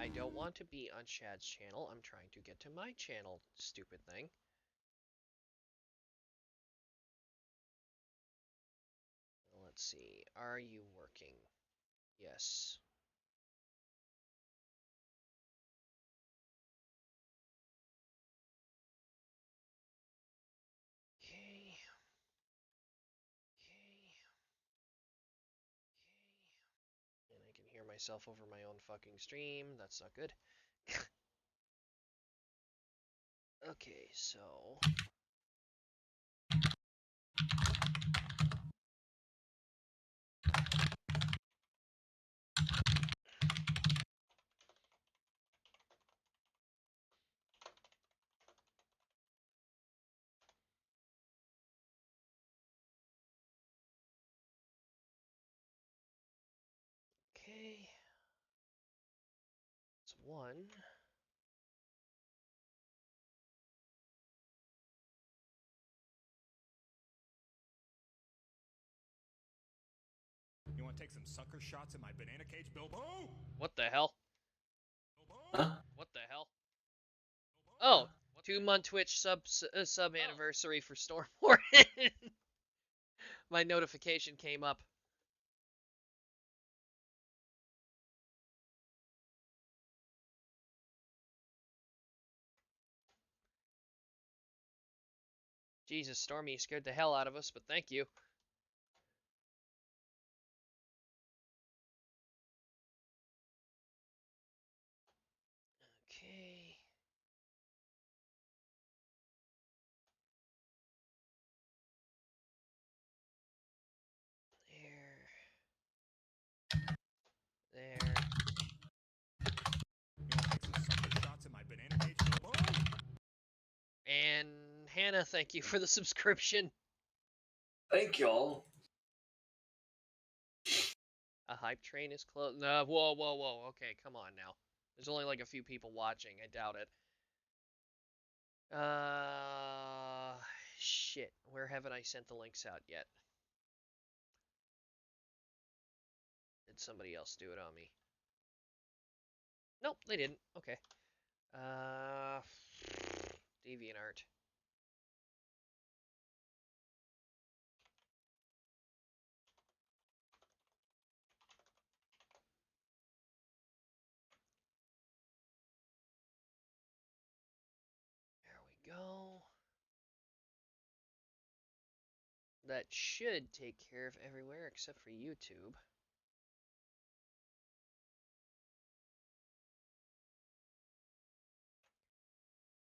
I don't want to be on Chad's channel. I'm trying to get to my channel, stupid thing. Let's see. Are you working? Yes. Okay. And I can hear myself over my own fucking stream. That's not good. Okay, so... Okay. It's one. You want to take some sucker shots at my banana cage, Bilbo? What the hell? Bilbo? Huh? What the hell? Oh, 2-month Twitch sub anniversary for Storm Warden. My notification came up. Jesus, Stormy scared the hell out of us, but thank you. Okay. There. You want to take some sucker shots at my banana cage, Bilbo? And Hannah, thank you for the subscription. Thank y'all. A hype train is close. No, whoa, whoa, whoa. Okay, come on now. There's only like a few people watching. I doubt it. Shit. Where haven't I sent the links out yet? Did somebody else do it on me? Nope, they didn't. Okay. DeviantArt. There we go. That should take care of everywhere except for YouTube.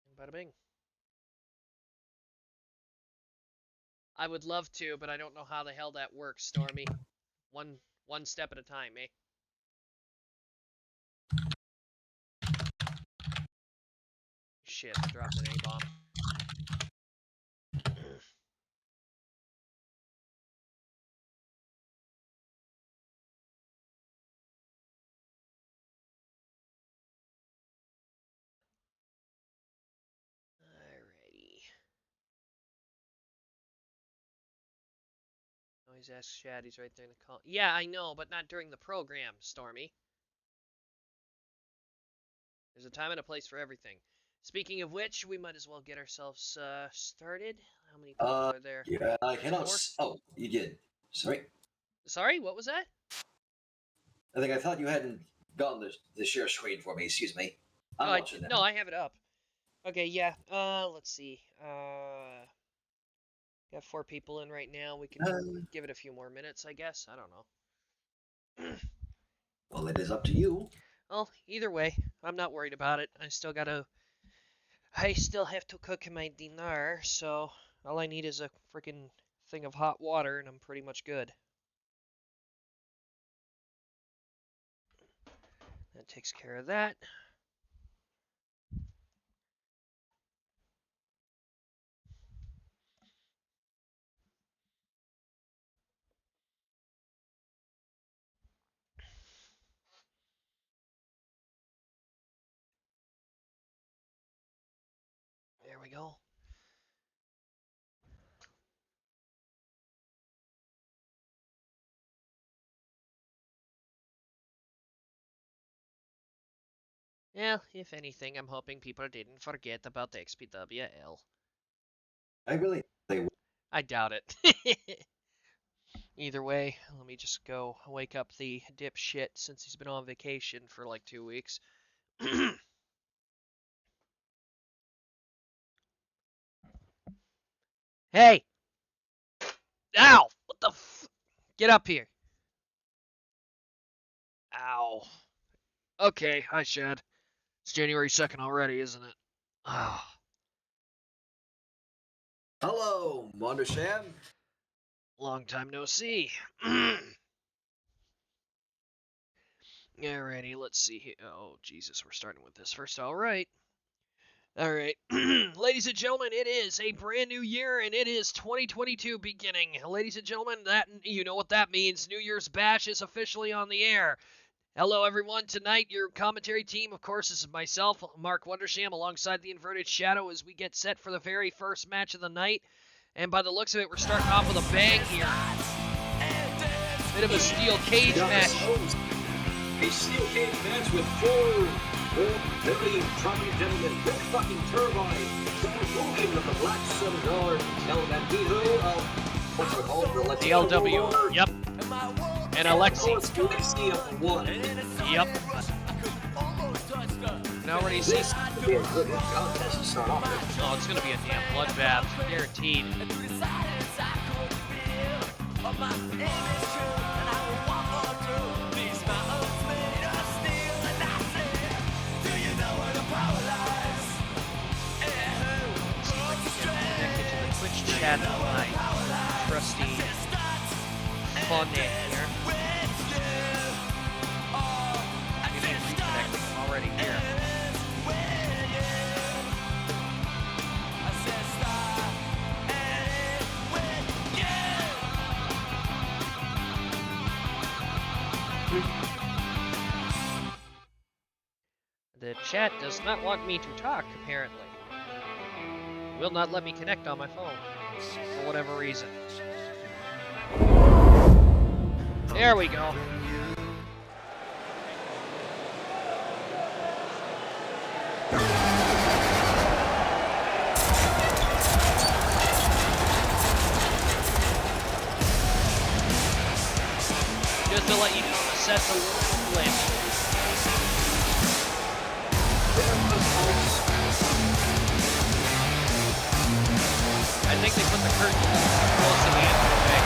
And bada bing. I would love to, but I don't know how the hell that works, Stormy. One step at a time, eh? Shit, dropped an A-bomb. Alrighty. Always ask Shad, he's right there in the call. Yeah, I know, but not during the program, Stormy. There's a time and a place for everything. Speaking of which, we might as well get ourselves started. How many people are there? Yeah, I cannot. Oh, you did. Sorry. Sorry, what was that? I thought you hadn't gotten the share screen for me. Excuse me. I'm watching no, now. I have it up. Okay, yeah. Let's see. Got 4 people in right now. We can give it a few more minutes, I guess. I don't know. Well, it is up to you. Well, either way, I'm not worried about it. I still have to cook my dinner, so all I need is a freaking thing of hot water, and I'm pretty much good. That takes care of that. There we go. Yeah, if anything, I'm hoping people didn't forget about the XPWL. I really they I doubt it. Either way, let me just go wake up the dipshit since he's been on vacation for like 2 weeks. Hey! Ow! What the f- Get up here. Ow. Okay, hi Shad. It's January 2nd already, isn't it? Oh. Hello, Wondersham. Long time no see. Alrighty, let's see here. Oh, Jesus, we're starting with this first. Alright. Alright. Ladies and gentlemen, it is a brand new year, and it is 2022 beginning. Ladies and gentlemen, that you know what that means. New Year's Bash is officially on the air. Hello, everyone. Tonight, your commentary team, of course, is myself, Mark Wondersham, alongside the Inverted Shadow as we get set for the very first match of the night. And by the looks of it, we're starting off with a bang here. Bit of a steel cage match. A steel cage match with four very prominent gentlemen. Big fucking turbine. Moving with the Black Sun Guard. El Bandito of what's it called? The LW. Yep. And Alexi. Alexi of the one. Yep. And already see. This could be a good contest to start off with. Oh, it's gonna be a damn bloodbath, guaranteed. Connected to the Twitch chat of my trusty fun name here. Maybe reconnecting. I'm already here. The chat does not want me to talk, apparently. Will not let me connect on my phone, for whatever reason. There we go. Just to let you know, the set's a little glitched. I think they put the curtain close to the end of the thing.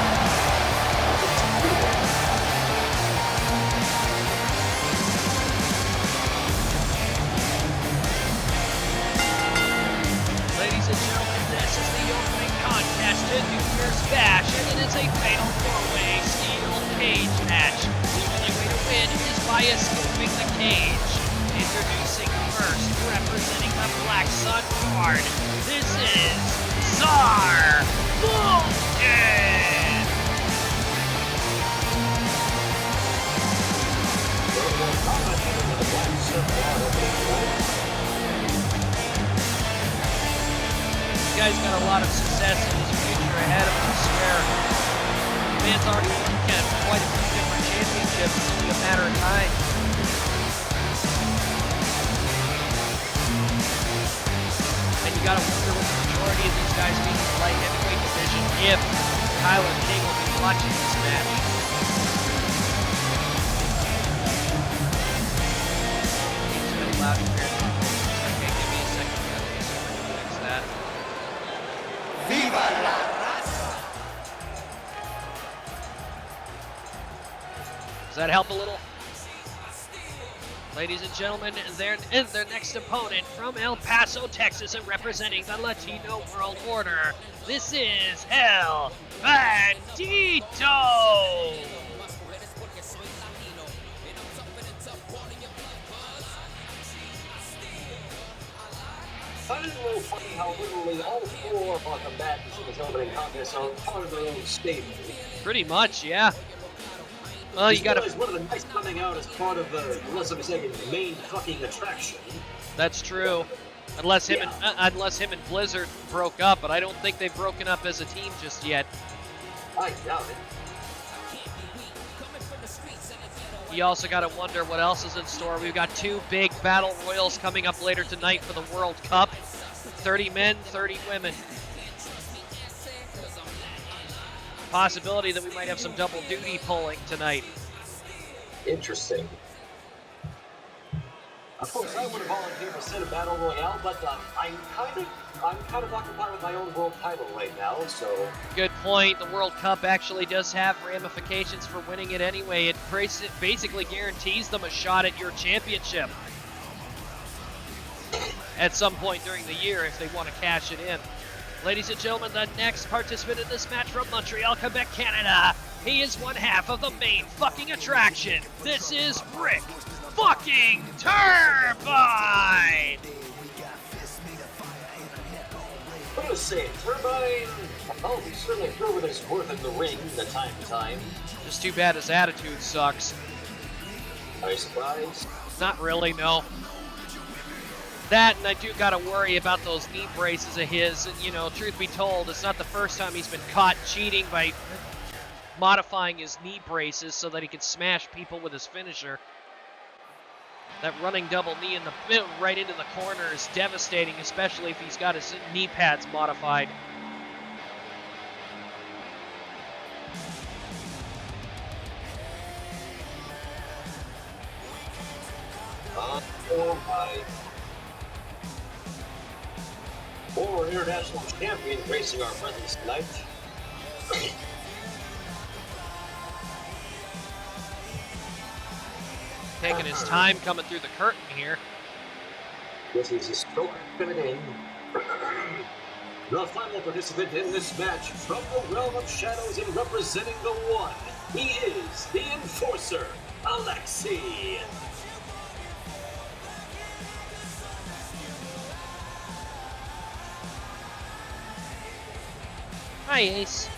Ladies and gentlemen, this is the opening contest to New Year's Bash, and it is a fatal four-way steel cage match. The only way to win is by escaping the cage. Introducing first, representing the Black Sun Guard, this is Czar Vulcan! This guy's got a lot of success in his future ahead of him, I swear. The man's already won quite a few different championships, it's only a matter of time. And you gotta wonder with the majority of these guys being in the light heavyweight division if Tyler King will be watching this match. It's been loud and weird. Okay, give me a second here. Let me see if I can fix that. Viva la raza! Does that help a little? Ladies and gentlemen, their next opponent from El Paso, Texas, and representing the Latino World Order, this is El Bandito! I find it a little funny how literally all four of our combatants in this opening contest are part of their own stable. Pretty much, yeah. Well, you gotta. One of the nice coming out as part of the, unless I'm mistaken, main fucking attraction. That's true. Unless him and Blizzard broke up, but I don't think they've broken up as a team just yet. I doubt it. You also got to wonder what else is in store. We've got 2 big battle royals coming up later tonight for the World Cup. 30 men, 30 women. Possibility that we might have some double duty pulling tonight. Interesting. Of course, I would have volunteered to sit a battle royale, but I'm kind of occupied with my own world title right now. So Good point. The World Cup actually does have ramifications for winning it anyway. It basically guarantees them a shot at your championship at some point during the year if they want to cash it in. Ladies and gentlemen, the next participant in this match from Montreal, Quebec, Canada. He is one half of the main fucking attraction. This is Rick fucking Turbine! I'm gonna say, Turbine, oh, he certainly proven his worth in the ring from time to time. Just too bad his attitude sucks. Are you surprised? Not really, no. That, and I do gotta worry about those knee braces of his. And, you know, truth be told, it's not the first time he's been caught cheating by modifying his knee braces so that he can smash people with his finisher. That running double knee in the right into the corner is devastating, especially if he's got his knee pads modified. Oh my. Former international champion gracing our presence tonight. Taking his time coming through the curtain here. This is his stroke coming in. The final participant in this match from the realm of shadows and representing the one. He is the Enforcer, Alexi. Hi, Ace.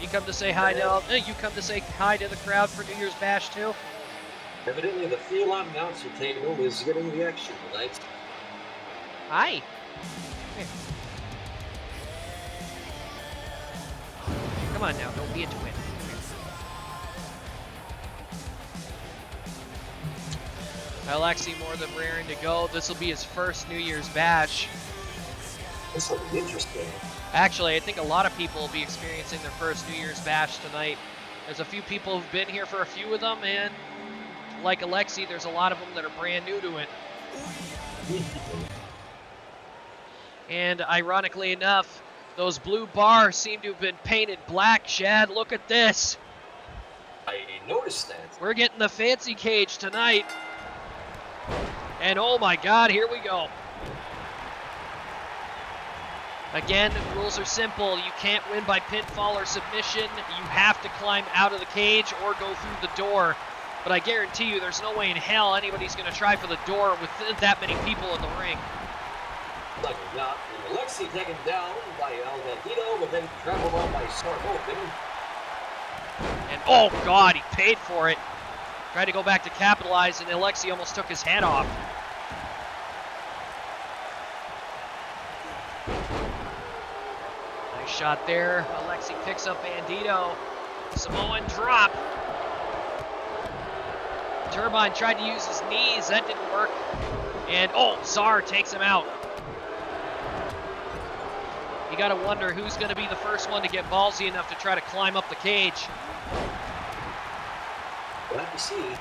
You come to say hi to the crowd for New Year's Bash too? Evidently, the Phelan announcer table is getting the action tonight. Hi. Here. Come on now, don't be a twin. Alexi more than raring to go. This will be his first New Year's Bash. This will be interesting. Actually, I think a lot of people will be experiencing their first New Year's Bash tonight. There's a few people who've been here for a few of them, and like Alexi, there's a lot of them that are brand new to it. And ironically enough, those blue bars seem to have been painted black, Shad. Look at this. I noticed that. We're getting the fancy cage tonight. And oh my God, here we go. Again, the rules are simple. You can't win by pinfall or submission. You have to climb out of the cage or go through the door. But I guarantee you there's no way in hell anybody's going to try for the door with that many people in the ring. Like not. Alexi taken down by El Bandito, but then trampled on by Sarhopen. And oh God, he paid for it. Tried to go back to capitalize, and Alexi almost took his head off. Nice shot there. Alexi picks up Bandito. Samoan drop. Turbine tried to use his knees. That didn't work. And oh, Czar takes him out. You got to wonder who's going to be the first one to get ballsy enough to try to climb up the cage. We'll have to see.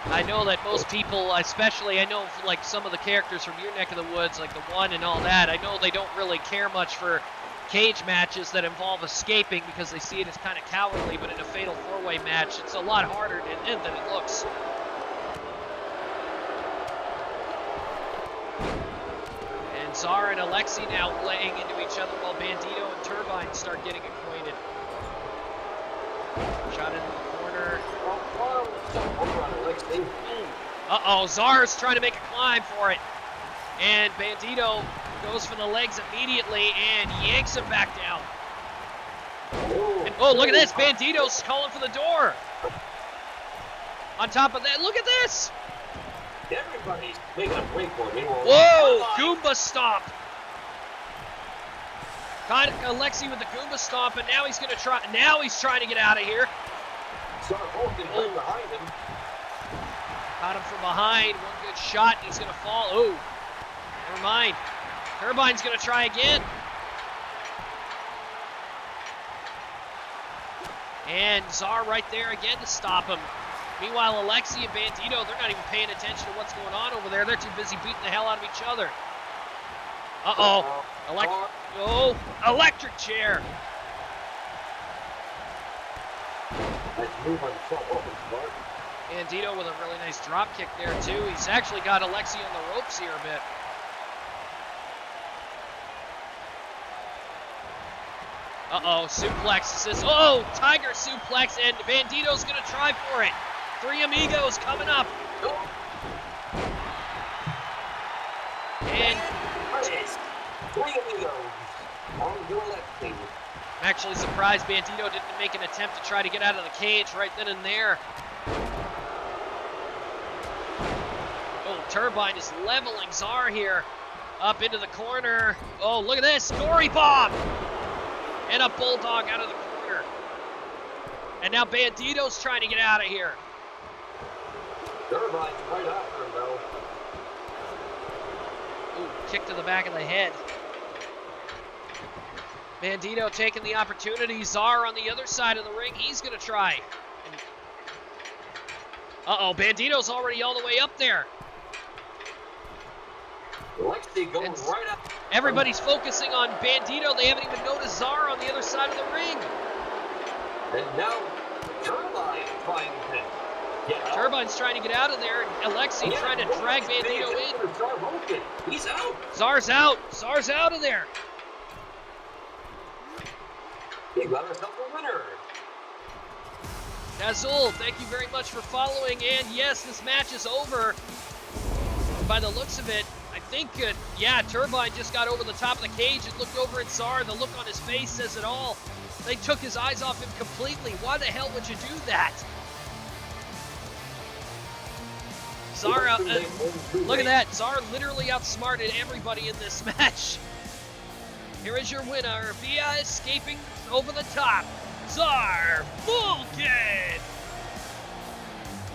I know that most people, especially I know like some of the characters from your neck of the woods, like the One and all that, I know they don't really care much for cage matches that involve escaping because they see it as kind of cowardly, but in a fatal four-way match, it's a lot harder than it looks. And Czar and Alexi now laying into each other while Bandito and Turbine start getting acquainted. Shot in the corner. Uh-oh, Czar's trying to make a climb for it. And Bandito goes for the legs immediately and yanks him back down. And oh, look at this. Bandito's calling for the door. On top of that, look at this. Everybody's making a break for me. Whoa, Goomba stomp. Got Alexi with the Goomba stomp, and now he's going to try. Now he's trying to get out of here. Star Vulcan right behind him. Caught him from behind. One good shot. And he's going to fall. Oh, never mind. Turbine's going to try again. And Czar right there again to stop him. Meanwhile, Alexi and Bandito, they're not even paying attention to what's going on over there. They're too busy beating the hell out of each other. Uh-oh. Electric chair. Nice move on the Star Vulcan's part. Bandito with a really nice drop kick there, too. He's actually got Alexi on the ropes here a bit. Uh-oh, suplex. Says, oh, Tiger suplex, and Bandito's going to try for it. Three Amigos coming up. And Three Amigos on your left team. I'm actually surprised Bandito didn't make an attempt to try to get out of the cage right then and there. Oh, Turbine is leveling Czar here. Up into the corner. Oh, look at this. Gory bomb. And a bulldog out of the corner. And now Bandito's trying to get out of here. Turbine's right after him, though. Ooh, kick to the back of the head. Bandito taking the opportunity. Czar on the other side of the ring. He's going to try. Uh-oh, Bandito's already all the way up there. Alexi going right up. Everybody's focusing on Bandito. They haven't even noticed Czar on the other side of the ring. And now, Turbine trying to get out. Turbine's trying to get out of there. And Alexi trying to drag Bandito in. Star Vulcan. He's out. Czar's out. Czar's out of there. He got herself a winner. Nazul, thank you very much for following. And yes, this match is over. By the looks of it, I think, yeah, Turbine just got over the top of the cage and looked over at Czar. The look on his face says it all. They took his eyes off him completely. Why the hell would you do that? Czar, look at that. Czar literally outsmarted everybody in this match. Here is your winner via escaping over the top, Czar Vulcan.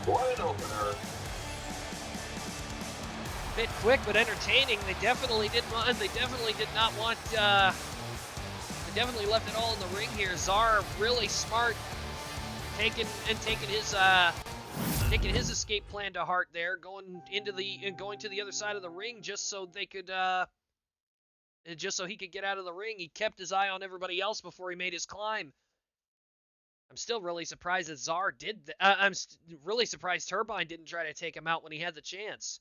What an opener. Bit quick but entertaining. They definitely did not want. They definitely left it all in the ring here. Czar really smart, taking his escape plan to heart there, going to the other side of the ring just so they could just so he could get out of the ring. He kept his eye on everybody else before he made his climb. I'm still really surprised that Czar did that. I'm really surprised Turbine didn't try to take him out when he had the chance.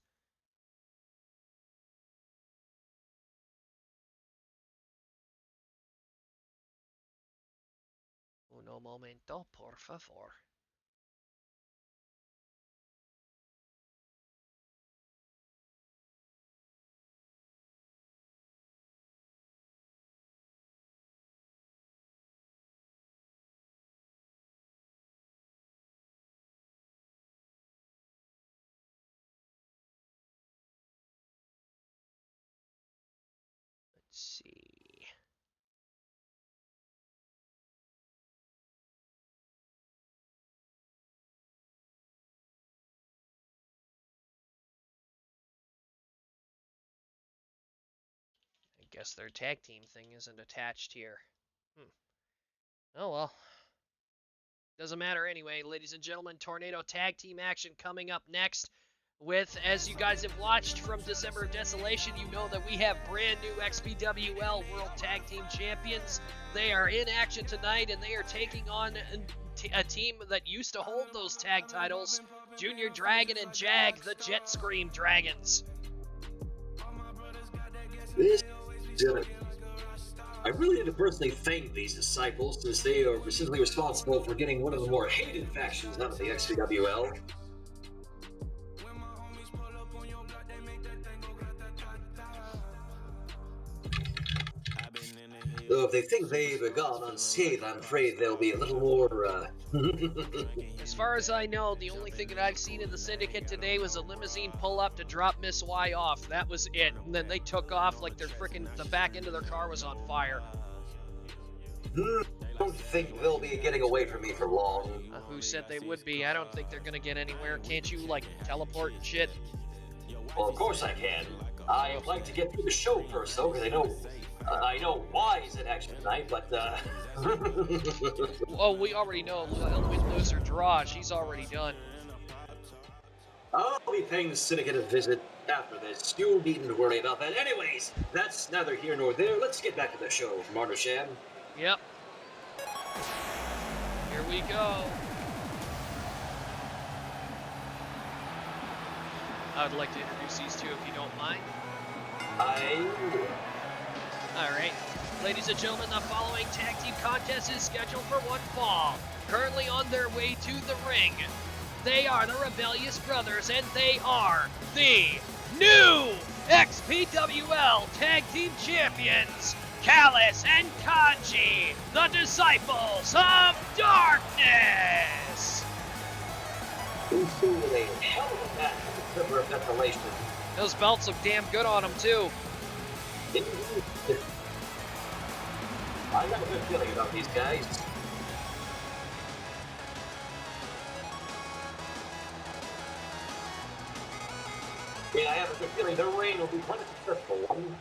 Uno momento, por favor. Let's see. I guess their tag team thing isn't attached here. Oh well. Doesn't matter anyway, ladies and gentlemen. Tornado tag team action coming up next. With, as you guys have watched from December of Desolation, you know that we have brand new XPWL World Tag Team Champions. They are in action tonight, and they are taking on a team that used to hold those tag titles, Junior Dragon and Jag, the Jet Scream Dragons. I really need to personally thank these disciples, since they are simply responsible for getting one of the more hated factions out of the XPWL. Though if they think they've gone unscathed, I'm afraid they'll be a little more, As far as I know, the only thing that I've seen in the Syndicate today was a limousine pull up to drop Miss Y off. That was it. And then they took off like the back end of their car was on fire. I don't think they'll be getting away from me for long. Who said they would be? I don't think they're gonna get anywhere. Can't you, like, teleport and shit? Well, of course I can. I'd like to get through the show first, though, because I know why he's in action tonight, but, Oh, we already know. Win, lose, or draw. She's already done. I'll be paying the Syndicate a visit after this. You needn't worry about that. Anyways, that's neither here nor there. Let's get back to the show, Mardersham. Yep. Here we go. I would like to introduce these two if you don't mind. Alright. Ladies and gentlemen, the following tag team contest is scheduled for one fall. Currently on their way to the ring. They are the Rebellious Brothers, and they are the new XPWL Tag Team Champions, Callus and Kanji, the Disciples of Darkness! These two with a hell of a match for the desolation. Those belts look damn good on them, too. I got a good feeling about these guys. Yeah, I have a good feeling their reign will be quite a successful one.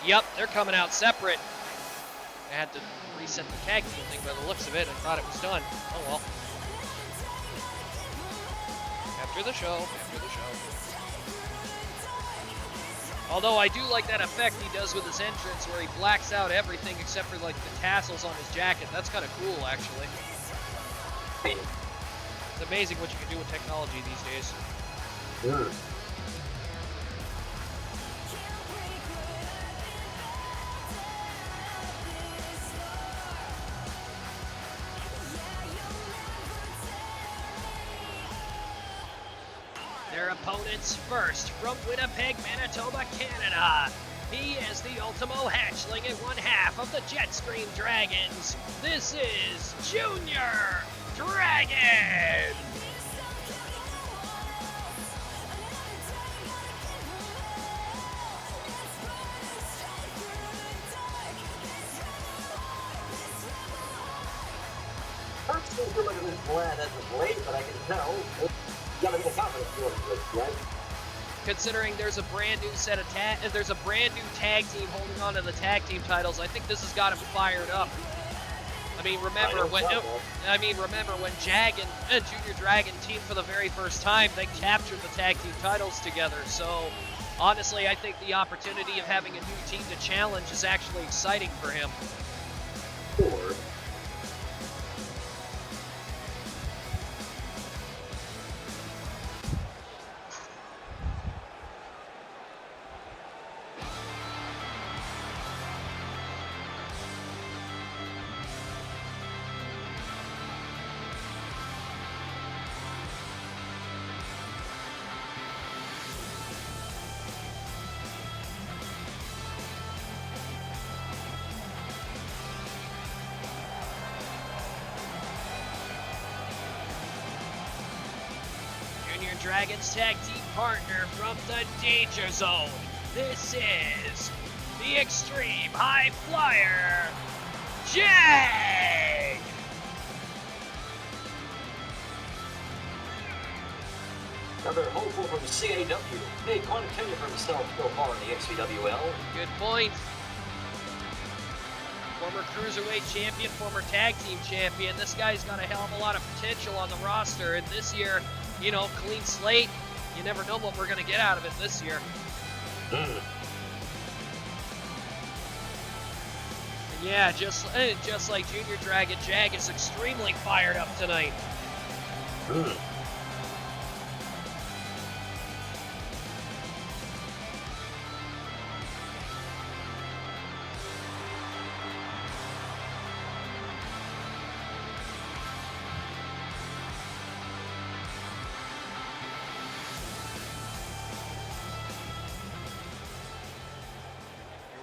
Yep, they're coming out separate. I had to reset the tag team thing by the looks of it. I thought it was done. Oh well. After the show. Although I do like that effect he does with his entrance where he blacks out everything except for like the tassels on his jacket. That's kind of cool, actually. It's amazing what you can do with technology these days. Yeah. Their opponents first from Winnipeg, Manitoba, Canada. He is the Ultimo Hatchling and one half of the Jetstream Dragons. This is Junior Dragon! First things are looking as bland as of late, but I can tell. You gotta be the confidence feeling good, right? Considering there's a brand new set of there's a brand new tag team holding on to the tag team titles, I think this has got him fired up. I mean, remember when Jag and Junior Dragon teamed for the very first time, they captured the tag team titles together. So, honestly, I think the opportunity of having a new team to challenge is actually exciting for him. Sure. Junior Dragon's tag team partner from the Danger Zone. This is the Extreme High Flyer, Jag! Another hopeful from CAW. Big contender for himself so far in the XPWL. Good point. Former Cruiserweight champion, former tag team champion. This guy's got a hell of a lot of potential on the roster, and this year, you know, clean slate. You never know what we're going to get out of it this year. And yeah, just like Junior Dragon, Jag is extremely fired up tonight. Here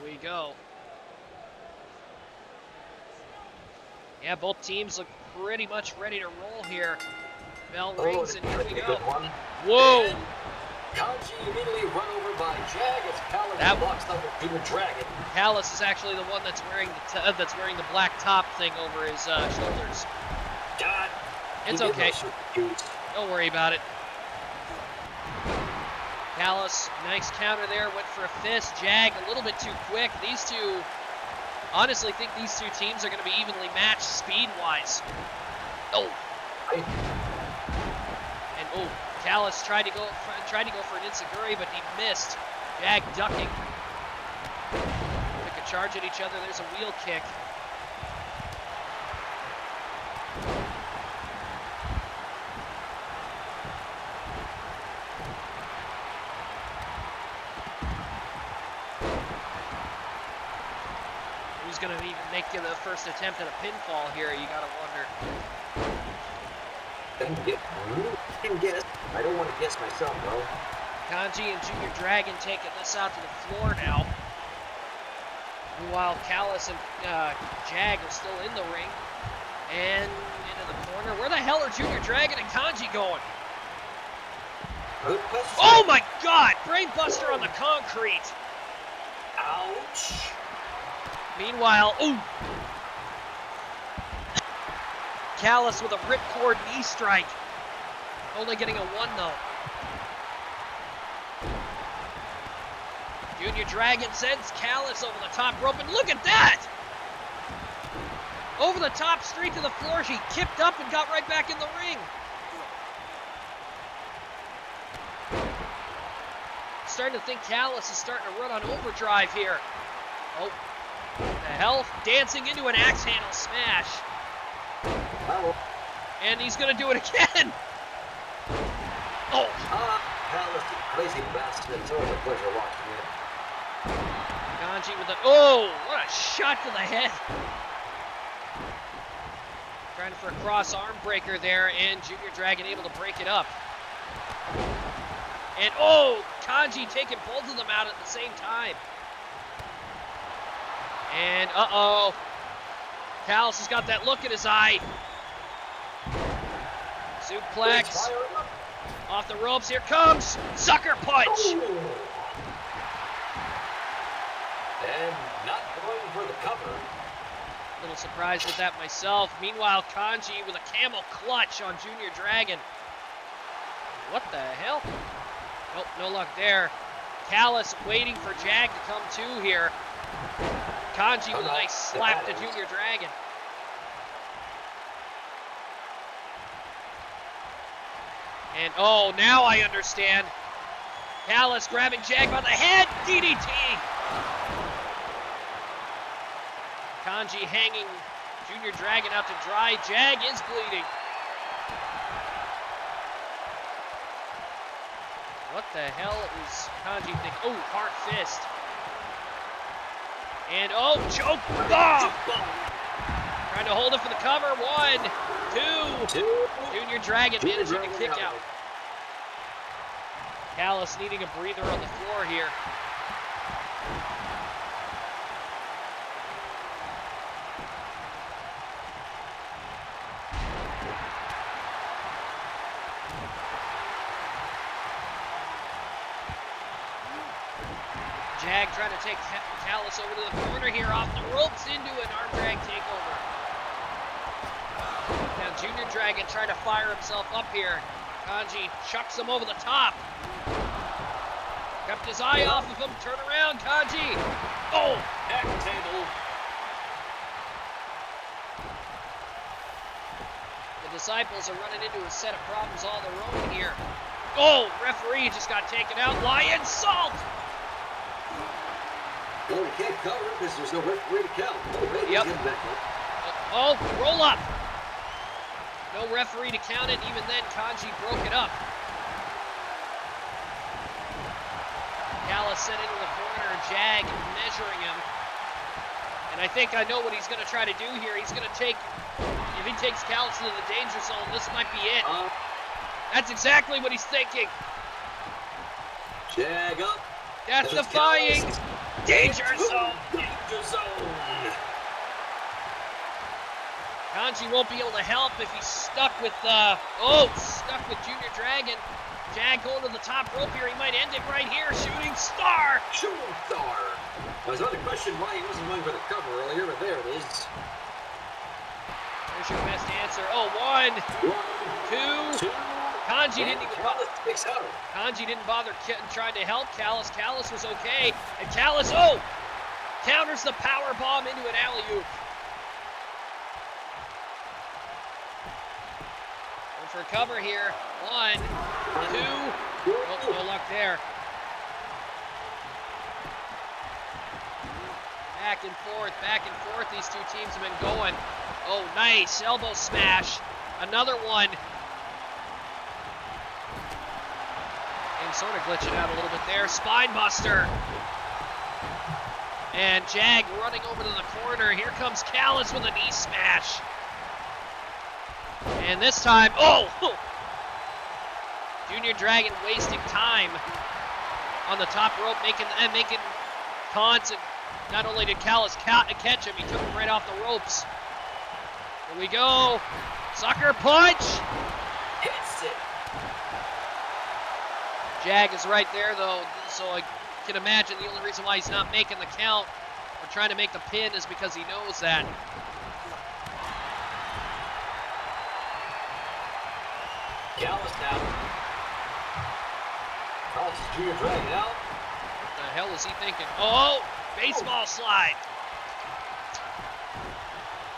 we go. Yeah, both teams look pretty much ready to roll here. Bell rings and here we go. Whoa! Kanji immediately run over by Jag. It's Callis That- blocks up with Junior Dragon. Callis is actually the one that's wearing the black top thing over his shoulders. God. It's he did okay. those super cutes. Don't worry about it. Callis, nice counter there, went for a fist. Jag a little bit too quick. These two, honestly think these two teams are going to be evenly matched speed-wise. Oh. Right. And oh, Callis tried to go for an enziguri, but he missed. Jag ducking. Took a charge at each other. There's a wheel kick. Who's going to even make the first attempt at a pinfall here? You got to wonder. Can guess. I don't want to guess myself, though. Kanji and Junior Dragon taking this out to the floor now. Meanwhile, Callis and Jag are still in the ring. And into the corner. Where the hell are Junior Dragon and Kanji going? Good question. Oh my god! Brainbuster on the concrete! Ouch. Meanwhile, ooh! Callis with a ripcord knee strike. Only getting a 1 though. Junior Dragon sends Callis over the top rope, and look at that! Over the top, straight to the floor. She kicked up and got right back in the ring. Starting to think Callis is starting to run on overdrive here. Oh, the hell? Dancing into an axe handle smash. Hello. And he's going to do it again. Oh. Callis, you crazy bastard. It's always a pleasure watching you. Kanji with the... Oh, what a shot to the head. Trying for a cross arm breaker there, and Junior Dragon able to break it up. And oh, Kanji taking both of them out at the same time. And uh-oh. Callis has got that look in his eye. Suplex. Off the ropes, here comes sucker punch. Ooh. And not going for the cover. A little surprised at that myself. Meanwhile, Kanji with a camel clutch on Junior Dragon. What the hell? Nope, no luck there. Callis waiting for Jag to come to here. Kanji with a nice slap to Junior Dragon. And oh, now I understand. Callis grabbing Jag by the head. DDT. Kanji hanging Junior Dragon out to dry. Jag is bleeding. What the hell is Kanji thinking? Oh, hard fist. And oh, choke bomb! Trying to hold it for the cover. 1, 2. Junior Dragon managing to kick out. Callis needing a breather on the floor here. Jag trying to take Callis over to the corner here, off the ropes into an arm drag takeover. Now Junior Dragon trying to fire himself up here. Kanji chucks him over the top. Kept his eye off of him. Turn around, Kanji. Oh! Back table. The Disciples are running into a set of problems all their own here. Oh! Referee just got taken out. Lion Salt! Well, we can't cover it because there's no referee to count. Yep. Oh, roll up. No referee to count it. Even then, Kanji broke it up. Callis sent into the corner. Jag measuring him. And I think I know what he's going to try to do here. He's going to take... If he takes Callis into the danger zone, this might be it. That's exactly what he's thinking. Jag up. That's defying... Danger zone! Danger zone! Kanji won't be able to help if he's stuck with, stuck with Junior Dragon. Jag going to the top rope here. He might end it right here. Shooting star. Shooting star. I was on the question why he wasn't going for the cover earlier, but there it is. There's your best answer. Oh, 1, 2. Kanji didn't even bother. Kanji didn't bother trying to help Callis. Callis was okay. And Callis, counters the power bomb into an alley-oop. Going for a cover here. 1, 2. Oh, no luck there. Back and forth. These two teams have been going. Oh, nice. Elbow smash. Another one. And sort of glitching out a little bit there. Spine buster. And Jag running over to the corner. Here comes Callis with a knee smash. And this time, Junior Dragon wasting time on the top rope, making taunts. And not only did Callis catch him, he took him right off the ropes. Here we go. Sucker punch. Hits it. Jag is right there, though, so I can imagine the only reason why he's not making the count or trying to make the pin is because he knows that. Callis now. Callis is Junior Dragon out. What the hell is he thinking? Oh, baseball slide.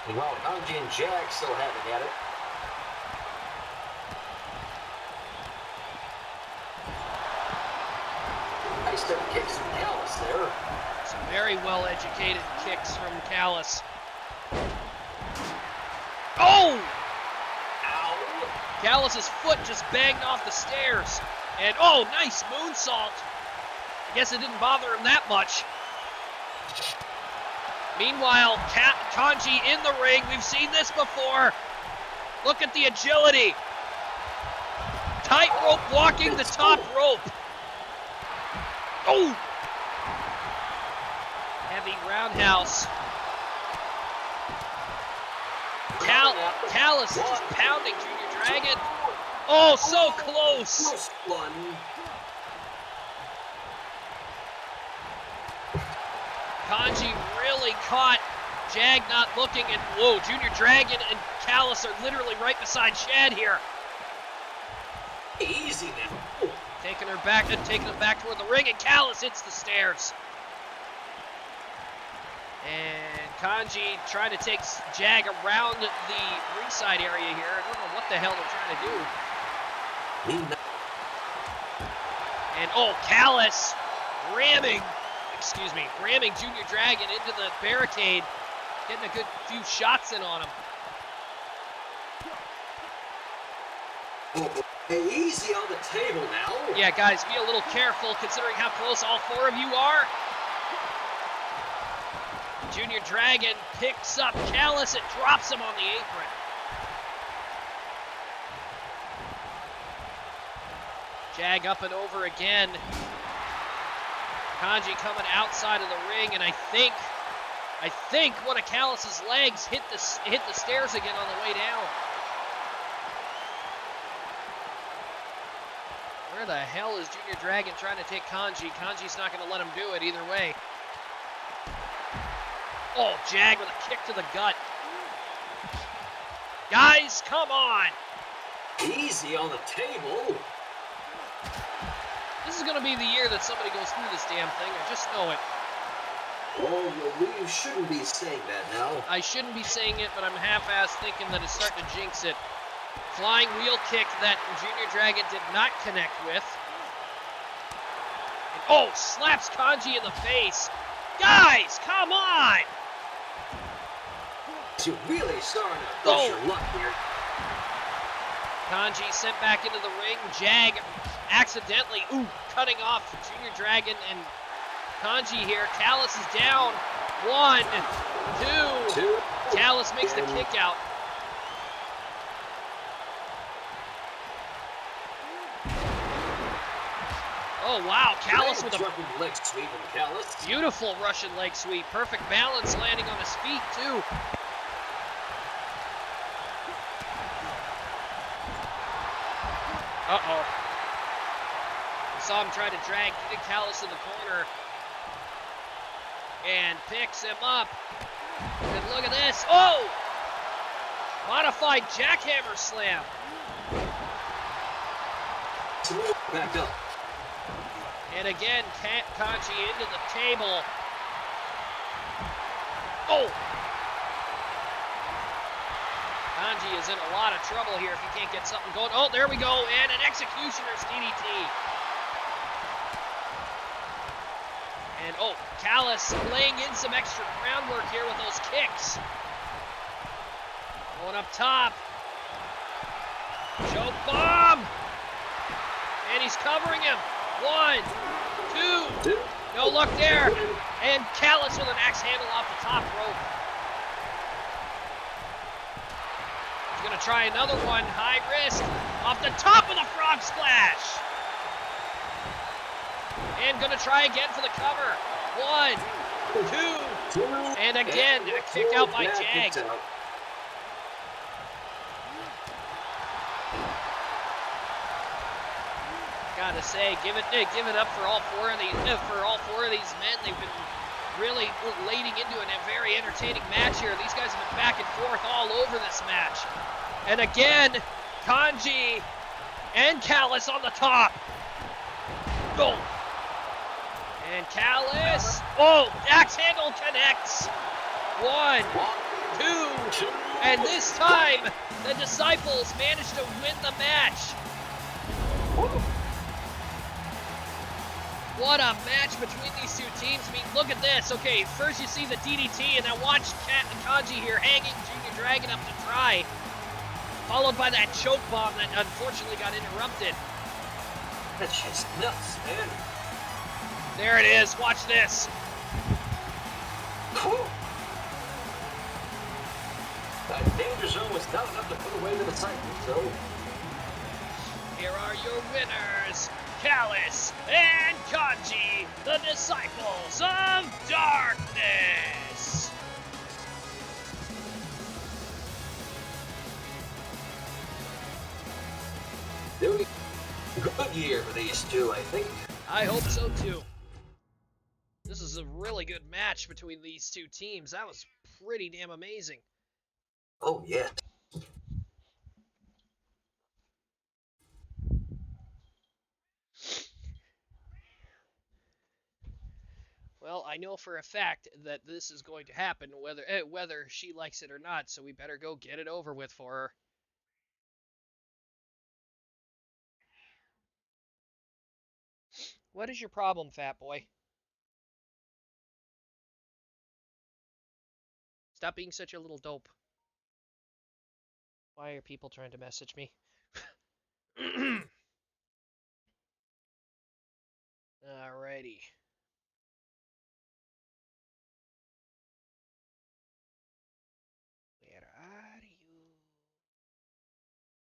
And while Kanji and Jag still having at it. Nice step kicks from Callis there. Some very well-educated kicks from Callis. Oh! Ow! Callis' foot just banged off the stairs. And, nice moonsault. I guess it didn't bother him that much. Meanwhile, Kanji in the ring. We've seen this before. Look at the agility. Tightrope walking the top rope. Oh! Heavy roundhouse. Callis is just pounding Junior Dragon. Oh, so close. Close one. Kanji really caught Jag not looking, and Junior Dragon and Callis are literally right beside Shad here. Easy now. Taking him back toward the ring, and Callis hits the stairs. And Kanji trying to take Jag around the ringside area here. I don't know what the hell they're trying to do. And Callis ramming Junior Dragon into the barricade, getting a good few shots in on him. Easy on the table now. Yeah, guys, be a little careful considering how close all four of you are. Junior Dragon picks up Callis and drops him on the apron. Jag up and over again. Kanji coming outside of the ring, and I think one of Callis' legs hit the stairs again on the way down. Where the hell is Junior Dragon trying to take Kanji? Kanji's not going to let him do it either way. Oh, Jag with a kick to the gut. Guys, come on. Easy on the table. This is going to be the year that somebody goes through this damn thing. I just know it. Oh, you shouldn't be saying that now. I shouldn't be saying it, but I'm half-assed thinking that it's starting to jinx it. Flying wheel kick that Junior Dragon did not connect with. And, slaps Kanji in the face. Guys, come on! You're really starting to push your luck here. Kanji sent back into the ring. Jag accidentally, cutting off Junior Dragon and Kanji here. Callis is down. 1, 2. Callis makes the kick out. Oh, wow. Callis with a leg sweep from Callis. Beautiful Russian leg sweep. Perfect balance, landing on his feet, too. Uh-oh. saw him try to drag Callis in the corner. And picks him up. And look at this. Oh! Modified jackhammer slam. Back up. And again, Kanji into the table. Oh! Kanji is in a lot of trouble here if he can't get something going. Oh, there we go. And an executioner's DDT. And oh, Callis laying in some extra groundwork here with those kicks. Going up top. Choke bomb. And he's covering him. 1, 2. No luck there. And Callis with an axe handle off the top rope. He's going to try another one. High risk. Off the top of the frog splash. And going to try again for the cover. 1, 2. And again, kicked out by Jag. Gotta say, give it up for all four of these men. They've been really leading into a very entertaining match here. These guys have been back and forth all over this match. And again, Kanji and Callis on the top. Go. And Callis. Oh, axe handle connects. 1, 2, and this time the Disciples managed to win the match. What a match between these two teams. I mean, look at this. Okay, first you see the DDT, and then watch Kanji here hanging Junior Dragon up to dry. Followed by that choke bomb that unfortunately got interrupted. That's just nuts, man. There it is. Watch this. Cool. That danger zone was not enough to put away the Disciples, so... Here are your winners, Callis and Kanji, the Disciples of Darkness. Good year for these two, I think. I hope so too. This is a really good match between these two teams. That was pretty damn amazing. Oh, yeah. Well, I know for a fact that this is going to happen, whether she likes it or not, so we better go get it over with for her. What is your problem, fat boy? Stop being such a little dope. Why are people trying to message me? Alrighty. Where are you?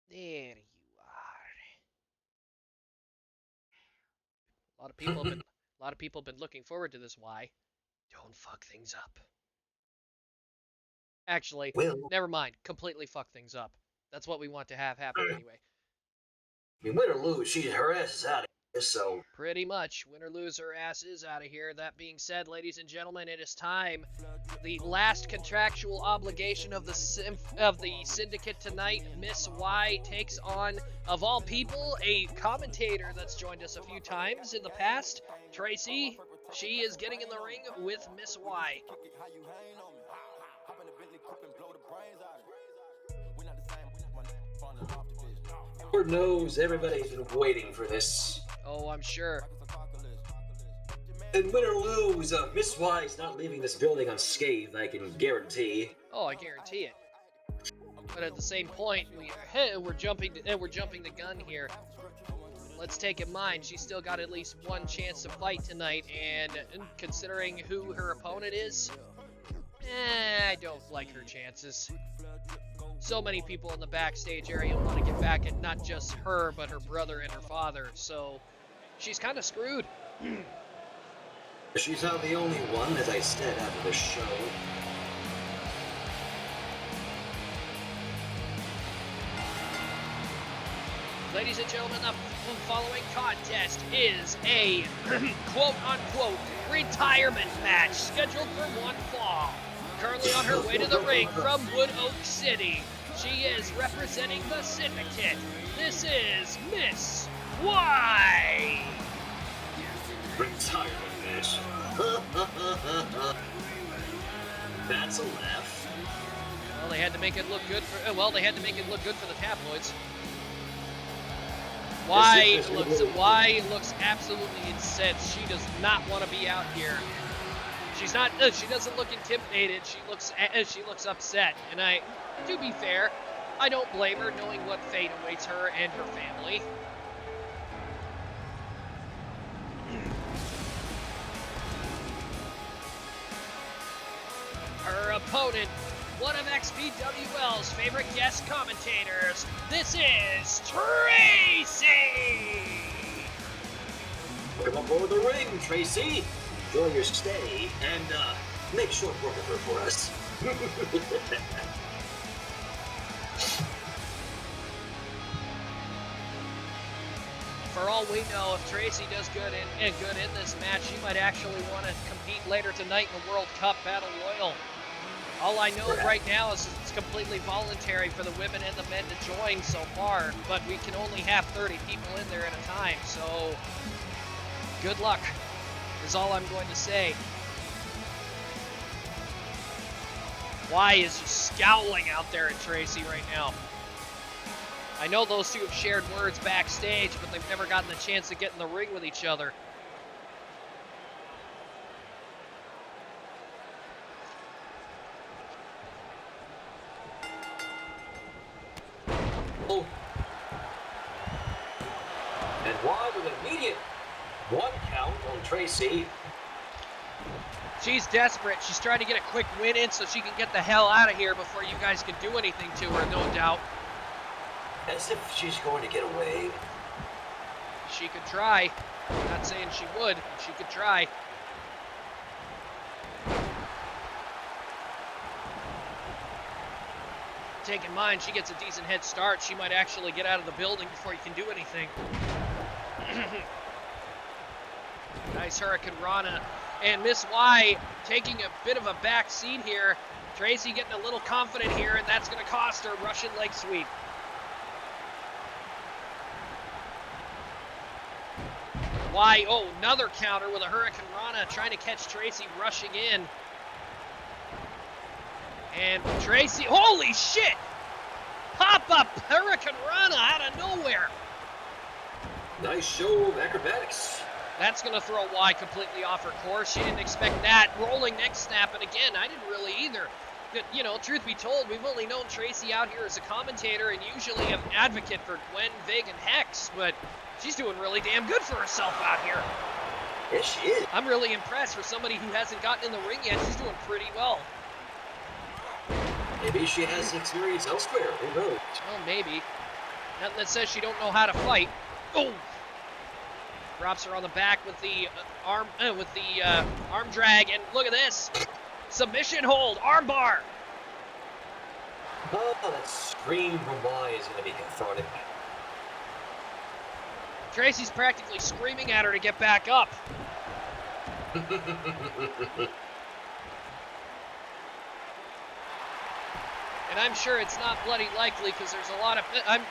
There you are. A lot of people have been looking forward to this. Why? Don't fuck things up. Actually, Well, never mind. Completely fuck things up. That's what we want to have happen anyway. you win or lose, her ass is out of here, so... Pretty much. Win or lose, her ass is out of here. That being said, ladies and gentlemen, it is time. The last contractual obligation of the syndicate tonight, Miss Y takes on, of all people, a commentator that's joined us a few times in the past. Tracy, she is getting in the ring with Miss Y. Lord knows everybody's been waiting for this. Oh, I'm sure. And win or lose, Miss Y is not leaving this building unscathed, I can guarantee. Oh, I guarantee it. But at the same point, we're jumping the gun here. Let's take in mind she's still got at least one chance to fight tonight, and considering who her opponent is, I don't like her chances. So many people in the backstage area want to get back at not just her, but her brother and her father, so she's kind of screwed. She's not the only one, as I said after the show. Ladies and gentlemen, the following contest is a quote-unquote retirement match scheduled for one fall. Currently on her way to the ring from Wood Oak City, she is representing the Syndicate. This is Miss Y. Retirement match. That's a laugh. Well, they had to make it look good for. They had to make it look good for the tabloids. Y looks absolutely incensed. She does not want to be out here. She's not. She doesn't look intimidated. She looks upset. And to be fair, I don't blame her, knowing what fate awaits her and her family. Her opponent, one of XPWL's favorite guest commentators. This is Tracy! Welcome aboard the ring, Tracy. Enjoy your stay and make short work of her for us. For all we know, if Tracy does good in this match, she might actually want to compete later tonight in the World Cup Battle Royal. All I know right now is it's completely voluntary for the women and the men to join so far, but we can only have 30 people in there at a time, so good luck is all I'm going to say. Y is just scowling out there at Tracy right now. I know those two have shared words backstage, but they've never gotten the chance to get in the ring with each other. And Y with an immediate one count on Tracy. She's desperate. She's trying to get a quick win in so she can get the hell out of here before you guys can do anything to her, no doubt. As if she's going to get away. She could try. I'm not saying she would, but she could try. Take in mind, she gets a decent head start. She might actually get out of the building before you can do anything. Nice Hurricane Rana. And Miss Y taking a bit of a back seat here. Tracy getting a little confident here, and that's going to cost her Russian leg sweep. Y, oh, another counter with a Hurricane Rana trying to catch Tracy rushing in. And Tracy, holy shit! Pop-up Hurricane Rana out of nowhere. Nice show of acrobatics. That's going to throw Y completely off her course. She didn't expect that. Rolling neck snap, and again, I didn't really either. But, you know, truth be told, we've only known Tracy out here as a commentator and usually an advocate for Gwen, Vig, and Hex, but she's doing really damn good for herself out here. Yes, she is. I'm really impressed for somebody who hasn't gotten in the ring yet. She's doing pretty well. Maybe she has experience elsewhere. Who knows? Well, maybe. Nothing that says she don't know how to fight. Oh! Drops her on the back with the arm drag, and look at this. Submission hold, arm bar. Oh, that scream from Y is going to be cathartic. Tracy's practically screaming at her to get back up. And I'm sure it's not bloody likely because there's a lot of... I'm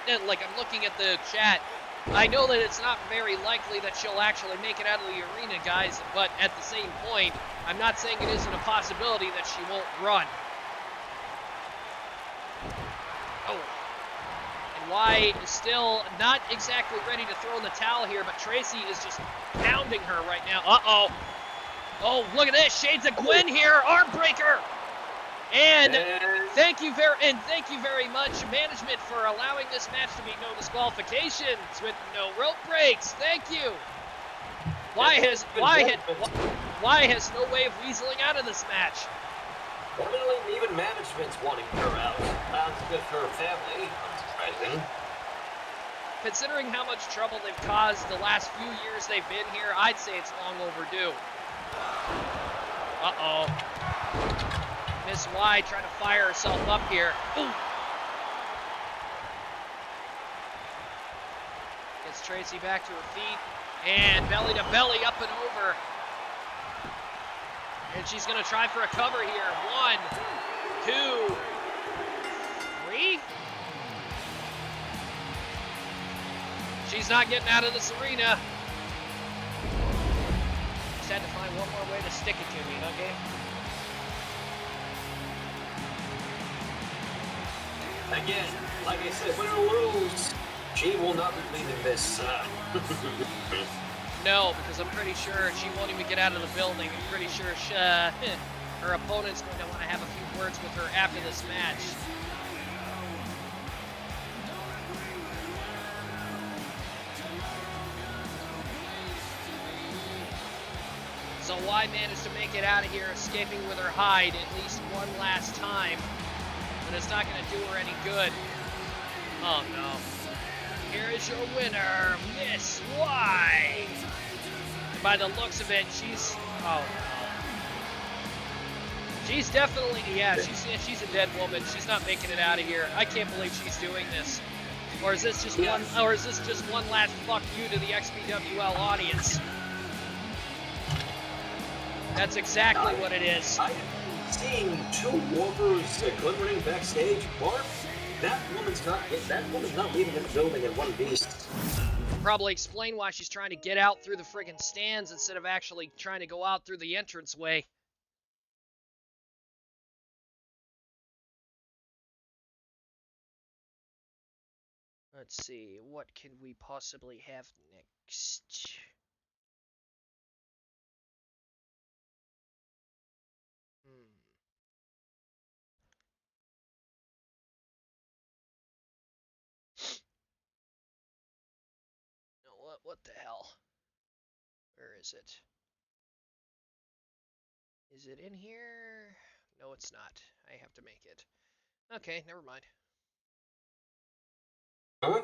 looking at the chat. I know that it's not very likely that she'll actually make it out of the arena, guys, but at the same point, I'm not saying it isn't a possibility that she won't run. Oh. And Y is still not exactly ready to throw in the towel here, but Tracy is just pounding her right now. Uh-oh. Oh, look at this. Shades of Gwen here. Arm breaker. And thank you very much, management, for allowing this match to be no disqualifications with no rope breaks. Thank you. Y has no way of weaseling out of this match. Evidently, even management's wanting her out. Sounds good for her family. Unsurprising. Considering how much trouble they've caused the last few years they've been here, I'd say it's long overdue. Uh-oh. Miss Y trying to fire herself up here. Ooh. Tracy back to her feet. And belly to belly, up and over. And she's going to try for a cover here. 1, 2, 3. She's not getting out of this arena. Just had to find one more way to stick it to me, okay? Again, like I said, winner rules. She will not be leaving this. No, because I'm pretty sure she won't even get out of the building. I'm pretty sure her opponent's going to want to have a few words with her after this match. So Y managed to make it out of here, escaping with her hide at least one last time. But it's not going to do her any good. Oh no. Here is your winner, Miss Y. By the looks of it, she's... Oh no. She's definitely... Yeah, she's a dead woman. She's not making it out of here. I can't believe she's doing this. Or is this just one... Or is this just one last fuck you to the XPWL audience? That's exactly what it is. I am seeing two walkers glimmering backstage. Mark, that woman's not leaving the building in one piece. Probably explain why she's trying to get out through the friggin' stands instead of actually trying to go out through the entranceway. Let's see, what can we possibly have next? What the hell? Where is it? Is it in here? No, it's not. I have to make it. Okay, never mind. Huh?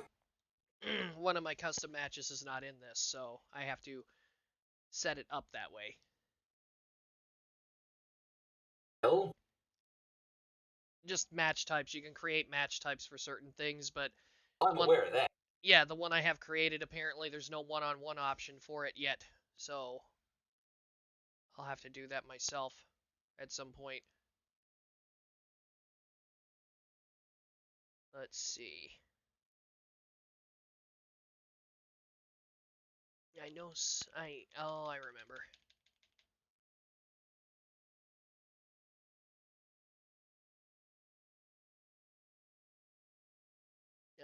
One of my custom matches is not in this, so I have to set it up that way. No? Just match types. You can create match types for certain things, but... I'm aware of that. Yeah, the one I have created, apparently there's no one-on-one option for it yet, so I'll have to do that myself at some point. Let's see. I know, I remember.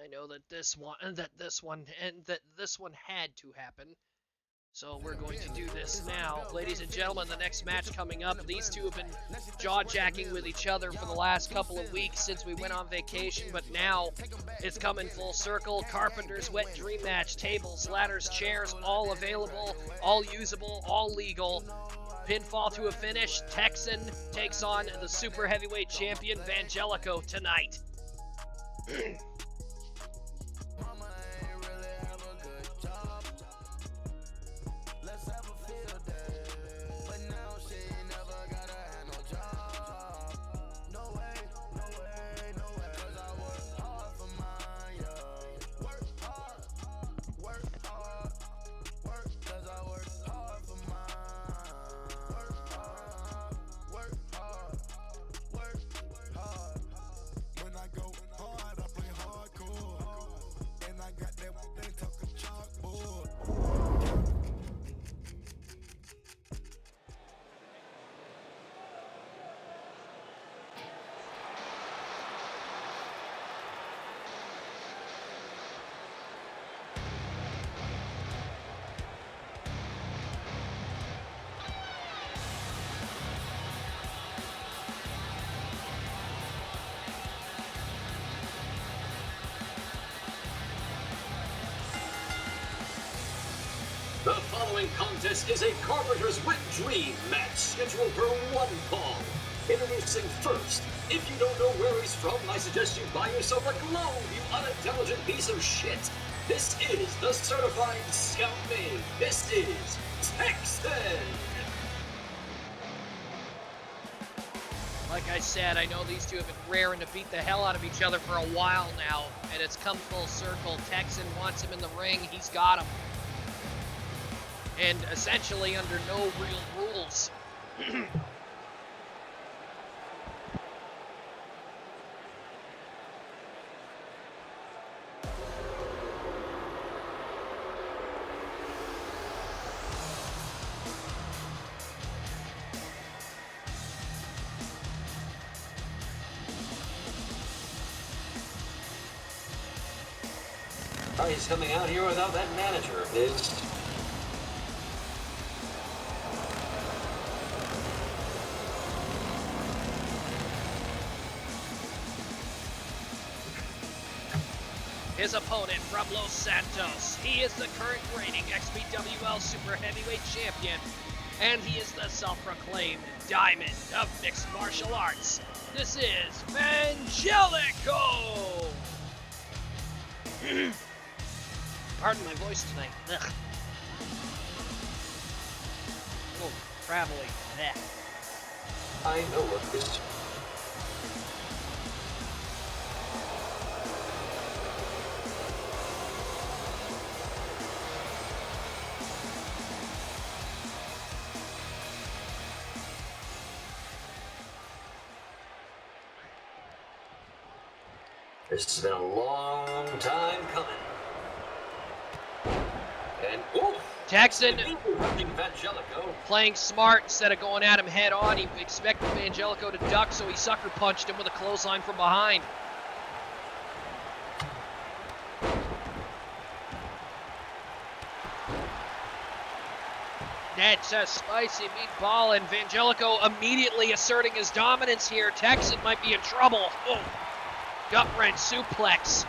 I know that this one had to happen. So we're going to do this now. Ladies and gentlemen, the next match coming up, these two have been jaw-jacking with each other for the last couple of weeks since we went on vacation, but now it's coming full circle. Carpenter's Wet Dream Match, tables, ladders, chairs, all available, all usable, all legal. Pinfall to a finish. Texan takes on the super heavyweight champion Vangelico tonight. The following contest is a Carpenter's Wet Dream match scheduled for one fall. Introducing first, if you don't know where he's from, I suggest you buy yourself a globe, you unintelligent piece of shit. This is the certified scout maid. This is Texan. Like I said, I know these two have been raring to beat the hell out of each other for a while now, and it's come full circle. Texan wants him in the ring, he's got him. And essentially under no real rules. Oh, he's coming out here without that manager of his. His opponent from Los Santos. He is the current reigning XPWL Super Heavyweight Champion, and he is the self-proclaimed Diamond of Mixed Martial Arts. This is Angelico! Pardon my voice tonight. Ugh. A little traveling. Blech. I know what this. This has been a long time coming. And Texan Evangelico. playing smart instead of going at him head on. He expected Evangelico to duck, so he sucker punched him with a clothesline from behind. That's a spicy meatball, and Evangelico immediately asserting his dominance here. Texan might be in trouble. Oh, gut wrench suplex.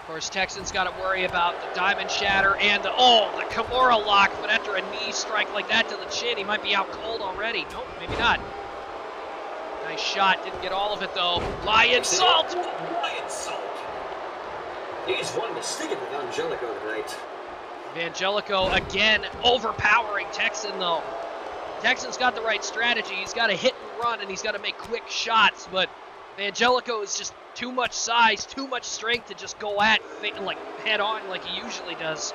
Of course, Texan's got to worry about the diamond shatter and the Kimura lock, but after a knee strike like that to the chin, he might be out cold already. Nope, maybe not. Nice shot, didn't get all of it though. Lion salt! Lion salt! He's wanting to stick it with Angelico tonight. Evangelico again overpowering Texan though. Texan's got the right strategy. He's got to hit and run, and he's got to make quick shots, but Evangelico is just too much size, too much strength to just go at like head on like he usually does.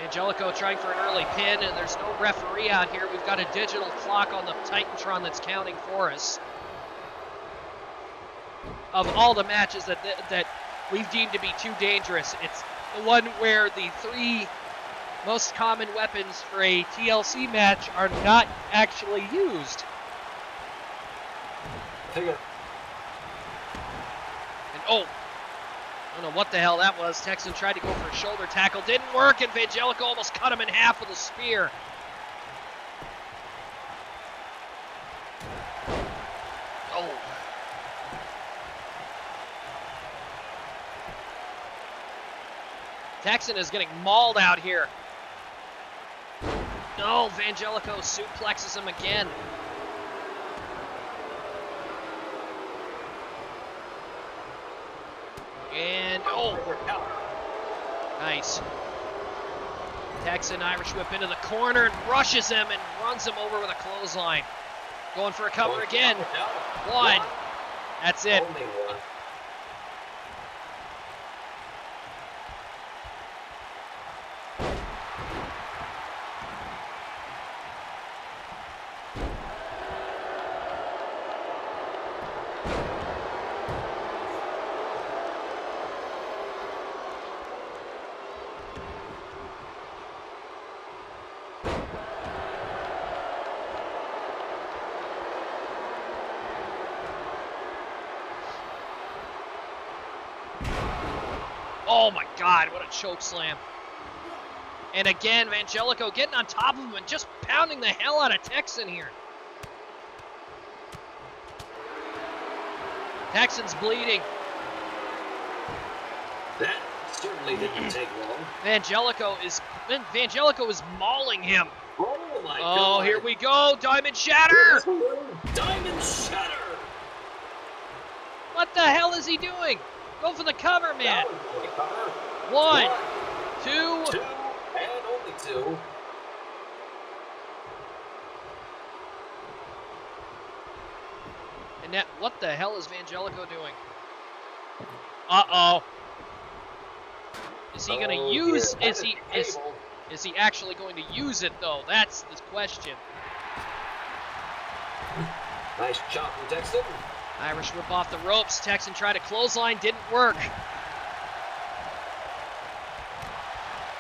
Angelico trying for an early pin, and there's no referee out here. We've got a digital clock on the Titantron that's counting for us. Of all the matches that we've deemed to be too dangerous, it's the one where the three most common weapons for a TLC match are not actually used. And I don't know what the hell that was. Texan tried to go for a shoulder tackle, didn't work, and Evangelico almost cut him in half with a spear. Oh. Texan is getting mauled out here. No, Evangelico suplexes him again. And, nice. Texan Irish whip into the corner and rushes him and runs him over with a clothesline. Going for a cover again. One. That's it. Only one. Oh my God, what a choke slam. And again, Evangelico getting on top of him and just pounding the hell out of Texan here. Texan's bleeding. That certainly didn't take long. Evangelico is mauling him. Oh my God. Oh, here we go. Diamond shatter. Diamond shatter. What the hell is he doing? Go for the cover, man. One, two. And only two. And that, what the hell is Vangelico doing? Uh-oh. Is he gonna use, is he actually going to use it though? That's the question. Nice chop from Texan. Irish whip off the ropes. Texan tried to clothesline, didn't work.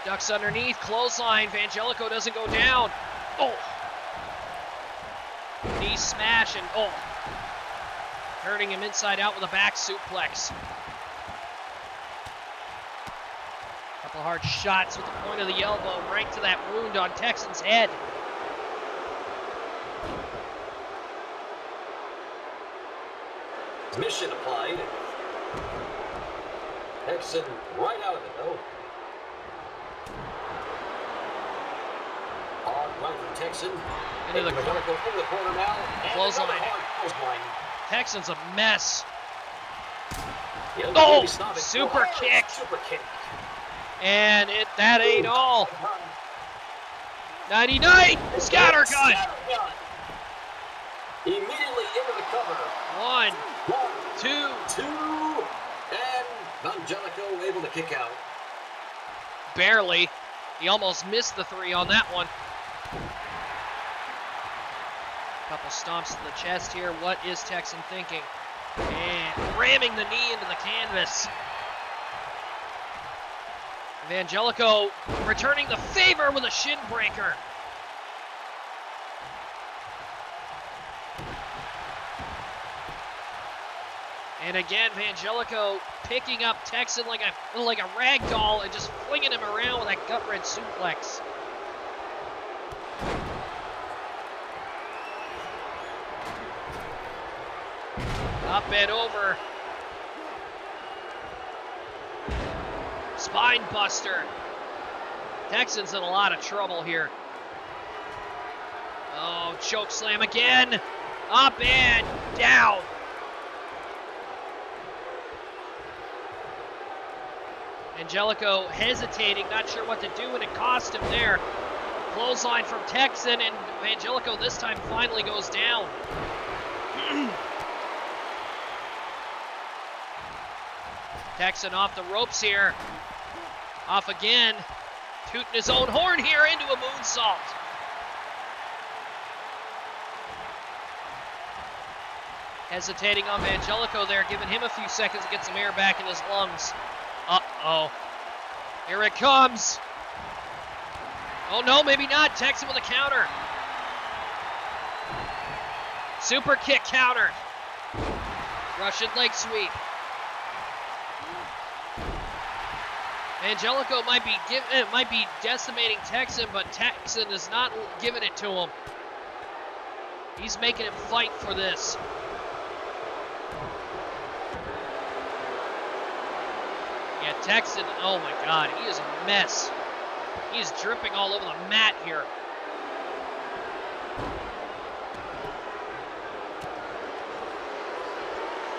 Ducks underneath, clothesline. Vangelico doesn't go down. Oh! Knee smash and oh! Turning him inside out with a back suplex. Couple hard shots with the point of the elbow right to that wound on Texan's head. Mission applied. Texan right out of it though. Hard right from Texan. Into the corner. Into the corner now. Clothesline. Clothesline. Texan's a mess. Yeah, Oh! Super kick. Super kick. And that ain't all. 99 scattergun. Immediately into the cover. 1, 2, 2, and Vangelico able to kick out. barely. He almost missed the 3 on that one. Couple stomps to the chest here. What is Texan thinking? And ramming the knee into the canvas. Vangelico returning the favor with a shin breaker. And again, Vangelico picking up Texan like a rag doll and just flinging him around with that gut-wrench suplex. Up and over. Spine buster. Texan's in a lot of trouble here. Oh, choke slam again. Up and down. Vangelico hesitating, not sure what to do, and it cost him there. Clothesline from Texan, and Vangelico this time finally goes down. Texan off the ropes here. Off again. Tooting his own horn here into a moonsault. Hesitating on Vangelico there, giving him a few seconds to get some air back in his lungs. Uh-oh. Here it comes. Oh, no, maybe not. Texan with a counter. Super kick counter. Russian leg sweep. Vangelico might be decimating Texan, but Texan is not giving it to him. He's making him fight for this. Yeah, Texan, oh my God, he is a mess. He is dripping all over the mat here.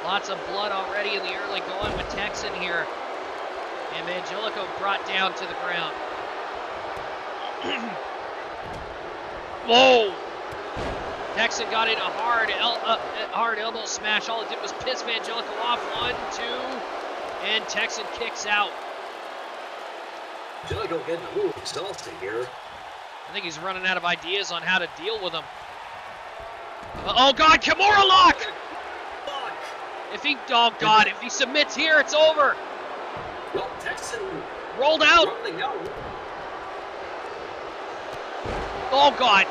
Lots of blood already in the early going with Texan here. And Vangelico brought down to the ground. Whoa! Texan got in a hard elbow smash. All it did was piss Vangelico off. 1, 2, and Texan kicks out. Vangelico getting a little exhausted here. I think he's running out of ideas on how to deal with him. Oh God, Kimura lock! If he submits here, it's over. Well, Texan rolled out. Oh God!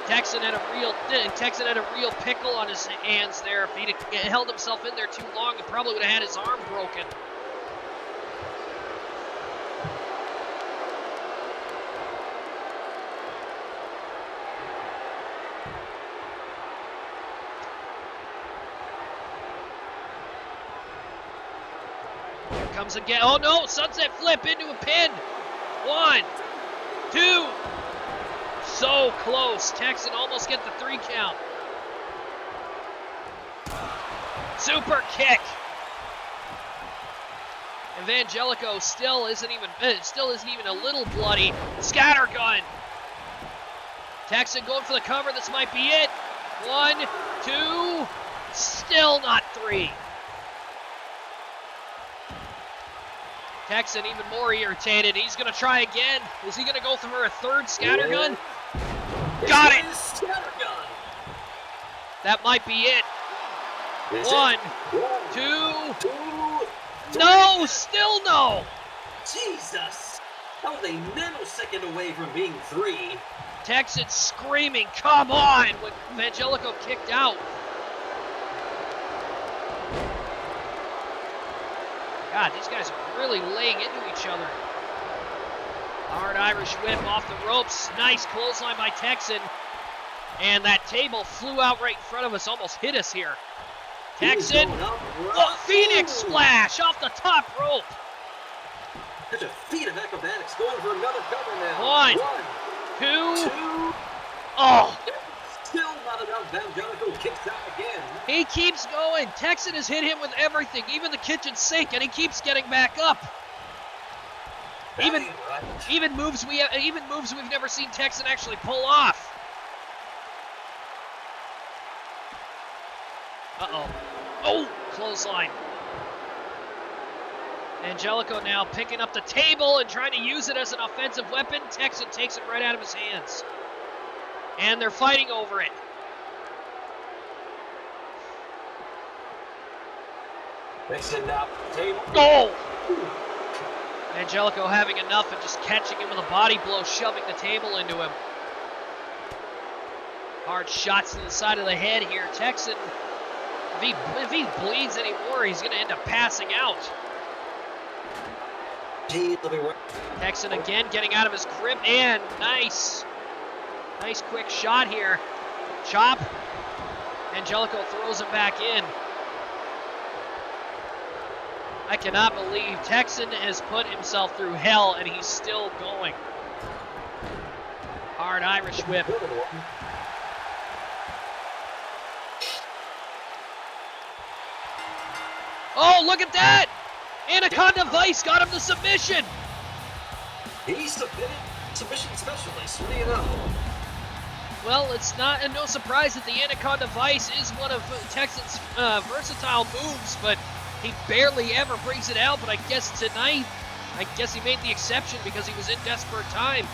Texan had a real pickle on his hands there. If he'd held himself in there too long, he probably would have had his arm broken. Comes again. Oh no! Sunset flip into a pin. 1, 2. So close. Texan almost get the 3 count. Super kick. And Vangelico still isn't even a little bloody. Scattergun. Texan going for the cover. This might be it. 1, 2, still not 3. Texan even more irritated. He's going to try again. Is he going to go for a third scattergun? Got it! Scattergun! That might be it. Is 1, it? 2, 2, no, still no. Jesus! That was a nanosecond away from being 3. Texan screaming, come on, when Angelico kicked out. God, these guys are really laying into each other. Hard Irish whip off the ropes. Nice clothesline by Texan. And that table flew out right in front of us, almost hit us here. Texan, Phoenix splash off the top rope. Such a feat of acrobatics, going for another cover now. 1, 2, 2. oh. Still not enough. Angelico kicks out again. He keeps going. Texan has hit him with everything, even the kitchen sink, and he keeps getting back up. Even moves we've never seen Texan actually pull off. Uh-oh. Oh, clothesline. Angelico now picking up the table and trying to use it as an offensive weapon. Texan takes it right out of his hands. And they're fighting over it. Mixing up the table. Goal! Angelico having enough and just catching him with a body blow, shoving the table into him. Hard shots to the side of the head here. Texan, if he bleeds anymore, he's going to end up passing out. Texan again getting out of his grip, and nice quick shot here. Chop. Angelico throws him back in. I cannot believe Texan has put himself through hell and he's still going. Hard Irish whip. Oh, look at that! Anaconda Vice got him the submission! He's submission specialist. What do you know? Well, it's not no surprise that the Anaconda Vice is one of Texan's versatile moves, but he barely ever brings it out. But I guess tonight, he made the exception because he was in desperate time.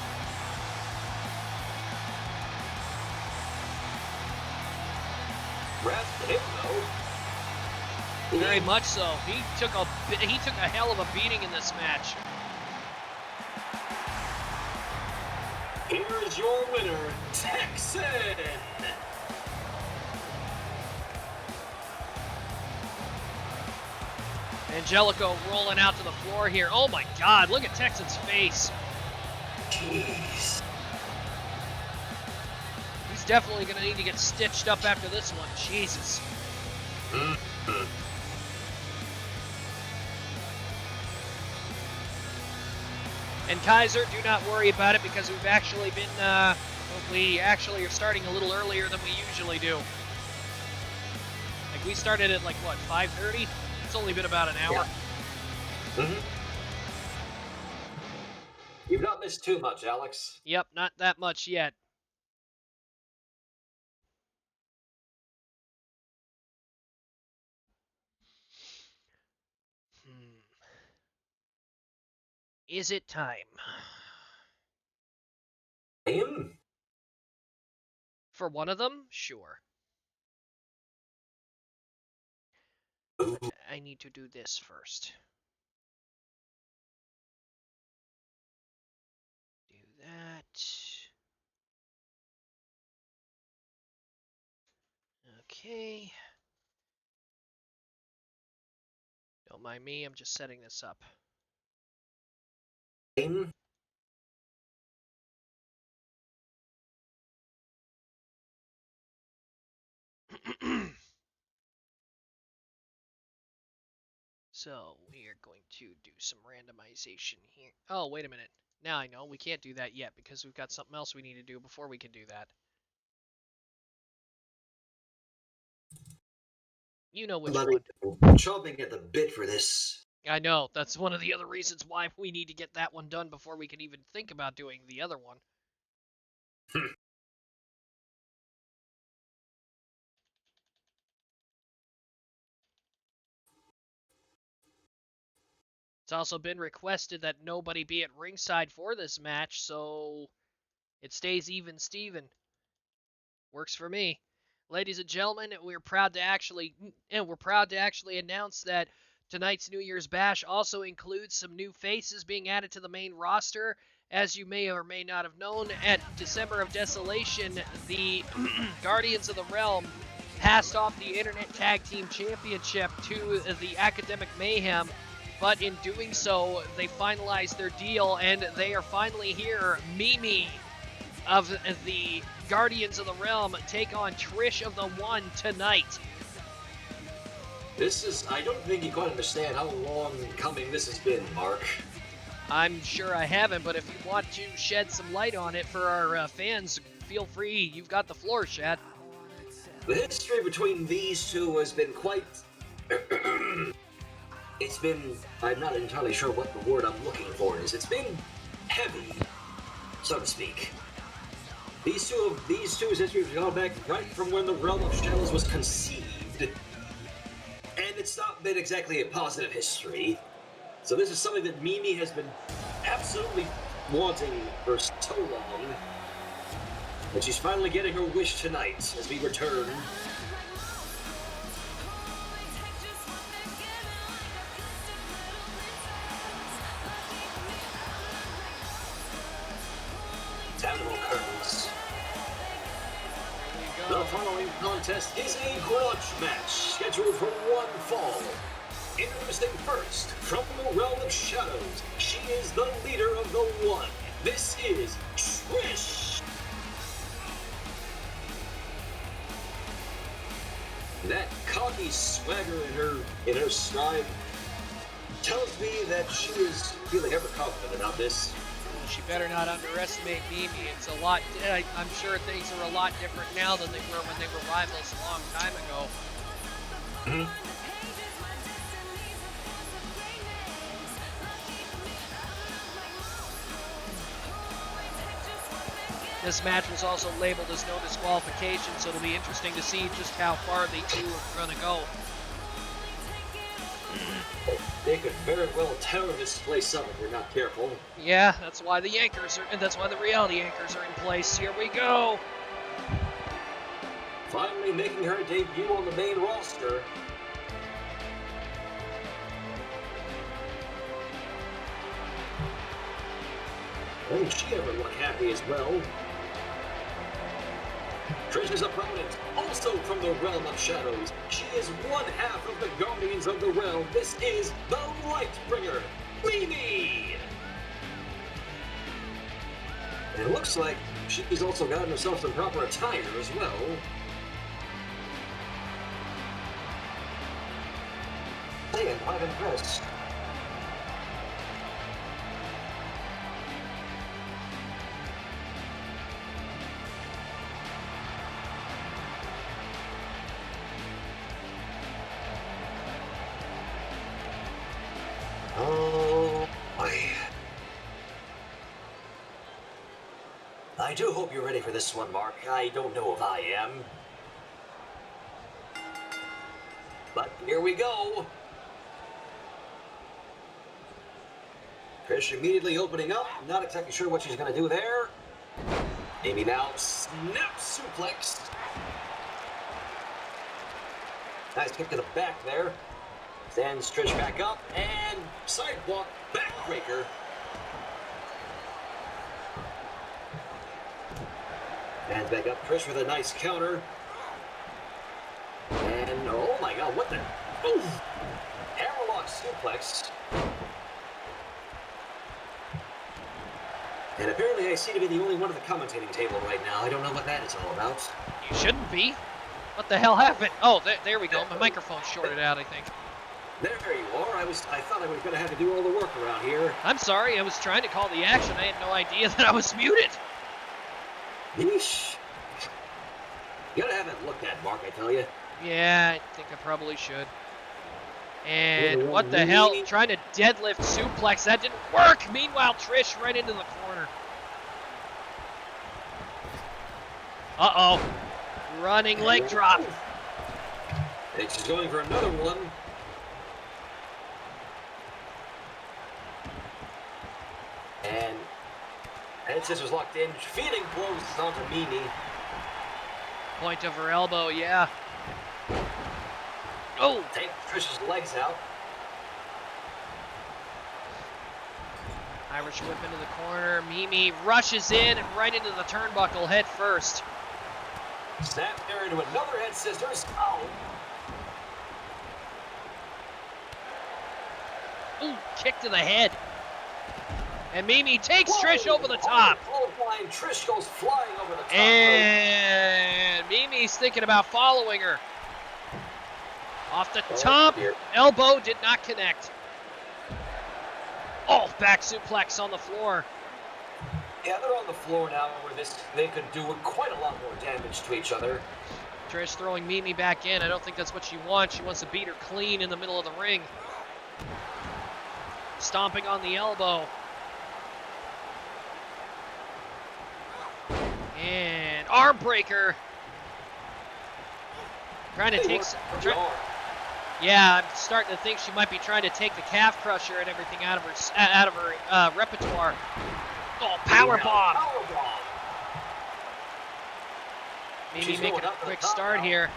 Rest him though. Very much so. He took a hell of a beating in this match. Here is your winner, Texan. Angelico rolling out to the floor here. Oh my God, look at Texan's face. Jeez. He's definitely going to need to get stitched up after this one. Jesus. And Kaiser, do not worry about it because we've actually been, we actually are starting a little earlier than we usually do. Like we started at like, what, 5:30? It's only been about an hour. Yeah. You've not missed too much, Alex. Yep, not that much yet. Is it time? Him? For one of them? Sure. I need to do this first. Do that. Okay. Don't mind me, I'm just setting this up. Him? So, we are going to do some randomization here. Oh, wait a minute. Now I know, we can't do that yet because we've got something else we need to do before we can do that. You know which one. Chomping at the bit for this. I know, that's one of the other reasons why we need to get that one done before we can even think about doing the other one. It's also been requested that nobody be at ringside for this match, so it stays even Steven. Works for me. Ladies and gentlemen, we're proud to actually announce that tonight's New Year's Bash also includes some new faces being added to the main roster. As you may or may not have known, at December of Desolation, the Guardians of the Realm passed off the Internet Tag Team Championship to the Academic Mayhem, but in doing so, they finalized their deal, and they are finally here. Mimi of the Guardians of the Realm take on Trish of the One tonight. I don't think you quite understand how long coming this has been, Mark. I'm sure I haven't, but if you want to shed some light on it for our fans, feel free. You've got the floor, Shad. The history between these two has been quite... I'm not entirely sure what the word I'm looking for is. It's been heavy, so to speak. These two's history has gone back right from when the Realm of Shadows was conceived. And it's not been exactly a positive history. So this is something that Mimi has been absolutely wanting for so long. But she's finally getting her wish tonight as we return. Animal curtains. The following contest is a grudge match scheduled for one fall. Introducing first, from the Realm of Shadows, she is the leader of the One. This is Trish. That cocky swagger in her stride tells me that she is feeling ever confident about this. She better not underestimate Mimi. It's a lot. I'm sure things are a lot different now than they were when they were rivals a long time ago. Mm-hmm. This match was also labeled as no disqualification, so it'll be interesting to see just how far the two are going to go. They could very well tear this place up if we're not careful. Yeah, that's why the anchors are, and that's why the reality anchors are in place. Here we go. Finally making her debut on the main roster. Won't she ever look happy as well? Trish's opponent, also from the Realm of Shadows. She is one half of the Guardians of the Realm. This is the Lightbringer, Mimi! And it looks like she's also gotten herself some proper attire as well. I am quite impressed. Oh, boy. I do hope you're ready for this one, Mark. I don't know if I am. But here we go. Trish immediately opening up. Not exactly sure what she's going to do there. Maybe now snap suplex. Nice kick to the back there. Stands Trish back up and sidewalk backbreaker. And back up Trish with a nice counter. And oh my god, what the? Oof! Hammerlock suplex. And apparently I seem to be the only one at the commentating table right now. I don't know what that is all about. You shouldn't be. What the hell happened? Oh, there we go. My microphone's shorted out, I think. There you are. I thought I was going to have to do all the work around here. I'm sorry. I was trying to call the action. I had no idea that I was muted. Yeesh. You gotta have it looked at, Mark, I tell you. Yeah, I think I probably should. And what the hell? Trying to deadlift suplex. That didn't work. Meanwhile, Trish right into the corner. Uh-oh. Running leg drop. And she's going for another one. Head scissors locked in. Feeding blows onto Mimi. Point of her elbow, yeah. Oh! Take Trish's legs out. Irish whip into the corner. Mimi rushes in and right into the turnbuckle head first. Snap there into another head scissors. Oh. Ooh, kick to the head. And Mimi takes Trish over the top. Flying. Trish goes flying over the top. And Mimi's thinking about following her. Off the top. Elbow did not connect. Oh, back suplex on the floor. Yeah, they're on the floor now where they could do quite a lot more damage to each other. Trish throwing Mimi back in. I don't think that's what she wants. She wants to beat her clean in the middle of the ring. Stomping on the elbow. And arm breaker. Trying to take. Yeah, I'm starting to think she might be trying to take the calf crusher and everything out of her repertoire. Oh, power bomb. Maybe make it a quick start here.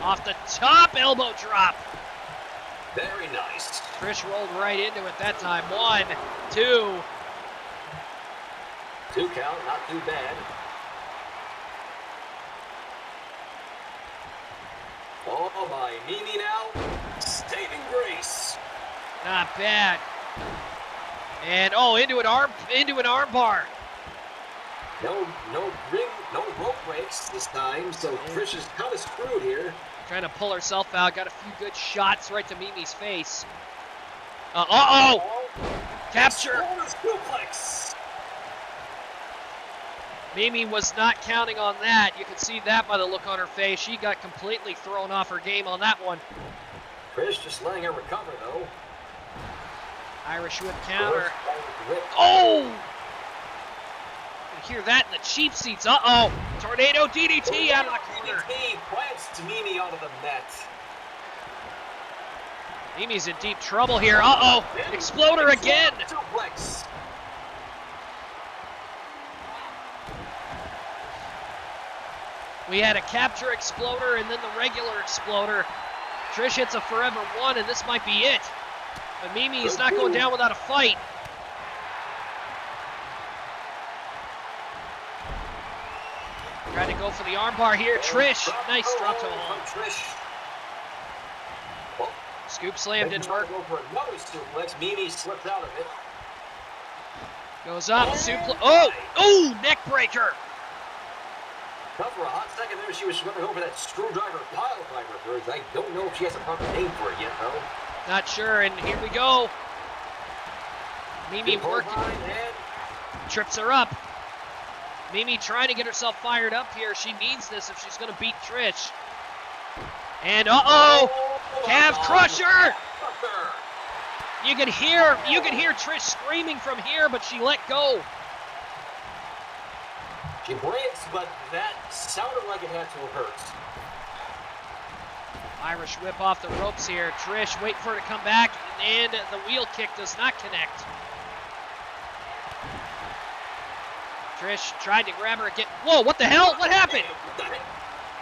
Off the top, elbow drop. Very nice. Trish rolled right into it that time. 1, 2. 2 count, not too bad. Oh my, Mimi now, saving grace. Not bad. And oh, into an arm bar. No rope breaks this time, so Trish is kind of screwed here. Trying to pull herself out, got a few good shots right to Mimi's face. Uh-oh! Capture! Suplex. Mimi was not counting on that. You can see that by the look on her face. She got completely thrown off her game on that one. Trish just letting her recover, though. Irish whip counter. Oh! You can hear that in the cheap seats. Uh-oh! Tornado DDT out of the corner. DDT plants Mimi out of the net. Mimi's in deep trouble here. Uh-oh! Exploder again! Suplex. We had a capture exploder and then the regular exploder. Trish hits a forever one, and this might be it. But Mimi is not going down without a fight. Trying to go for the armbar here. Trish, nice drop to home. Scoop slam didn't work. Go for another suplex. Mimi slipped out of it. Goes up, suplex. Oh, neck breaker. Now for a hot second there, she was swimming over that screwdriver pile driver of hers. I don't know if she has a proper name for it yet, though. Not sure, and here we go. Mimi working. Trips her up. Mimi trying to get herself fired up here. She needs this if she's going to beat Trish. And calf crusher. You can hear Trish screaming from here, but she let go. She breaks, but that sounded like it had to have hurt. Irish whip off the ropes here. Trish wait for her to come back, and the wheel kick does not connect. Trish tried to grab her again. Whoa, what the hell? What happened?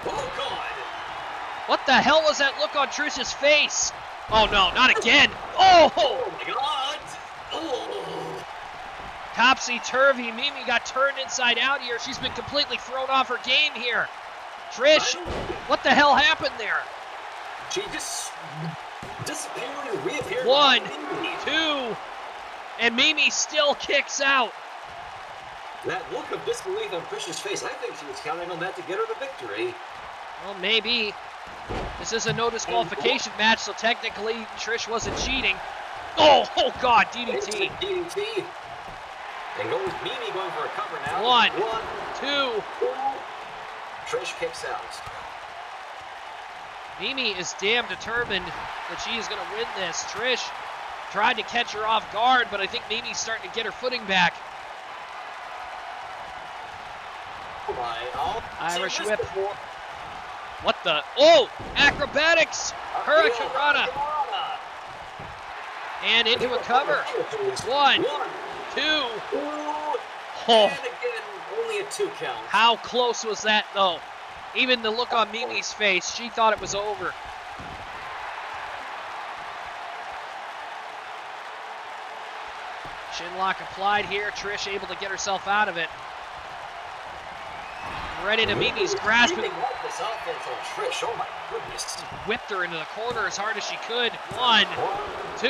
Oh, God. What the hell was that look on Trish's face? Oh, no, not again. Oh! Oh, my God. Oh. Topsy-turvy. Mimi got turned inside out here. She's been completely thrown off her game here. Trish, what the hell happened there? She just disappeared and reappeared. 1, 2, and Mimi still kicks out. That look of disbelief on Trish's face, I think she was counting on that to get her the victory. Well, maybe. This is a no disqualification match, so technically Trish wasn't cheating. Oh God, DDT. DDT. And goes Mimi going for a cover now. 1, 2. 2. Trish kicks out. Mimi is damn determined that she is going to win this. Trish tried to catch her off guard, but I think Mimi's starting to get her footing back. Oh my, Irish whip. What the? Oh! Acrobatics! Hurricane Rana. And into a cover. 1, 2. Oh, And again, only a 2 count. how close was that, though? Even the look on Mimi's face, she thought it was over. Shinlock applied here. Trish able to get herself out of it. Right into Mimi's grasp. Keeping up this offense on Trish. Oh my goodness. Whipped her into the corner as hard as she could. 1, 2.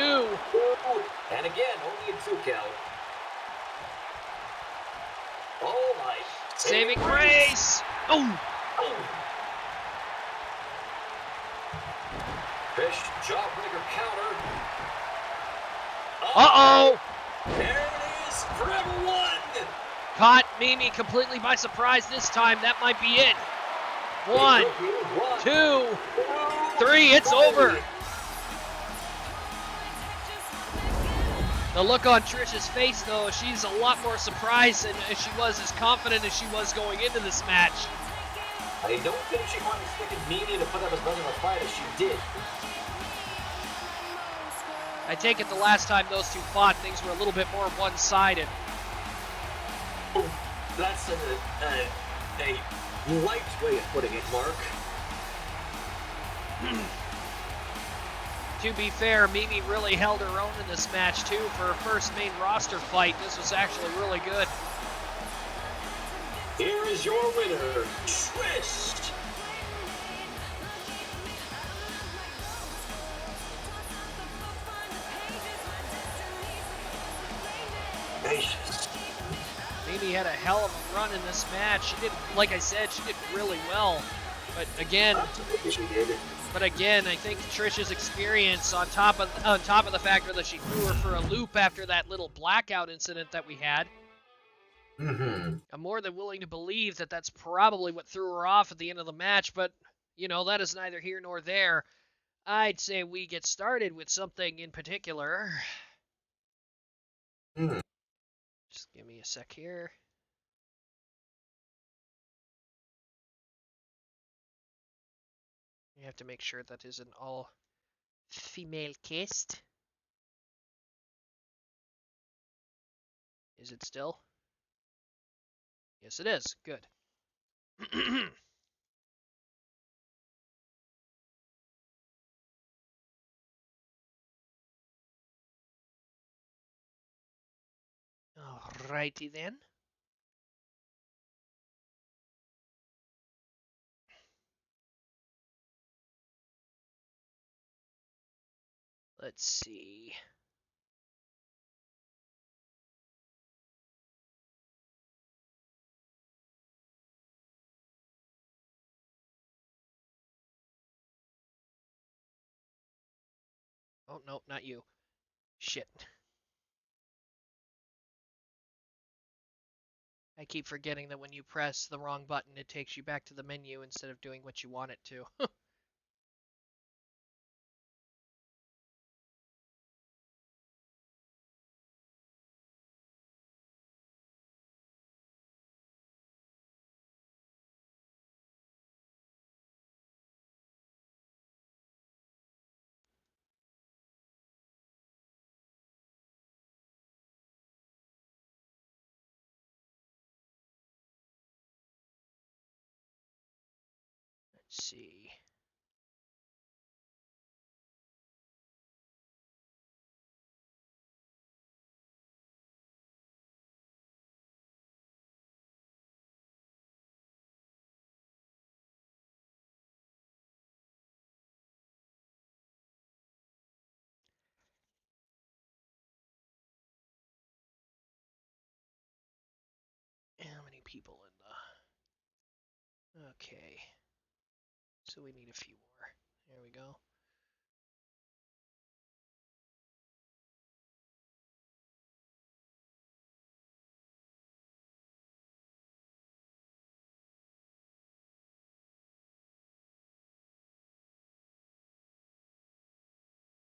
And again, only a 2 count. Oh my. Saving grace. Oh. Trish, jawbreaker counter. Uh-oh. There it is. Forever one. Caught Mimi completely by surprise this time. That might be it. 1, 2, 3. It's over. The look on Trish's face, though, she's a lot more surprised than she was, as confident as she was going into this match. I don't think she quite expected Mimi to put up as much of a fight as she did. I take it the last time those two fought, things were a little bit more one-sided. That's a light way of putting it, Mark. To be fair, Mimi really held her own in this match, too, for her first main roster fight. This was actually really good. Here is your winner, Trish. Gracious. Mimi had a hell of a run in this match. She did, like I said, she did really well. But again, Absolutely she did. I think Trish's experience, on top of the factor that she threw her for a loop after that little blackout incident that we had, I'm more than willing to believe that that's probably what threw her off at the end of the match. But you know, that is neither here nor there. I'd say we get started with something in particular. Just give me a sec here. You have to make sure that is an all-female cast. Is it still? Yes, it is. Good. Alrighty then. Let's see. Oh, no, not you. Shit. I keep forgetting that when you press the wrong button, it takes you back to the menu instead of doing what you want it to. Let's see. How many people in the... Okay. So we need a few more. There we go.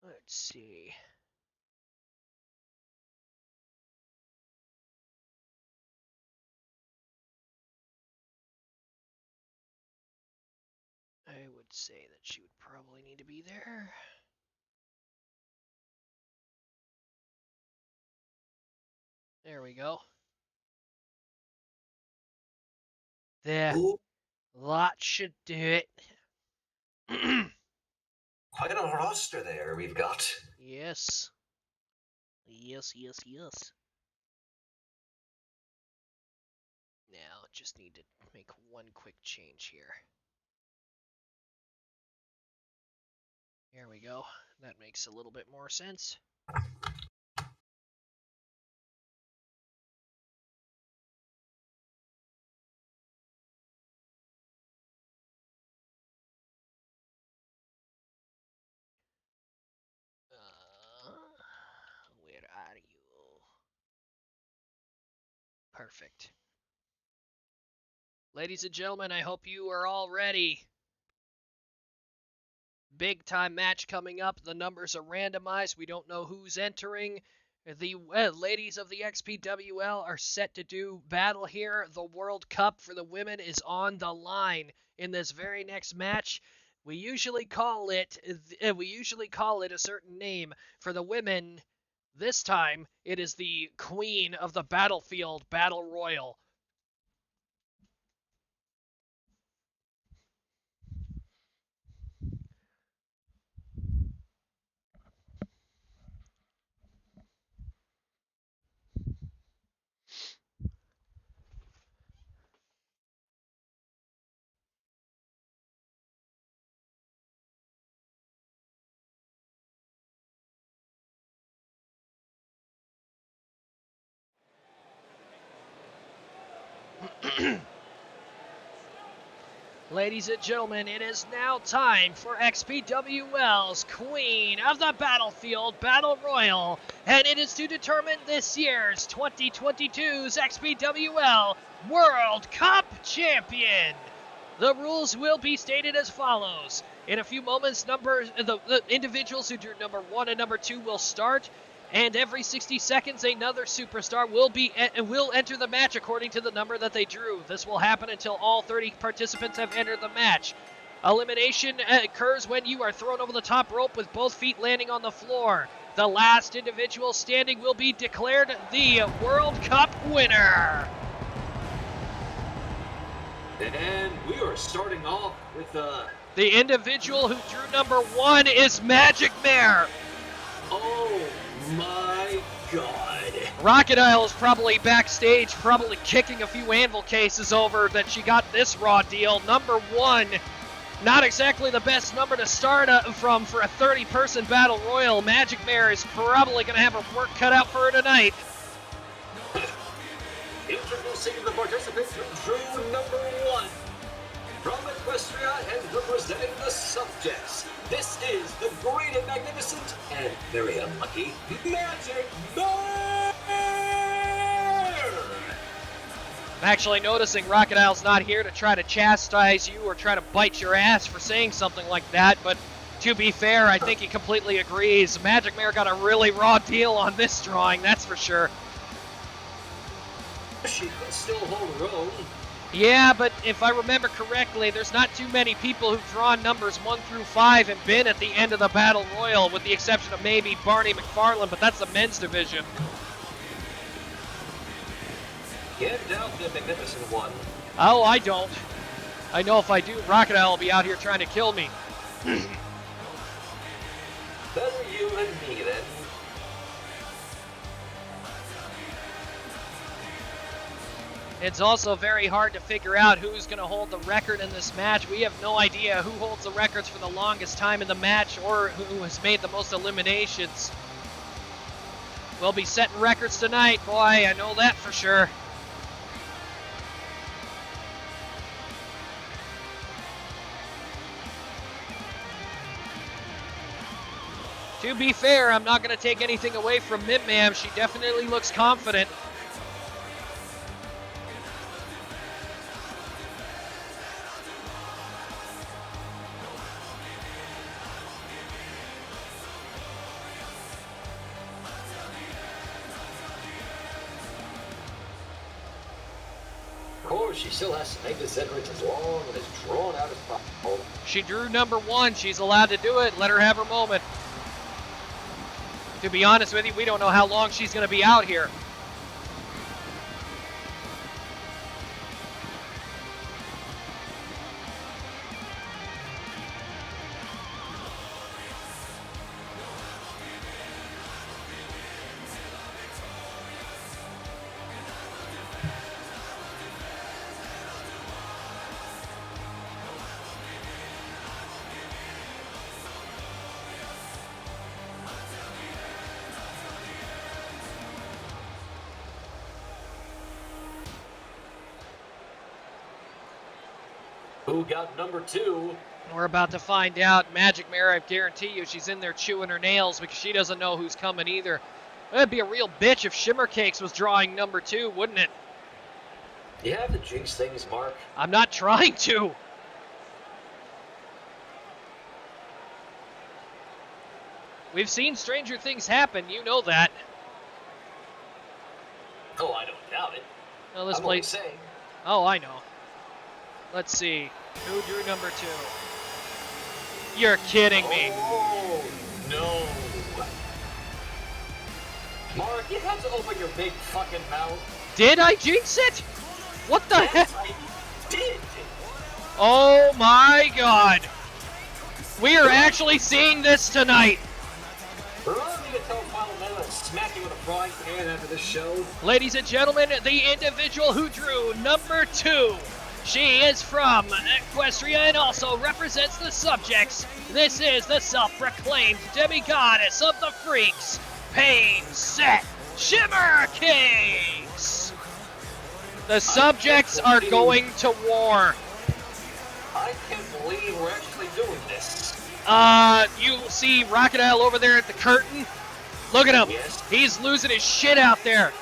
Let's see. I would say that she would probably need to be there. There we go. There. Ooh, That should do it. quite a roster there we've got. Yes. Yes. Now, just need to make one quick change here. There we go. That makes a little bit more sense. Where are you? Perfect. Ladies and gentlemen, I hope you are all ready. Big time match coming up. The numbers are randomized. We don't know who's entering. The ladies of the XPWL are set to do battle here. The World Cup for the women is on the line in this very next match. We usually call it a certain name. For the women, this time it is the Queen of the Battlefield Battle Royal. Ladies and gentlemen, it is now time for XPWL's Queen of the Battlefield Battle Royal, and it is to determine this year's 2022's XPWL World Cup Champion. The rules will be stated as follows. In a few moments, the individuals who drew number 1 and number 2 will start, and every 60 seconds another superstar will enter the match according to the number that they drew. This will happen until all 30 participants have entered the match. Elimination occurs when you are thrown over the top rope with both feet landing on the floor. The last individual standing will be declared the World Cup winner. And we are starting off with the individual who drew number 1 is Magic Mare. Oh my god. Rachidile is probably backstage, probably kicking a few anvil cases over that she got this raw deal. Number 1, not exactly the best number to start from for a 30-person battle royal. Magic Mare is probably going to have her work cut out for her tonight. Introducing the participants who drew number 1. From Equestria and representing the subjects, this is the great and magnificent and very unlucky Magic Mare! I'm actually noticing Rachadile's not here to try to chastise you or try to bite your ass for saying something like that, but to be fair, I think he completely agrees. Magic Mare got a really raw deal on this drawing, that's for sure. She could still hold her own. Yeah, but if I remember correctly, there's not too many people who've drawn numbers 1 through 5 and been at the end of the Battle Royal, with the exception of maybe Barney McFarland, but that's the men's division. Get down the magnificent one. Oh, I don't. I know if I do, Rachidile will be out here trying to kill me. Better you and me, then. It's also very hard to figure out who's going to hold the record in this match. We have no idea who holds the records for the longest time in the match or who has made the most eliminations. We'll be setting records tonight, boy, I know that for sure. To be fair, I'm not going to take anything away from Mim Mam. She definitely looks confident. Of course, she still has to make this entrance as long and as drawn out as possible. She drew number 1. She's allowed to do it. Let her have her moment. To be honest with you, we don't know how long she's going to be out here. Who got number 2? We're about to find out. Magic Mare, I guarantee you, she's in there chewing her nails because she doesn't know who's coming either. It'd be a real bitch if Shimmer Cakes was drawing number 2, wouldn't it? You have to jinx things, Mark. I'm not trying to. We've seen stranger things happen, you know that. Oh, I don't doubt it. Now let's I'm play. only saying. Oh, I know. Let's see. Who drew number 2? You're kidding me. Oh, no. Mark, you have to open your big fucking mouth. Did I jinx it? What the heck? Yes, I did. Oh my god. We are actually seeing this tonight. Remind me to tell Final Man I'll smack you with a frying pan after this show. Ladies and gentlemen, the individual who drew number 2. She is from Equestria and also represents the subjects. This is the self-proclaimed demi-goddess of the freaks, Pain Set Shimmer Cakes. The subjects are going to war. I can't believe we're actually doing this. You see Rachidile over there at the curtain? Look at him. Yes. He's losing his shit out there.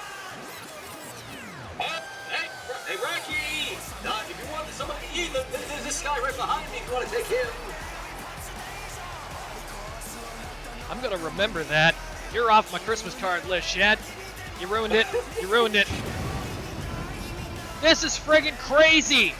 Hey, Racky! If you want somebody to eat, there's this guy right behind me if you want to take him. I'm gonna remember that. You're off my Christmas card list, Shad. You ruined it. You ruined it. This is friggin' crazy.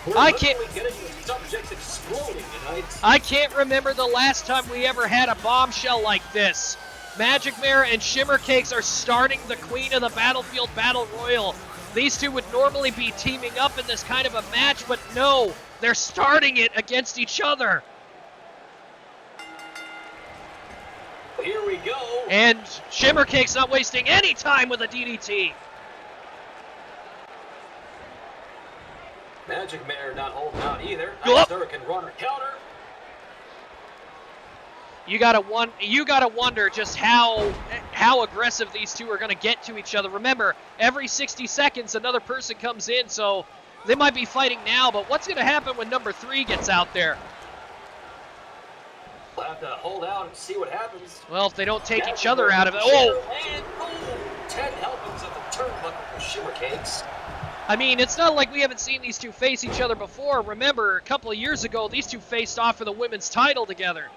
We're I can't- literally getting the subjects exploding tonight. I can't remember the last time we ever had a bombshell like this. Magic Mare and Shimmer Cakes are starting the Queen of the Battlefield Battle Royal. These two would normally be teaming up in this kind of a match, but no, they're starting it against each other. Here we go. And Shimmer Cake's not wasting any time with a DDT. Magic Mare not holding out either. Go Nice up. Hurricane Runner counter. You gotta wonder just how aggressive these two are gonna get to each other. Remember, every 60 seconds another person comes in, so they might be fighting now, but what's gonna happen when number 3 gets out there? We'll have to hold out and see what happens. Well, if they don't take each other out of it. Oh! And 10 helpings of the turnbuckle for Shimmer Cakes. I mean, it's not like we haven't seen these two face each other before. Remember, a couple of years ago, these two faced off for the women's title together.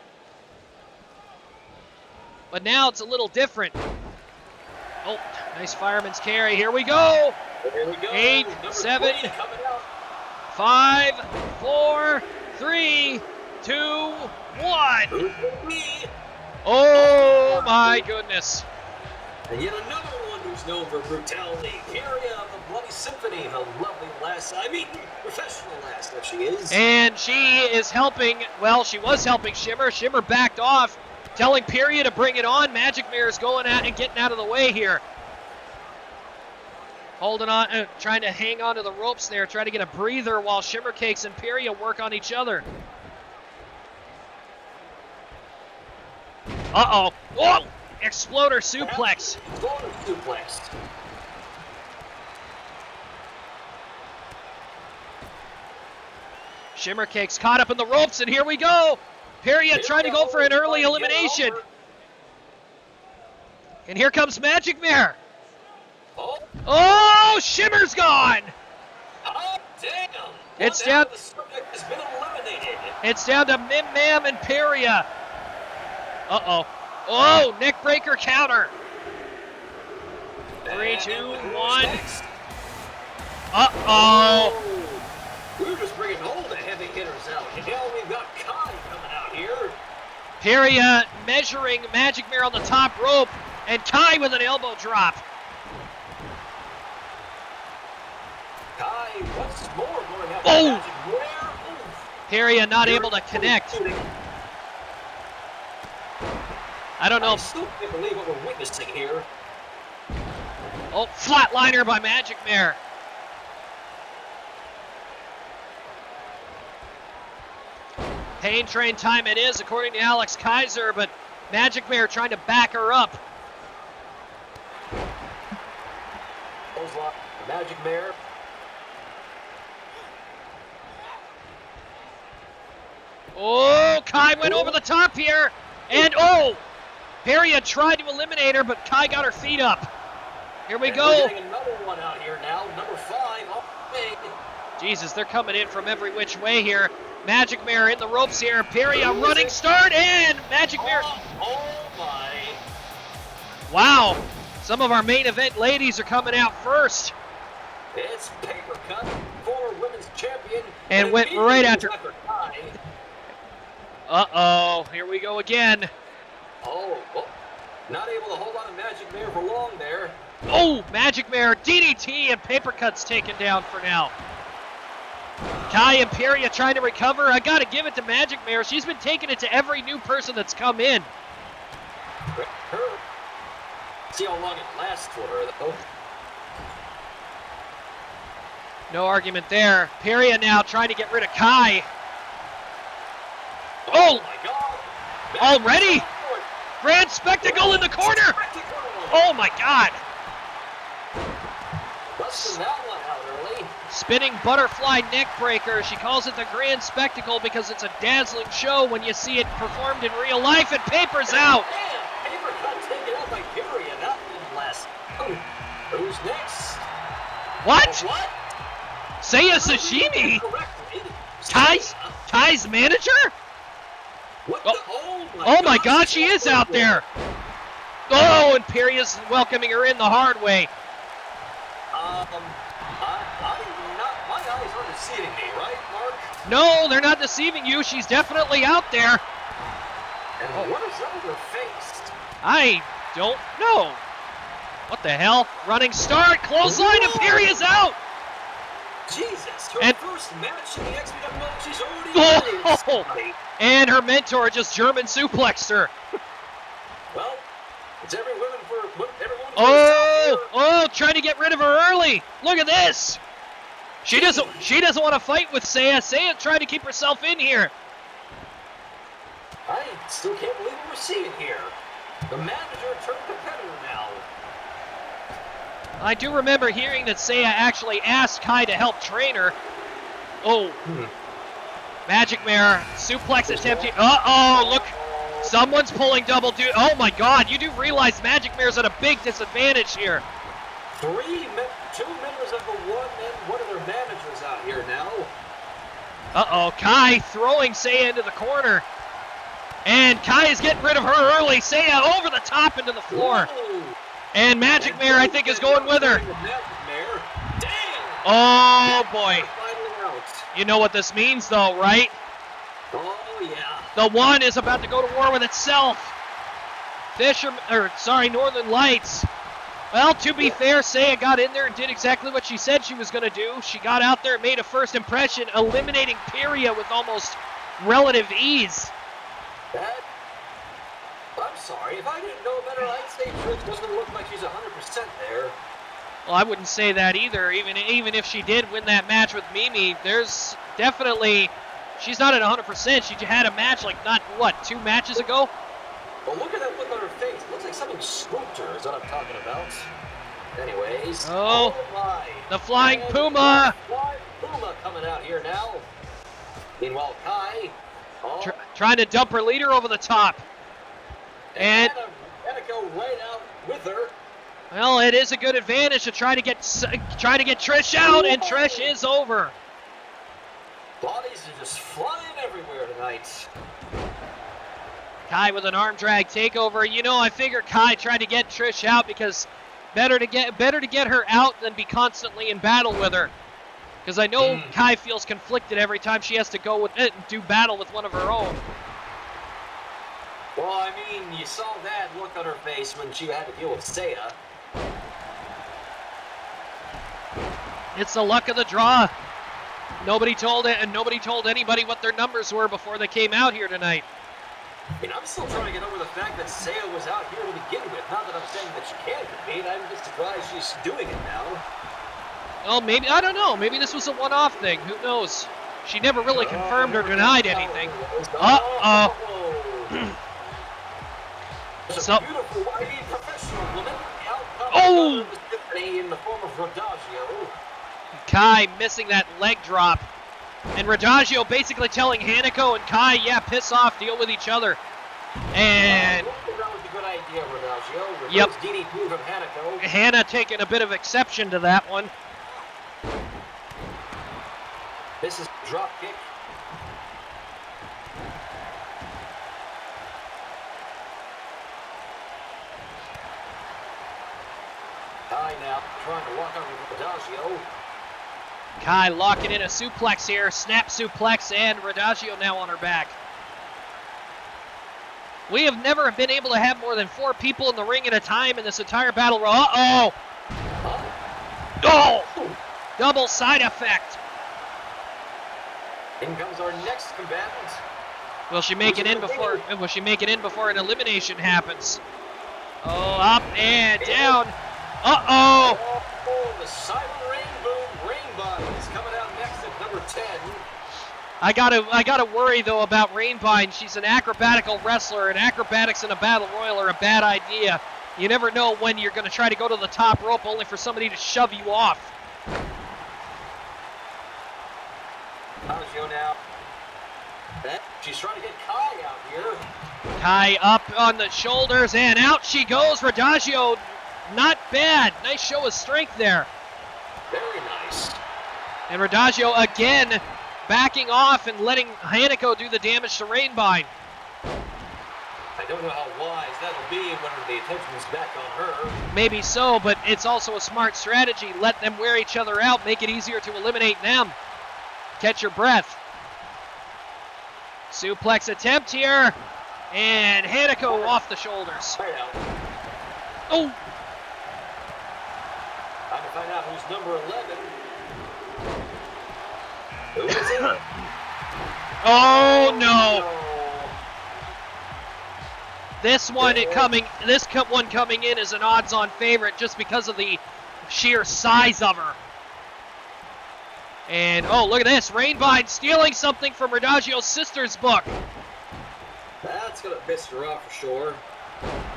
But now it's a little different. Oh, nice fireman's carry. Here we go. Here we go. 8, Number 7, 3 coming out. 5, 4, 3, 2, 1. Who's gonna be? Oh my goodness. And yet another one who's known for brutality. Carrier of the Bloody Symphony, the lovely lass. I mean, professional lass that she is. And she is helping, well, she was helping Shimmer. Shimmer backed off, telling Period to bring it on. Magic Mirror is going out and getting out of the way here. Holding on, trying to hang on to the ropes there, trying to get a breather while Shimmer Cakes and Period work on each other. Uh-oh. Whoa! Exploder suplex. Exploder suplex. Shimmer Cakes caught up in the ropes, and here we go. Period trying to go for an early elimination. And here comes Magic Mare. Oh, Shimmer's gone. Oh, damn. It's One down. out of the subject has been eliminated. It's down to Mim Mam and Peria. Uh-oh. Oh, neck breaker counter. 3, 2, 1. Uh-oh. We were just bringing all the heavy hitters out. And now we've got Kai coming out here. Peria measuring Magic Mare on the top rope, and Kai with an elbow drop. Kai once more going out. Oh! Magic Mare. Oof. Peria not able to connect. I don't know. I still can't believe what we're witnessing here. Oh, flatliner by Magic Mare. Pain Train time it is, according to Alex Kaiser, but Magic Mare trying to back her up. Magic Mare. Oh, Kai went over the top here. And, oh, Peria tried to eliminate her, but Kai got her feet up. Here we go. We're getting another one out here now. Number 5. Okay. Jesus, they're coming in from every which way here. Magic Mare in the ropes here. Peria running start, and Magic Mare. Oh my. Wow. Some of our main event ladies are coming out first. It's paper cut for women's champion. And went right after. Uh-oh, here we go again. Oh, not able to hold on to Magic Mare for long there. Oh, Magic Mare, DDT, and paper cuts taken down for now. Kai and Peria trying to recover. I got to give it to Magic Mare. She's been taking it to every new person that's come in. See how long it lasts for her, though. No argument there. Peria now trying to get rid of Kai. Oh, my God. Already? Grand Spectacle in the corner. Oh, my God. Busting that one out early. Spinning butterfly neck breaker. She calls it the Grand Spectacle because it's a dazzling show when you see it performed in real life. And Paper's out. Man, paper cut taken out by Peria. That didn't last. Who's next? What? What? Seiya Sashimi? Kai's manager? What the? Oh my God, she is out there. Oh, and Peria's welcoming her in the hard way. My eyes aren't deceiving me, right, Mark? No, they're not deceiving you. She's definitely out there. And what is up with her face? I don't know. What the hell? Running start, clothesline, and Peria's out. Jesus, her first match in the XPWL, she's already oh, and her mentor just German suplexed her. Well, it's every woman for everyone. Oh, trying to get rid of her early. Look at this. She doesn't want to fight with Seiya. Seiya trying to keep herself in here. I still can't believe what we're seeing here. The manager turned competitor now. I do remember hearing that Seiya actually asked Kai to help train her. Oh. Magic Mare, suplex attempt. Uh-oh, look. Someone's pulling double duty. Oh, my God. You do realize Magic Mare's at a big disadvantage here. Two members of the one and one of their managers out here now. Uh-oh, Kai throwing Seiya into the corner. And Kai is getting rid of her early. Seiya over the top into the floor. Ooh. And Magic Mare, I think, is going with her. Damn. Oh, boy. You know what this means, though, right? Oh, yeah. The one is about to go to war with itself. Northern Lights. Well, to be fair, Seiya got in there and did exactly what she said she was going to do. She got out there, made a first impression, eliminating Peria with almost relative ease. I'm sorry, if I didn't know better, I'd say Trish doesn't look like she's 100% there. Well, I wouldn't say that either. Even if she did win that match with Mimi, there's definitely... She's not at 100%. She had a match like, 2 matches ago? Well, look at that look on her face. It looks like something spooked her, is what I'm talking about. Anyways. Oh my. The Flying Puma. Flying Puma coming out here now. Meanwhile, Kai. Trying to dump her leader over the top. And go right out with her. Well, it is a good advantage to try to get Trish out, and Trish is over. Bodies are just flying everywhere tonight. Kai with an arm drag takeover. You know, I figure Kai tried to get Trish out because better to get her out than be constantly in battle with her. Because I know Kai feels conflicted every time she has to go with it and do battle with one of her own. Well, I mean, you saw that look on her face when she had to deal with Seiya. It's the luck of the draw. Nobody told anybody what their numbers were before they came out here tonight. I mean, I'm still trying to get over the fact that Seiya was out here to begin with. Not that I'm saying that she can't compete. I'm just surprised she's doing it now. Well, maybe, I don't know. Maybe this was a one-off thing. Who knows? She never really confirmed or denied anything. So beautiful, professional woman. Oh! In the form of Rodagio. Kai missing that leg drop. And Radagio basically telling Hanako and Kai, yeah, piss off, deal with each other. And that was a good idea, Radagio. Yep. DDT from Hanako. Hannah taking a bit of exception to that one. This is drop kick. Kai now trying to walk on with Radagio. Kai locking in a suplex here, snap suplex, and Radagio now on her back. We have never been able to have more than 4 people in the ring at a time in this entire battle royal. Uh-oh! Oh! Double side effect. In comes our next combatant. Will she make it in before? Will she make it in before an elimination happens? Oh, up and down. Uh-oh! Oh, the silent rain boom, Rainbot is coming out next at number 10. I gotta worry though about Rainbine. She's an acrobatical wrestler, and acrobatics in a battle royal are a bad idea. You never know when you're gonna try to go to the top rope only for somebody to shove you off. Radagio now. She's trying to get Kai out here. Kai up on the shoulders, and out she goes. Radagio, not bad. Nice show of strength there. Very nice. And Radagio again backing off and letting Hanako do the damage to Rainbine. I don't know how wise that'll be when the attention is back on her. Maybe so, but it's also a smart strategy. Let them wear each other out, make it easier to eliminate them. Catch your breath. Suplex attempt here, and Hanako off the shoulders. Right out. Oh! Time to find out who's number 11. Who is it? Oh no! This one coming in as an odds-on favorite just because of the sheer size of her. And oh, look at this! Rainbine stealing something from Radagio's sister's book. That's gonna piss her off for sure.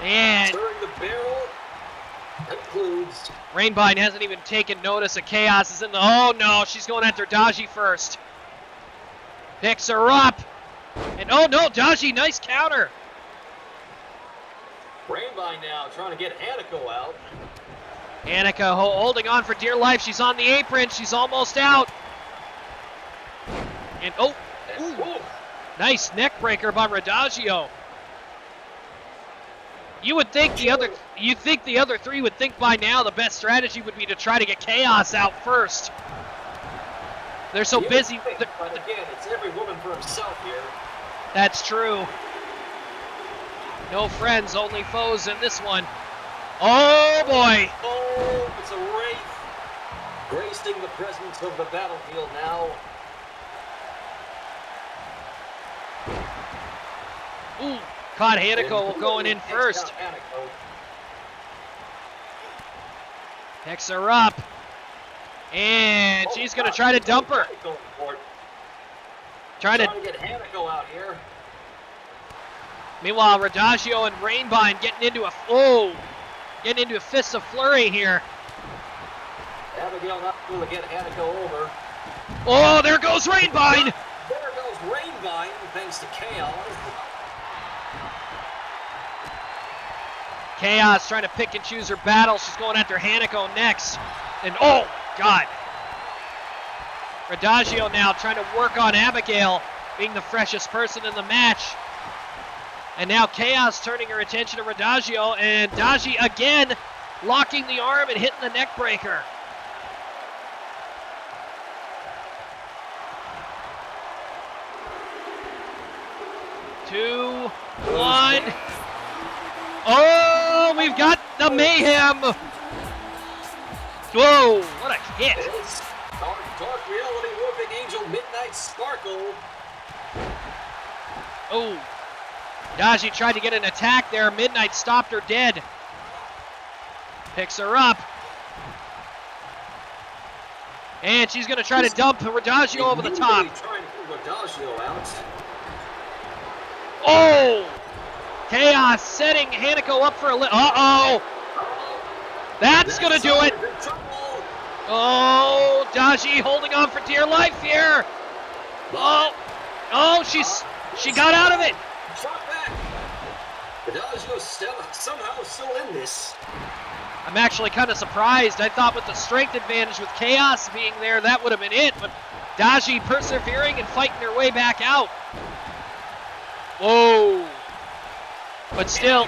And Stirring the barrel concludes. Rainbine hasn't even taken notice of Chaos is in the. Oh no, she's going after Daji first. Picks her up. And oh no, Daji, nice counter. Rainbine now trying to get Hanako out. Hanako holding on for dear life. She's on the apron. She's almost out. And oh, ooh, nice neck breaker by Radagio. You would think the other 3 would think by now the best strategy would be to try to get Chaos out first. They're so busy. But again, it's every woman for himself here. That's true. No friends, only foes in this one. Oh boy! Oh, it's a wraith. Gracing the presence of the battlefield now. Ooh, caught Hanako going in first. Picks her up. And she's going to try to dump her. Trying to get Hanako out here. Meanwhile, Radagio and Rainbine getting into a fist of flurry here. Abigail not able to get Hanako over. Oh, there goes Rainbine! There goes Rainbine, thanks to Chaos. Chaos trying to pick and choose her battle. She's going after Hanako next. And oh, God. Radagio now trying to work on Abigail, being the freshest person in the match. And now Chaos turning her attention to Radagio, and Daji again locking the arm and hitting the neck breaker. Two, one. Oh, we've got the mayhem. Whoa, what a hit. It's our Dark Reality Warping Angel Midnight Sparkle. Oh, Daji tried to get an attack there. Midnight stopped her dead. Picks her up. And she's going to try to dump Radagio over the top. Trying to pull Radagio out. Oh! Chaos setting Hanako up for a uh-oh! That's going to do it! Oh, Daji holding on for dear life here! Oh, she got out of it. Shot back. Radagio's somehow still in this. I'm actually kind of surprised. I thought with the strength advantage with Chaos being there, that would have been it. But Daji persevering and fighting her way back out. Whoa. But still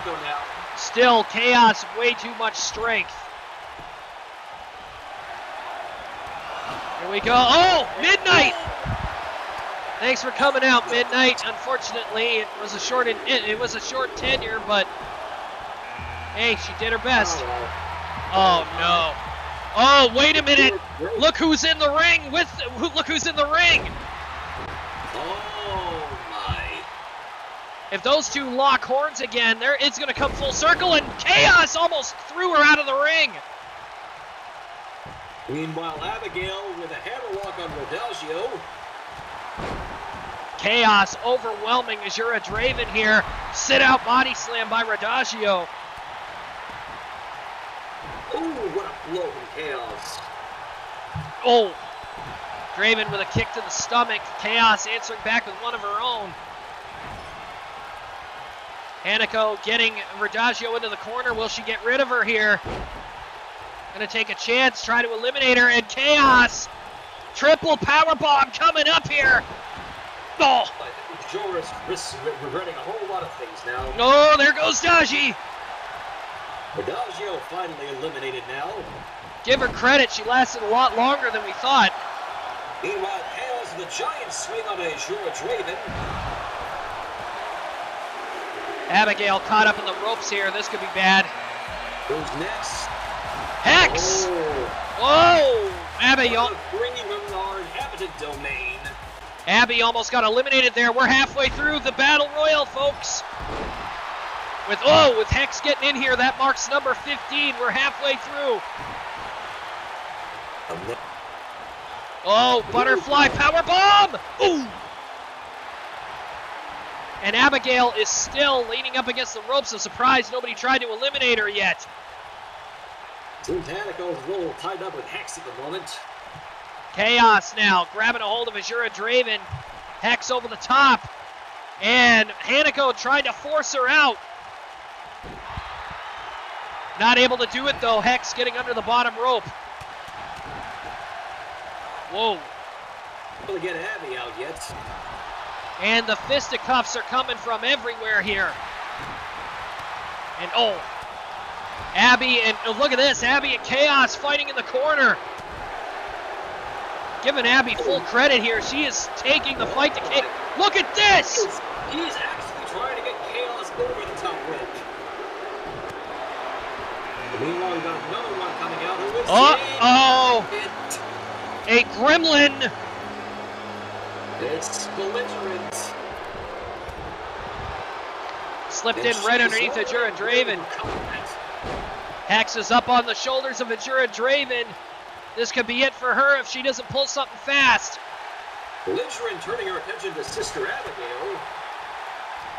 Chaos, way too much strength. Here we go. Oh, Midnight. Thanks for coming out, Midnight. Unfortunately, it was a short tenure, but hey, she did her best. Oh no. Oh, wait a minute. Look who's in the ring look who's in the ring. Oh my. If those two lock horns again, it's going to come full circle, and Chaos almost threw her out of the ring. Meanwhile, Abigail with a hammerlock on Radagio. Chaos overwhelming Azura Draven here. Sit out body slam by Radagio. Ooh, what a blow from Chaos. Oh, Draven with a kick to the stomach. Chaos answering back with one of her own. Hanako getting Radagio into the corner. Will she get rid of her here? Gonna take a chance, try to eliminate her, and Chaos! Triple powerbomb coming up here! Oh! I think Jora's regretting a whole lot of things now. Oh, there goes Daji! Radagio finally eliminated now. Give her credit, she lasted a lot longer than we thought. Meanwhile, Chaos with a giant swing on Azura Draven. Abigail caught up in the ropes here, this could be bad. Who's next? Hex! Oh. Whoa! Abigail. Bringing them our inhabited domain. Abby almost got eliminated there. We're halfway through the Battle Royal, folks. With Hex getting in here, that marks number 15. We're halfway through. Oh, butterfly power bomb! Ooh! And Abigail is still leaning up against the ropes. I'm surprised nobody tried to eliminate her yet. Seems Hanako's a little tied up with Hex at the moment. Chaos now grabbing a hold of Azura Draven. Hex over the top. And Hanako tried to force her out. Not able to do it though. Hex getting under the bottom rope. Whoa. Able to get Abby out yet. And the fisticuffs are coming from everywhere here. And Abby and look at this. Abby and Chaos fighting in the corner. Giving Abby full credit here. She is taking the fight to Chaos. Look at this! He's actually trying to get Chaos over the top rope. Meanwhile, we've got another one coming out who is a gremlin. It's belligerent. Slipped in right underneath Azura Draven. Hex is up on the shoulders of Azura Draven. This could be it for her if she doesn't pull something fast. Belligerent turning her attention to Sister Abigail.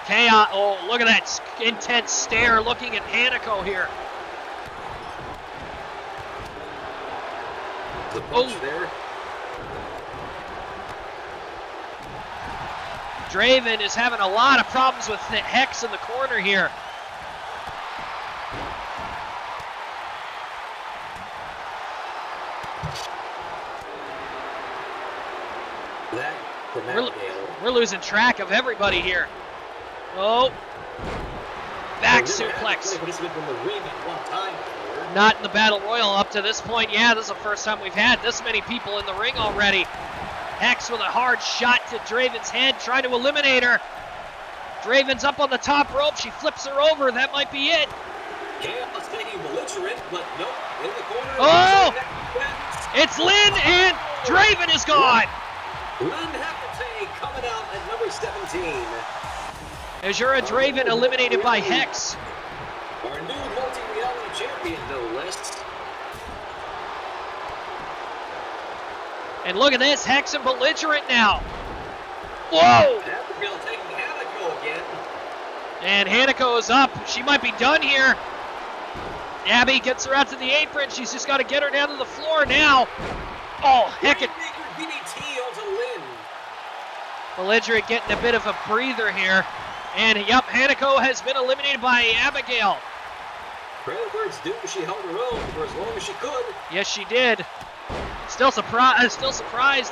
Chaos, look at that intense stare looking at Hanako here. The punch there. Draven is having a lot of problems with the Hex in the corner here. We're losing track of everybody here. Oh. Back suplex. Not in the Battle Royal up to this point. Yeah, this is the first time we've had this many people in the ring already. Hex with a hard shot to Draven's head, trying to eliminate her. Draven's up on the top rope. She flips her over. That might be it. Chaos taking belligerent, but nope. In the corner. Oh! It's Lynn, and Draven is gone. Lynn Hapate coming out at number 17. Azura Draven eliminated by Hex. Our new multi-reality champion, no less. And look at this, Hex and belligerent now. Whoa! Abigail taking Hanako again. And Hanako is up. She might be done here. Abby gets her out to the apron. She's just got to get her down to the floor now. Oh, heck it. DDT onto Lynn. Belligerent getting a bit of a breather here. And, yep, Hanako has been eliminated by Abigail. Credit where it's due, she held her own for as long as she could. Yes, she did. Still surprised,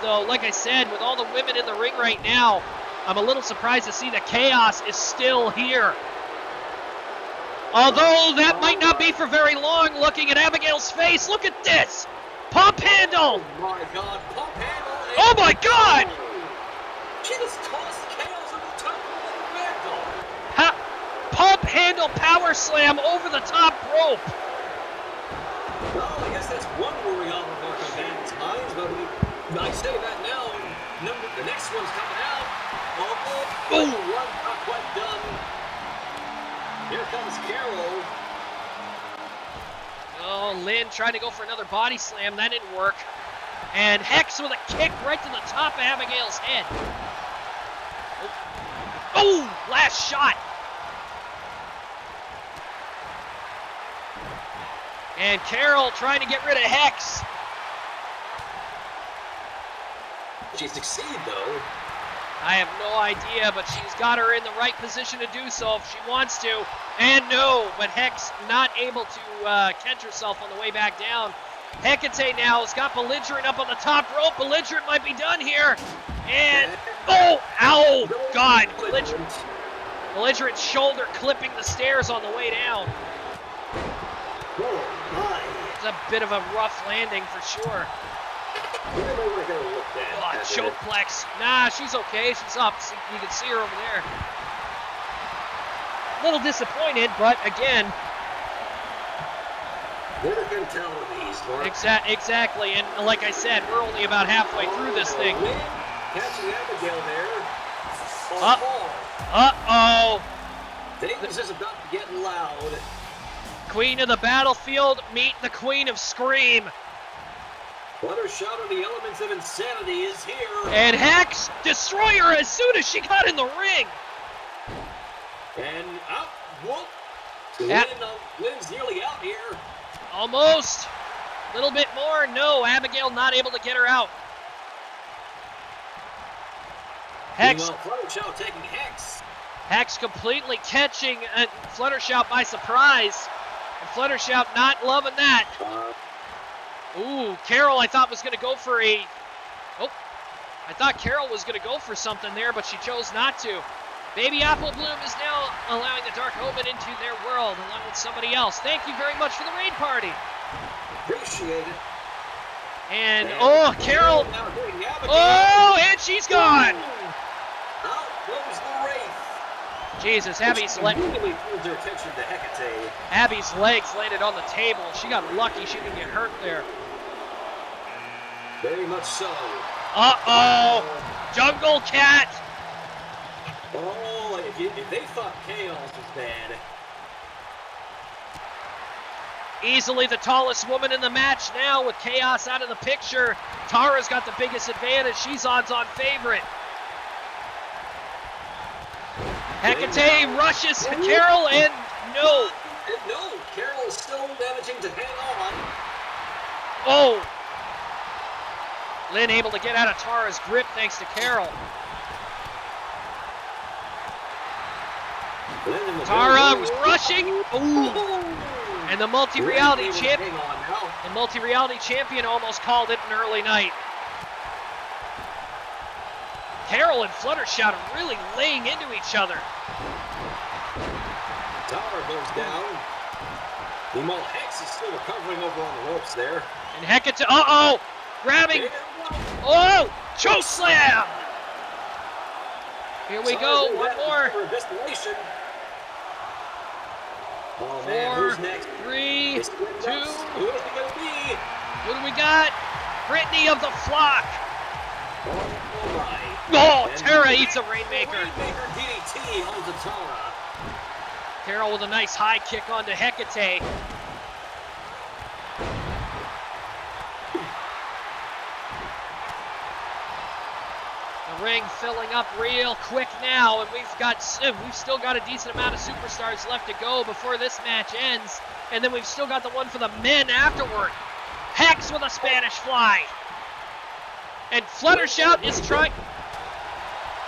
though. Like I said, with all the women in the ring right now, I'm a little surprised to see that Chaos is still here. Although that might not be for very long, looking at Abigail's face. Look at this! Pump handle! Oh my god, pump handle! Oh my god! She just tossed Chaos on the top rope like a ragdoll. Pump handle power slam over the top rope. Well, I guess that's one worry on the Marco Band's minds, but I say that now, and the next one's coming out. Oh, one not quite done. Here comes Carol. Oh, Lynn trying to go for another body slam. That didn't work. And Hex with a kick right to the top of Abigail's head. Oh, last shot. And Carol trying to get rid of Hex. She succeeded, though. I have no idea, but she's got her in the right position to do so if she wants to. And no, but Hex not able to catch herself on the way back down. Hecate now has got Belligerent up on the top rope. Belligerent might be done here. And, oh, ow, God. Belligerent's shoulder clipping the stairs on the way down. Oh, my. It's a bit of a rough landing for sure. Oh, chokeplex. Nah, she's okay. She's up. You can see her over there. A little disappointed, but again. Never can tell with these, Mark. Exactly, and like I said, we're only about halfway through this thing. Catching Abigail there. Uh-oh. Things is about to get loud. Queen of the battlefield, meet the Queen of Scream. Fluttershy of the elements of insanity is here. And Hex, destroy her as soon as she got in the ring. And out, whoop. Lynn's nearly out here. Almost. A little bit more. No, Abigail not able to get her out. Hex. Fluttershy taking Hex. Hex completely catching Fluttershy by surprise. And Fluttershy not loving that. Ooh, Carol I thought was going to go for a... Oh, I thought Carol was going to go for something there, but she chose not to. Baby Apple Bloom is now allowing the Dark Omen into their world along with somebody else. Thank you very much for the raid party. Appreciate it. And oh, Carol. Oh, and she's gone. Out goes the Wraith. Jesus, Abby's immediately pulled their attention to Hecate. Abby's legs landed on the table. She got lucky she didn't get hurt there. Very much so. Uh-oh. Jungle Cat. Oh, if they thought Chaos was bad. Easily the tallest woman in the match now with Chaos out of the picture. Tara's got the biggest advantage. She's odds-on favorite. Hecate rushes Carol and no. No, Carol is still managing to hang on. Oh. Lynn able to get out of Tara's grip thanks to Carol. Tara rushing. Ooh. And the multi-reality champion almost called it an early night. Carol and Fluttershy are really laying into each other. Tara goes down. Meanwhile, Hex is still recovering over on the ropes there. And Hecate, uh-oh, grabbing. Oh, choke slam. Here we go, one more. Oh, man, who's next? 3, 2. Who is it going to be? Who do we got? Brittany of the Flock. Oh, my. Oh, Tara eats a Rainmaker. Rainmaker DDT onto Tara. Carol with a nice high kick onto Hecate. The ring filling up real quick now, and we've still got a decent amount of superstars left to go before this match ends, and then we've still got the one for the men afterward. Hex with a Spanish Fly, and Fluttershy is trying.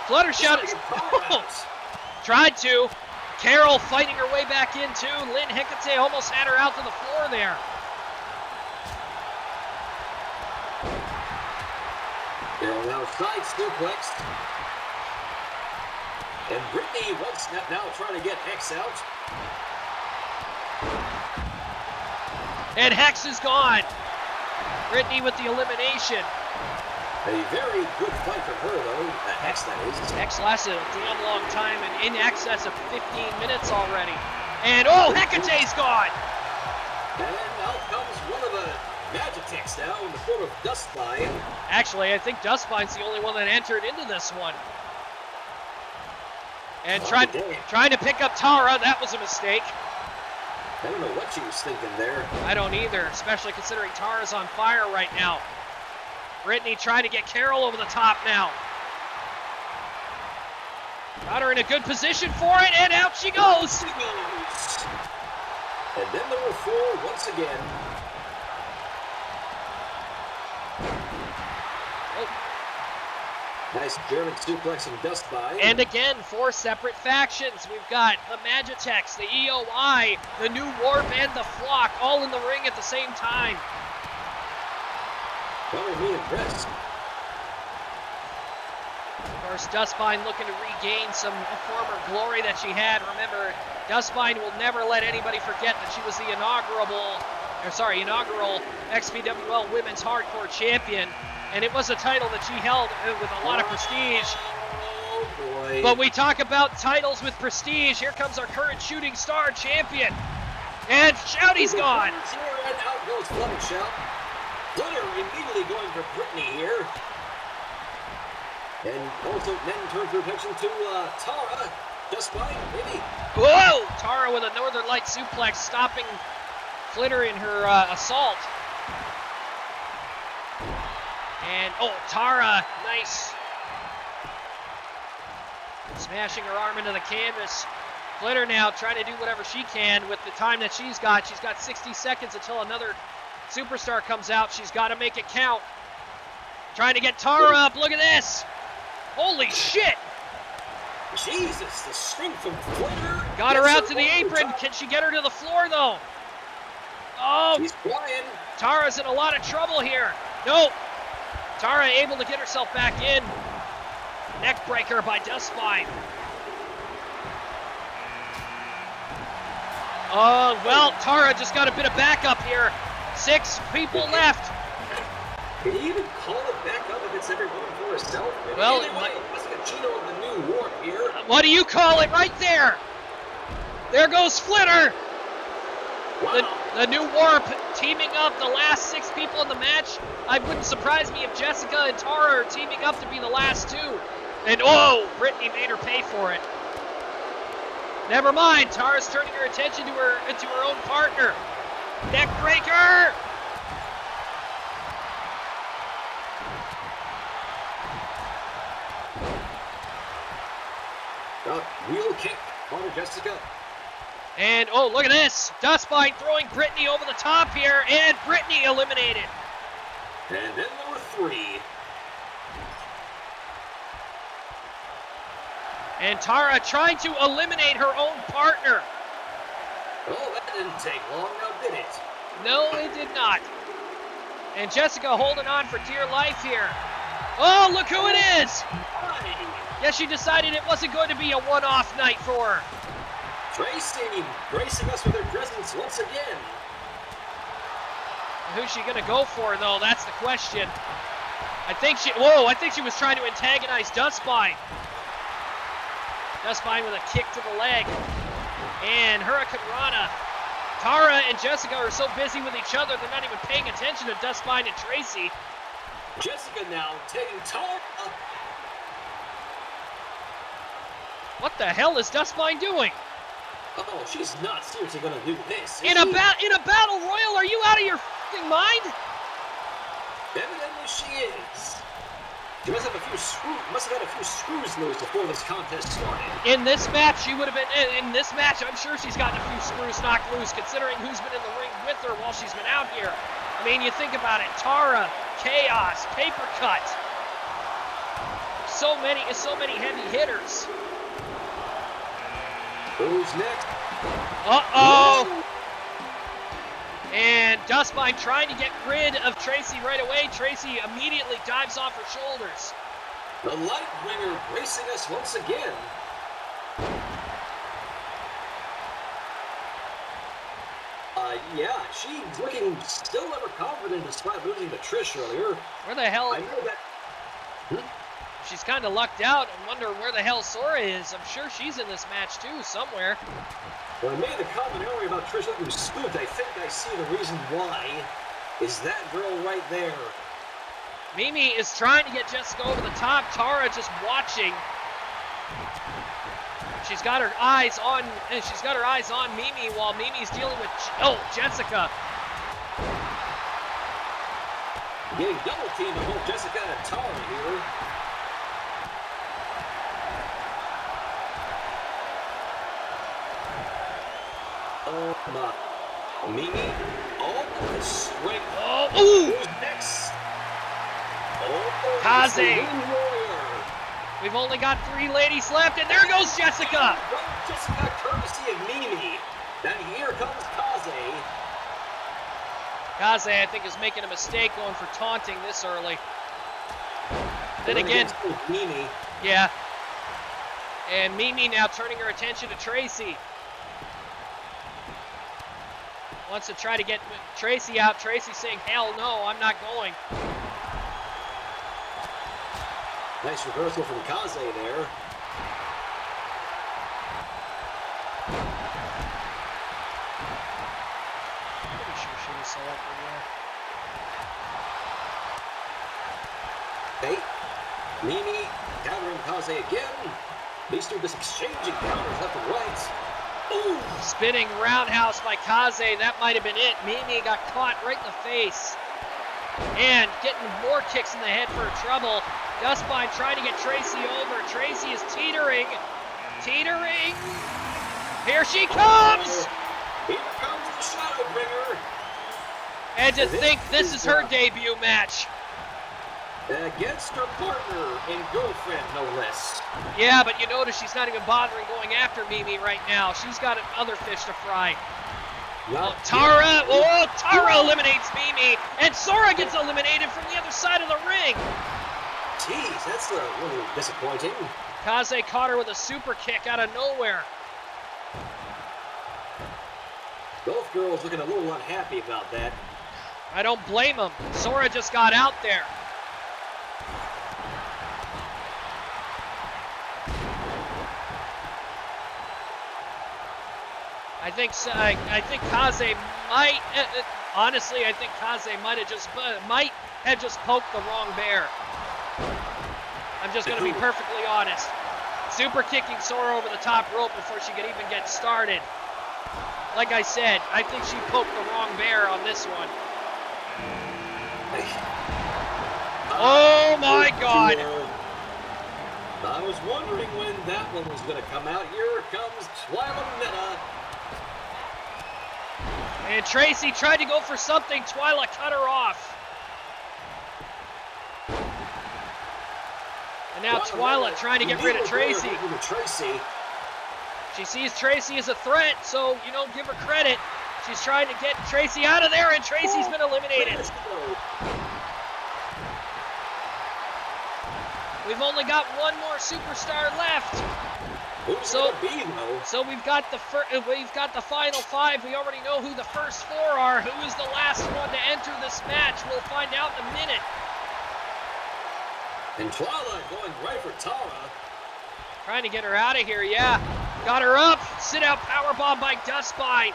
Flutter shot. Tried to. Carol fighting her way back in too. Lynn Hecate almost had her out to the floor there. Carol now side suplexed. And Brittany, one step now, trying to get Hex out. And Hex is gone. Brittany with the elimination. A very good fight from her, though. Hex, that is. Hex lasted a damn long time and in excess of 15 minutes already. And oh, Hecate's gone. And out comes one of the Magitecs now in the form of Dustbine. Actually, I think Dustbine's the only one that entered into this one. And trying to pick up Tara, that was a mistake. I don't know what she was thinking there. I don't either, especially considering Tara's on fire right now. Brittany trying to get Carol over the top now. Got her in a good position for it, and out she goes. And then number 4 once again. Nice German suplexing Dustbine. And again, 4 separate factions. We've got the Magitecs, the EOI, the New Warp, and the Flock all in the ring at the same time. Probably impressed. Of course, Dustbine looking to regain some former glory that she had. Remember, Dustbine will never let anybody forget that she was the inaugural XPWL Women's Hardcore Champion. And it was a title that she held with a lot of prestige. Oh, boy. But we talk about titles with prestige. Here comes our current Shooting Star champion. And Shouty's gone. And out goes Flutter Shout. Flutter immediately going for Brittany here. And also then turns her attention to Tara. Dustbine, maybe. Whoa! Tara with a Northern Light suplex stopping Flitter in her assault. And, oh, Tara, nice. Smashing her arm into the canvas. Flitter now trying to do whatever she can with the time that she's got. She's got 60 seconds until another superstar comes out. She's got to make it count. Trying to get Tara up. Look at this. Holy shit. Jesus, the strength from Flitter. Got her out to the apron. Can she get her to the floor, though? Oh, she's flying. Tara's in a lot of trouble here. Nope. Tara able to get herself back in. Neck breaker by Dustbine. Well, Tara just got a bit of backup here. 6 people left. Can you even call it backup if it's every woman for herself? Well, anyway, Pascacino of the New Warp here. What do you call it right there? There goes Flitter. Wow. The New Warp teaming up the last 6 people in the match. It wouldn't surprise me if Jessica and Tara are teaming up to be the last 2. And oh, Brittany made her pay for it. Never mind, Tara's turning her attention to her own partner. Neck breaker. Wheel kick for Jessica. And, oh, look at this. Dustbine throwing Brittany over the top here, and Brittany eliminated. And then number 3. And Tara trying to eliminate her own partner. Oh, that didn't take long now, did it? No, it did not. And Jessica holding on for dear life here. Oh, look who it is. Yes, she decided it wasn't going to be a one-off night for her. Tracy gracing us with her presence once again. Who's she gonna go for though? That's the question. I think she was trying to antagonize Dustbine. Dustbine with a kick to the leg. And Hurricane Rana. Tara and Jessica are so busy with each other, they're not even paying attention to Dustbine and Tracy. Jessica now taking Tara up. What the hell is Dustbine doing? Oh, she's not seriously gonna do this. In a battle royal, are you out of your f***ing mind? Evidently she is. She must have had a few screws loose before this contest started. In this match, I'm sure she's gotten a few screws knocked loose, considering who's been in the ring with her while she's been out here. I mean, you think about it. Tara, Chaos, Paper Cut. so many heavy hitters. Who's next? Uh-oh! And Dustmine trying to get rid of Tracy right away. Tracy immediately dives off her shoulders. The Lightbringer racing us once again. Yeah, she's looking still never confident despite losing to Trish earlier. Where the hell? I know that. She's kind of lucked out and wonder where the hell Sora is. I'm sure she's in this match too, somewhere. When I made the comment earlier about Trish looking spooked, I think I see the reason why. Is that girl right there. Mimi is trying to get Jessica over the top. Tara just watching. She's got her eyes on Mimi while Mimi's dealing with Jessica. Getting double teamed on both Jessica and Tara here. Oh my. Mimi. Oh, the swing. Oh, ooh! Who's next? Oh, Kaze. Warrior. We've only got 3 ladies left, and there goes Jessica! Jessica, courtesy of Mimi. Then here comes Kaze. Kaze, I think, is making a mistake going for taunting this early. Then again, Mimi. yeah. And Mimi now turning her attention to Tracy. Wants to try to get Tracy out. Tracy saying, hell no, I'm not going. Nice reversal from Kaze there. Pretty sure she was selected there. Hey, Mimi countering Kaze again. These two just exchanging counters left and right. Ooh. Spinning roundhouse by Kaze. That might have been it. Mimi got caught right in the face. And getting more kicks in the head for trouble. Dustmine trying to get Tracy over. Tracy is teetering. Teetering. Here she comes! Here comes the Shadowbringer. And to think this is her debut match. Against her partner and girlfriend, no less. Yeah, but you notice she's not even bothering going after Mimi right now. She's got other fish to fry. Tara eliminates Mimi, and Sora gets eliminated from the other side of the ring. Jeez, that's a little disappointing. Kaze caught her with a super kick out of nowhere. Both girls looking a little unhappy about that. I don't blame them. Sora just got out there. I think Kaze might. Honestly, I think Kaze might have just poked the wrong bear. I'm just going to be perfectly honest. Super kicking Sora over the top rope before she could even get started. Like I said, I think she poked the wrong bear on this one. Oh my God! I was wondering when that one was going to come out. Here comes Twyla Meta. And Tracy tried to go for something. Twyla cut her off. And now Twyla trying to get rid of Tracy. She sees Tracy as a threat, so, you know, give her credit. She's trying to get Tracy out of there, and Tracy's been eliminated. We've only got one more superstar left. So we've got the final 5. We already know who the first 4 are. Who is the last one to enter this match? We'll find out in a minute. And Twyla going right for Tara. Trying to get her out of here, yeah. Got her up. Sit out powerbomb by Dustmine.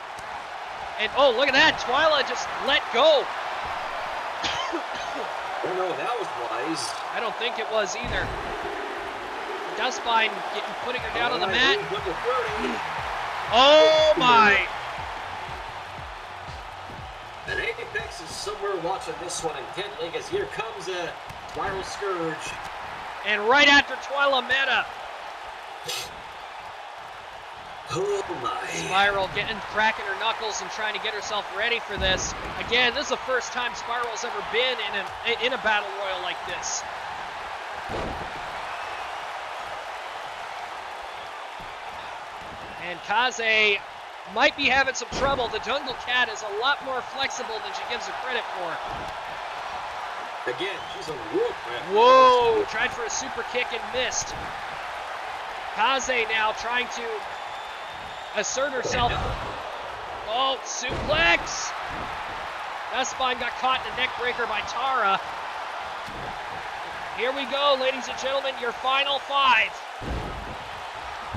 And oh, look at that. Twyla just let go. Oh no, that was wise. I don't think it was either. Dustmine putting her down on the mat. Oh my! And Apex is somewhere watching this one intently, as here comes a Spiral Scourge. And right after Twyla Meta. Oh my. Spiral cracking her knuckles and trying to get herself ready for this. Again, this is the first time Spiral's ever been in a battle royal like this. And Kaze might be having some trouble. The Jungle Cat is a lot more flexible than she gives her credit for. Again, she's a whoop. Whoa! Tried for a super kick and missed. Kaze now trying to assert herself. Oh, suplex! Dustbine got caught in a neck breaker by Tara. Here we go, ladies and gentlemen, your final 5.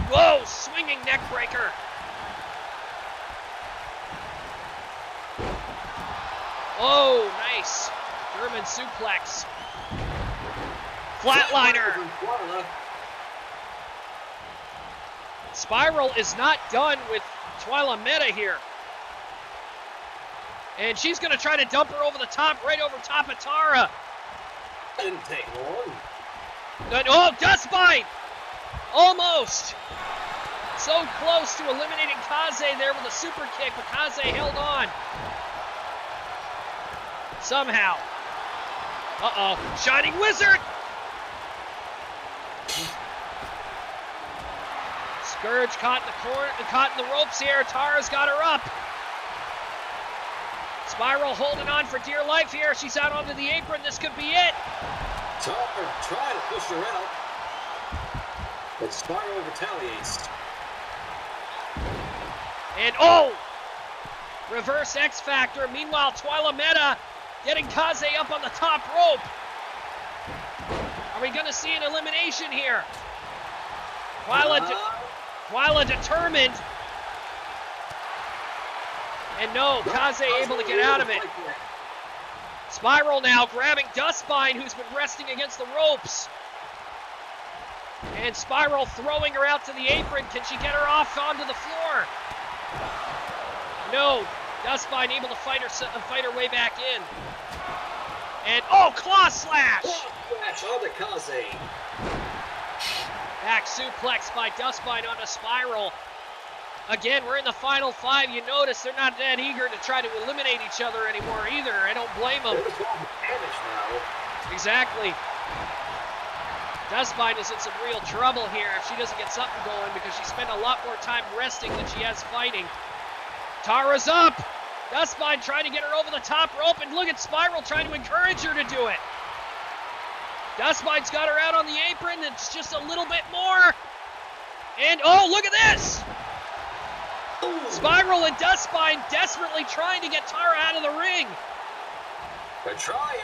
Whoa, swinging neck breaker. Oh, nice. German suplex. Flatliner. Spiral is not done with Twyla Meta here. And she's going to try to dump her over the top, right over top of Tara. Didn't take long. Oh, Dustbite! Almost. So close to eliminating Kaze there with a super kick, but Kaze held on. Somehow. Uh-oh. Shining Wizard! Scourge caught in the ropes here. Tara's got her up. Spiral holding on for dear life here. She's out onto the apron. This could be it. Tara trying to push her out, but Spiral retaliates. And oh! Reverse X Factor. Meanwhile, Twyla Meta getting Kaze up on the top rope. Are we going to see an elimination here? Twyla determined. And no, Kaze able to get out of it. Spiral now grabbing Dustbine, who's been resting against the ropes. And Spiral throwing her out to the apron. Can she get her off onto the floor? No. Dustbine able to fight her way back in. And oh, claw slash! Claw slash on the Kaze. Back suplex by Dustbine onto Spiral. Again, we're in the final 5. You notice they're not that eager to try to eliminate each other anymore either. I don't blame them. Exactly. Dustbine is in some real trouble here if she doesn't get something going because she spent a lot more time resting than she has fighting. Tara's up. Dustbine trying to get her over the top rope, and look at Spiral trying to encourage her to do it. Dustbine's got her out on the apron. It's just a little bit more. And oh, look at this. Spiral and Dustbine desperately trying to get Tara out of the ring. They're trying.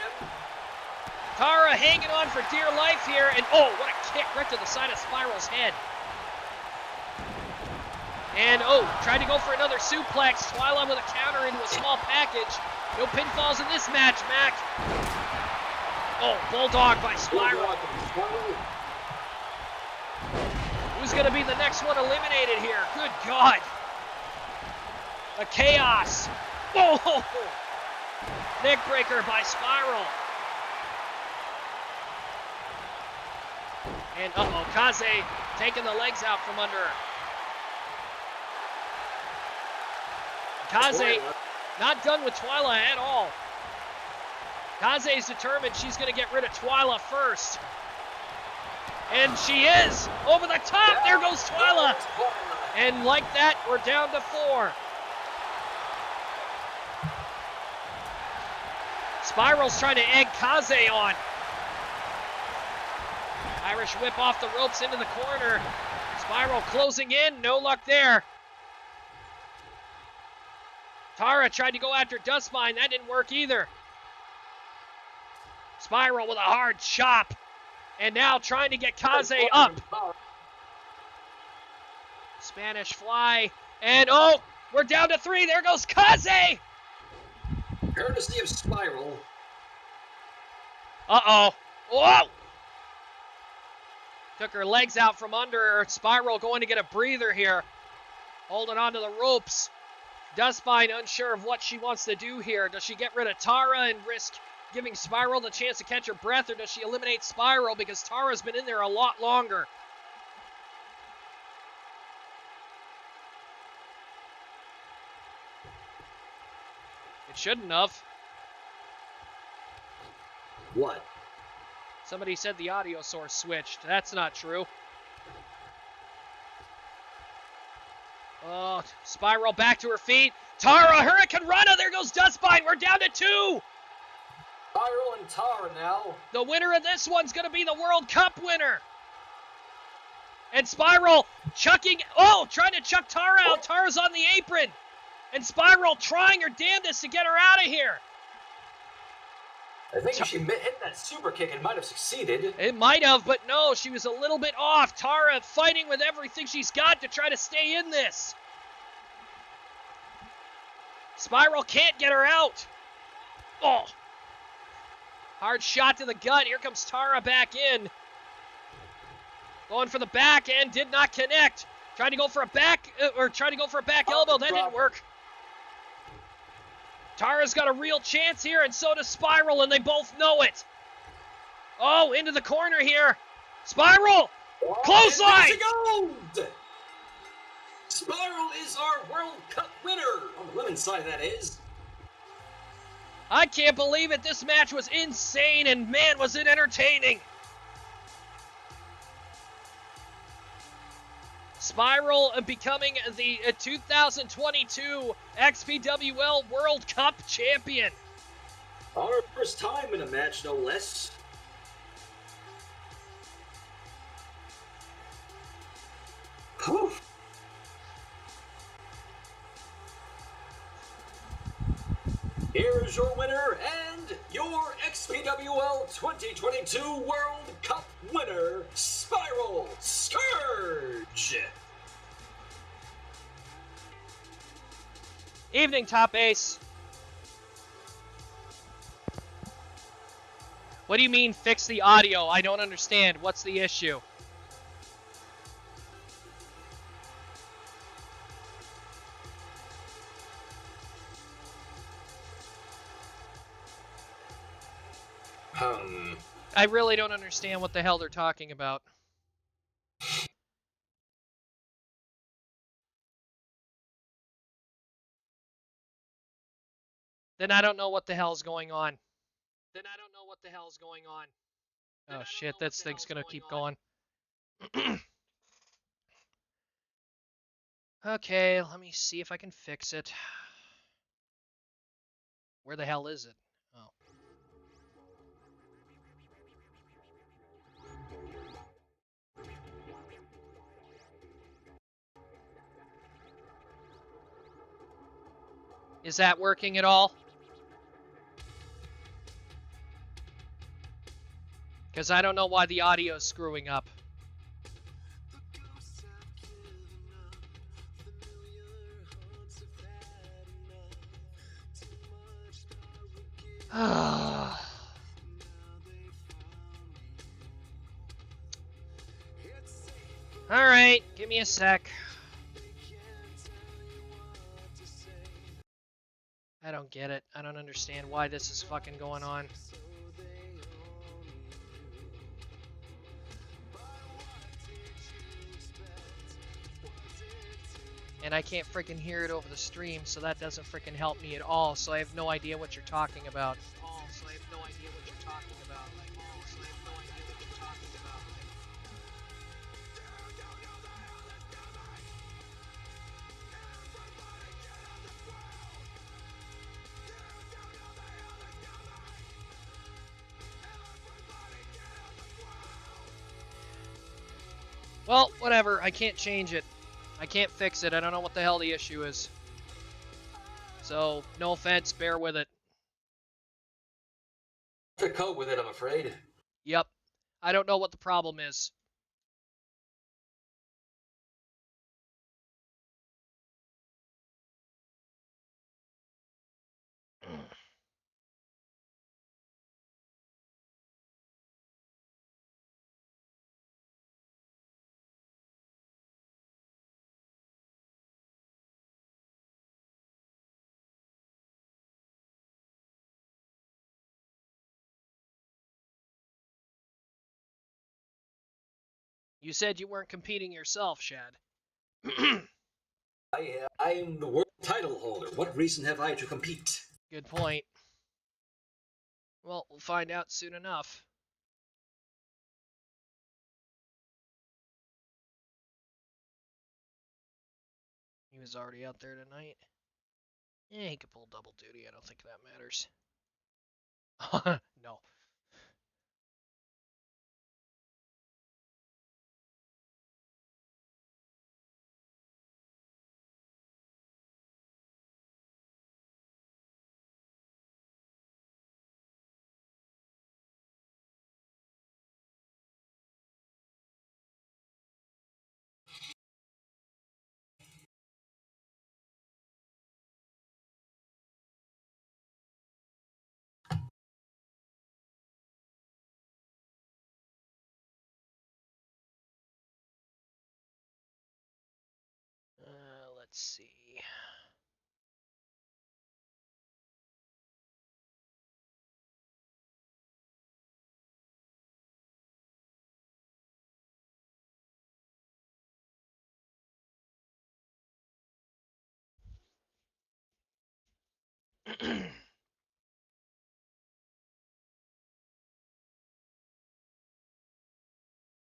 Tara hanging on for dear life here, and oh, what a kick right to the side of Spiral's head. And oh, tried to go for another suplex. Twyla with a counter into a small package. No pinfalls in this match, Mac. Oh, Bulldog by Spiral. Who's going to be the next one eliminated here? Good God. A chaos. Oh, neck breaker by Spiral. And uh-oh, Kaze taking the legs out from under her. Kaze not done with Twyla at all. Kaze's determined she's going to get rid of Twyla first. And she is! Over the top! There goes Twyla! And like that, we're down to 4. Spiral's trying to egg Kaze on. Irish whip off the ropes into the corner. Spiral closing in, no luck there. Tara tried to go after Dustbine, that didn't work either. Spiral with a hard chop. And now trying to get Kaze up. Spanish fly. And oh, we're down to 3. There goes Kaze. Courtesy of Spiral. Uh-oh. Whoa! Took her legs out from under her. Spiral going to get a breather here. Holding on to the ropes. Dustbine unsure of what she wants to do here. Does she get rid of Tara and risk giving Spiral the chance to catch her breath, or does she eliminate Spiral because Tara's been in there a lot longer? It shouldn't have. What? Somebody said the audio source switched. That's not true. Oh, Spiral back to her feet. Tara, Hurricane Rana, there goes Dustbite. We're down to 2. Spiral and Tara now. The winner of this one's going to be the World Cup winner. And Spiral chucking, trying to chuck Tara out. Tara's on the apron. And Spiral trying her damnedest to get her out of here. I think if she hit that super kick, it might have succeeded. It might have, but no, she was a little bit off. Tara fighting with everything she's got to try to stay in this. Spiral can't get her out. Oh. Hard shot to the gut. Here comes Tara back in. Going for the back and did not connect. Tried to go for a back elbow. That didn't work. Tara's got a real chance here, and so does Spiral, and they both know it. Oh, into the corner here. Spiral! Clothesline! Spiral is our World Cup winner. On the women's side, that is. I can't believe it. This match was insane, and man, was it entertaining. Spiral becoming the 2022 XPWL World Cup champion. Our first time in a match, no less. Whew. Here's your winner and your XPWL 2022 World Cup winner, Spiral Scourge. Evening, Top Ace. What do you mean, fix the audio? I don't understand. What's the issue? I really don't understand what the hell they're talking about. Then I don't know what the hell's going on. Oh shit, this thing's gonna keep going. Okay, let me see if I can fix it. Where the hell is it? Oh. Is that working at all? Because I don't know why the audio's screwing up. Alright, give me a sec. I don't get it. I don't understand why this is fucking going on. And I can't freaking hear it over the stream, so that doesn't freaking help me at all. So I have no idea what you're talking about. Well, whatever. I can't change it. I can't fix it. I don't know what the hell the issue is. So, no offense, bear with it. To cope with it, I'm afraid. Yep. I don't know what the problem is. You said you weren't competing yourself, Shad. I am the world title holder. What reason have I to compete? Good point. Well, we'll find out soon enough. He was already out there tonight. Yeah, he could pull double duty. I don't think that matters. No. Let's see.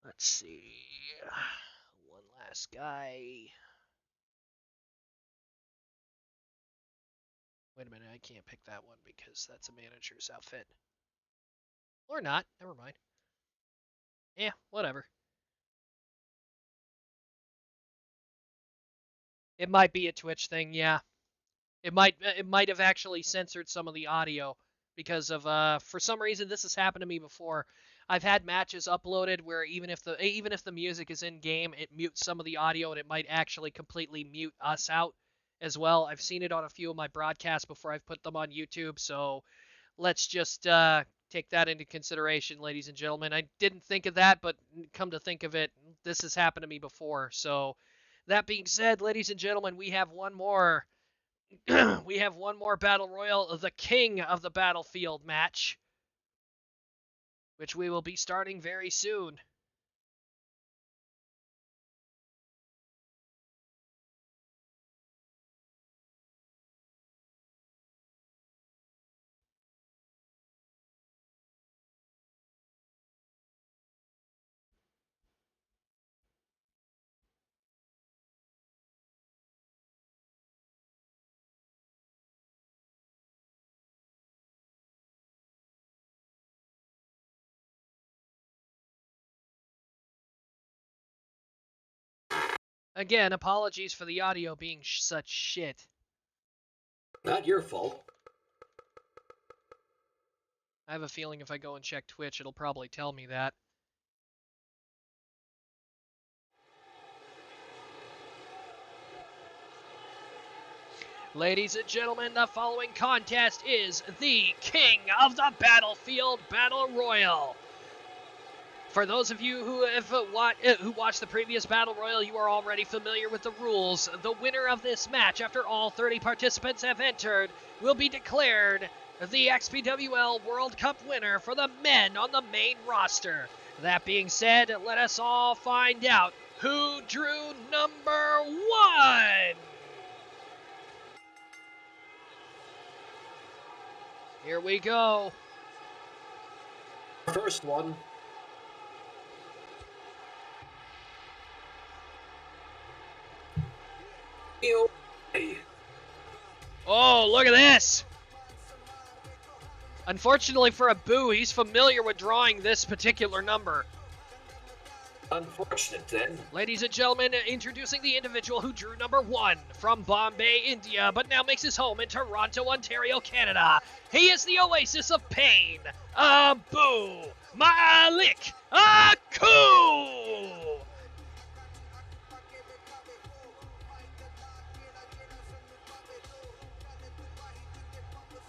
Let's see. One last guy. Wait a minute, I can't pick that one because that's a manager's outfit. Or not, never mind. Yeah, whatever. It might be a Twitch thing, yeah. It might have actually censored some of the audio because of for some reason this has happened to me before. I've had matches uploaded where even if the music is in game, it mutes some of the audio and it might actually completely mute us out as well. I've seen it on a few of my broadcasts before I've put them on YouTube, so let's just take that into consideration, ladies and gentlemen. I didn't think of that, but come to think of it, this has happened to me before. So that being said, ladies and gentlemen, we have one more we have one more Battle Royal, the King of the Battlefield match, which we will be starting very soon. Again, apologies for the audio being such shit. Not your fault. I have a feeling if I go and check Twitch, it'll probably tell me that. Ladies and gentlemen, the following contest is the King of the Battlefield Battle Royal. For those of you who have watched the previous Battle Royal, you are already familiar with the rules. The winner of this match, after all 30 participants have entered, will be declared the XPWL World Cup winner for the men on the main roster. That being said, let us all find out who drew number 1. Here we go. First one. Oh, look at this. Unfortunately for Abu, he's familiar with drawing this particular number. Unfortunate then. Ladies and gentlemen, introducing the individual who drew number 1 from Bombay, India, but now makes his home in Toronto, Ontario, Canada. He is the Oasis of Pain, Abu Malik Aku!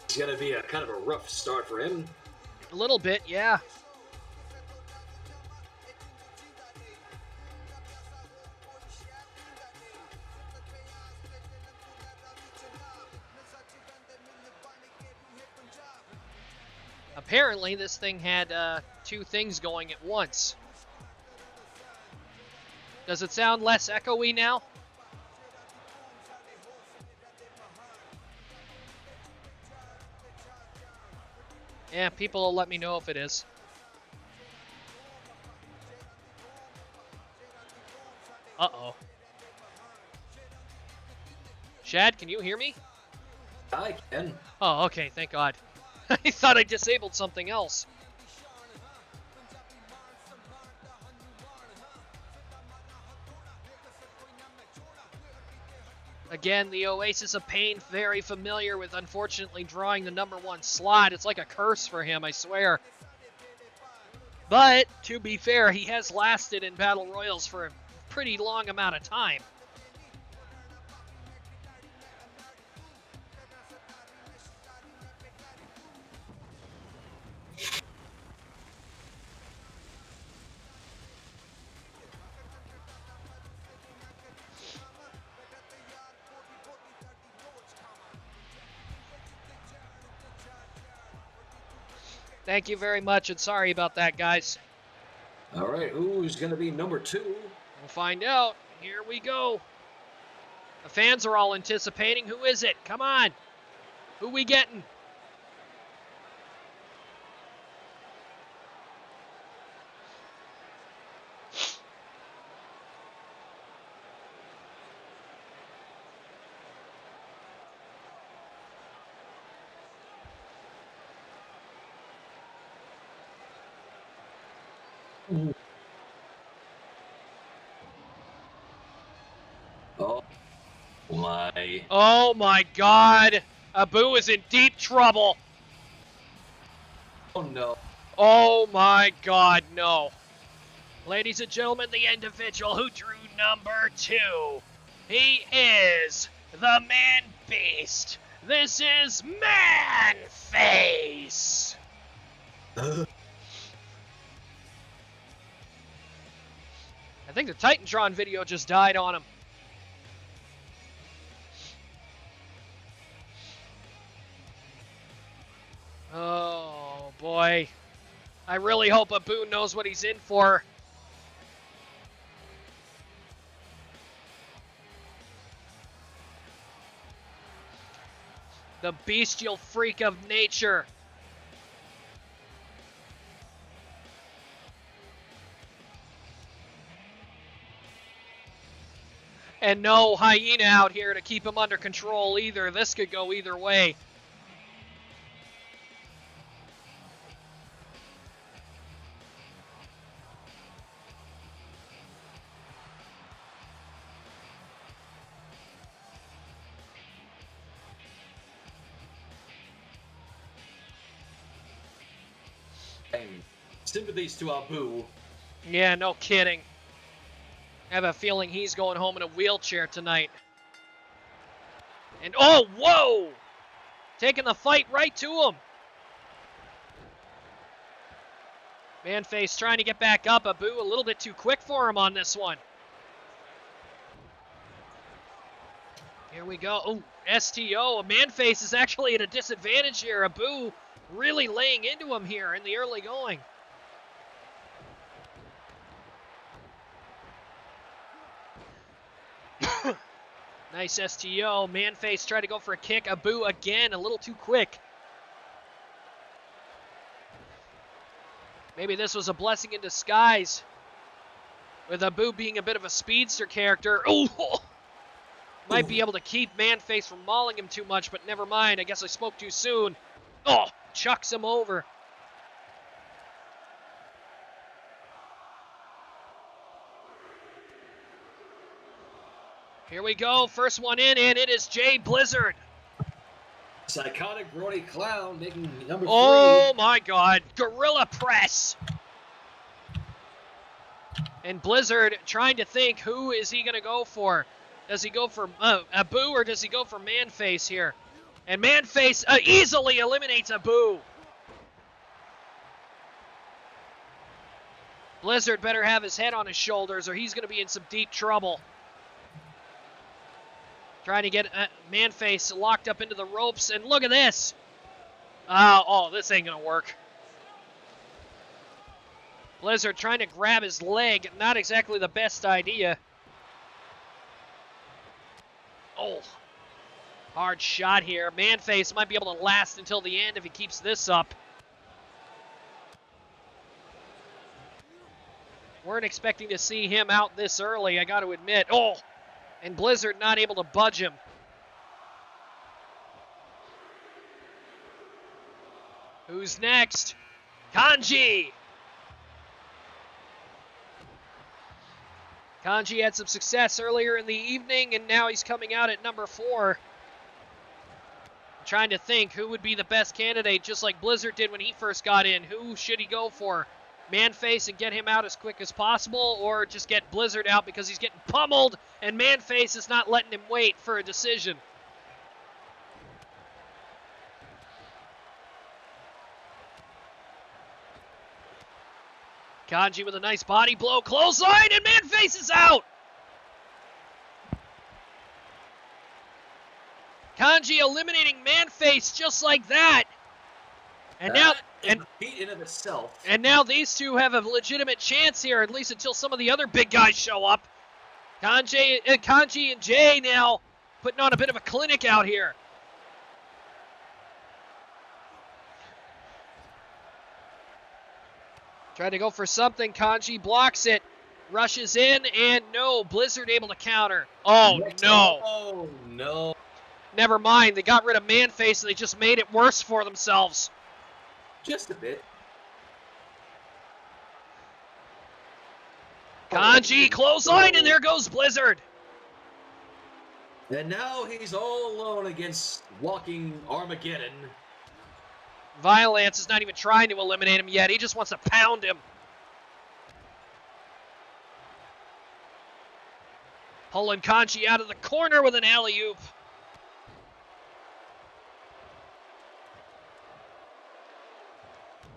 It's going to be a kind of a rough start for him. A little bit, yeah. Apparently, this thing had 2 things going at once. Does it sound less echoey now? Yeah, people will let me know if it is. Uh-oh. Shad, can you hear me? I can. Oh, okay, thank God. I thought I disabled something else. Again, the Oasis of Pain, very familiar with unfortunately drawing the #1 slot. It's like a curse for him, I swear. But, to be fair, he has lasted in Battle Royals for a pretty long amount of time. Thank you very much, and sorry about that, guys. All right, who's going to be number 2? We'll find out. Here we go. The fans are all anticipating. Who is it? Come on. Who we getting? Oh my. Oh my God. Abu is in deep trouble. Oh no. Oh my God, no. Ladies and gentlemen, the individual who drew number 2. He is the Man Beast. This is Man Face. I think the Titantron video just died on him. Oh boy. I really hope Abu knows what he's in for. The bestial freak of nature. And no hyena out here to keep him under control either. This could go either way. Sympathies to Abu. Yeah, no kidding. I have a feeling he's going home in a wheelchair tonight. And oh, whoa! Taking the fight right to him. Manface trying to get back up. Abu a little bit too quick for him on this one. Here we go. Oh, STO. Manface is actually at a disadvantage here. Abu really laying into him here in the early going. Nice STO. Manface tried to go for a kick. Abu again, a little too quick. Maybe this was a blessing in disguise. With Abu being a bit of a speedster character. Oh! Might be able to keep Manface from mauling him too much, but never mind. I guess I spoke too soon. Oh! Chucks him over. Here we go. First one in, and it is Jay Blizzard. Psychotic Brody Clown making number 3. Oh my God. Gorilla Press. And Blizzard trying to think, who is he going to go for? Does he go for Abu or does he go for Manface here? And Manface easily eliminates Abu. Blizzard better have his head on his shoulders or he's going to be in some deep trouble. Trying to get Manface locked up into the ropes, and look at this. Oh, this ain't going to work. Blizzard trying to grab his leg, not exactly the best idea. Oh, hard shot here. Manface might be able to last until the end if he keeps this up. Weren't expecting to see him out this early, I got to admit. Oh, and Blizzard not able to budge him. Who's next? Kanji! Kanji had some success earlier in the evening, and now he's coming out at number 4. I'm trying to think who would be the best candidate, just like Blizzard did when he first got in. Who should he go for? Manface and get him out as quick as possible, or just get Blizzard out because he's getting pummeled, and Manface is not letting him wait for a decision. Kanji with a nice body blow, clothesline, and Manface is out! Kanji eliminating Manface just like that. And now, in of itself. And now these two have a legitimate chance here, at least until some of the other big guys show up. Kanji and Jay now putting on a bit of a clinic out here. Trying to go for something. Kanji blocks it. Rushes in, and no. Blizzard able to counter. Oh, no. Oh, no. Never mind. They got rid of Manface, and they just made it worse for themselves. Just a bit. Kanji, clothesline, and there goes Blizzard. And now he's all alone against walking Armageddon. Violence is not even trying to eliminate him yet. He just wants to pound him. Pulling Kanji out of the corner with an alley-oop.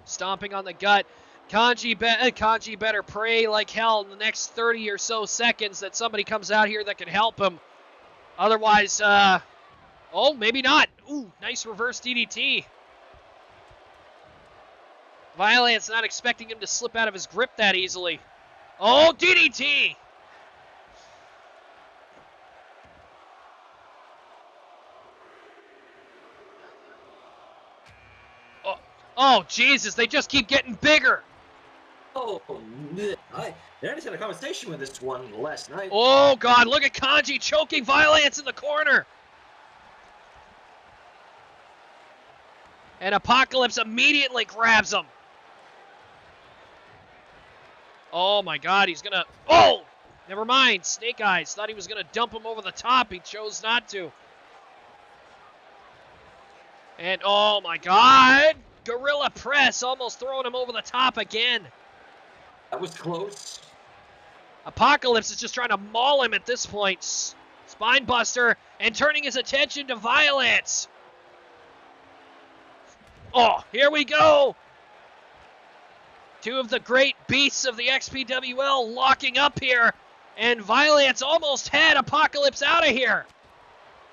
Stomping on the gut. Kanji better pray like hell in the next 30 or so seconds that somebody comes out here that can help him. Otherwise, oh, maybe not. Ooh, nice reverse DDT. Violence not expecting him to slip out of his grip that easily. Oh, DDT! Oh, Jesus, they just keep getting bigger. Oh, I just had a conversation with this one last night. Oh, God, look at Kanji choking Violence in the corner. And Apocalypse immediately grabs him. Oh, my God, he's going to... Oh! Never mind, Snake Eyes. Thought he was going to dump him over the top. He chose not to. And, oh, my God! Gorilla Press almost throwing him over the top again. That was close. Apocalypse is just trying to maul him at this point. Spine Buster and turning his attention to Violence. Oh, here we go. Two of the great beasts of the XPWL locking up here. And Violence almost had Apocalypse out of here.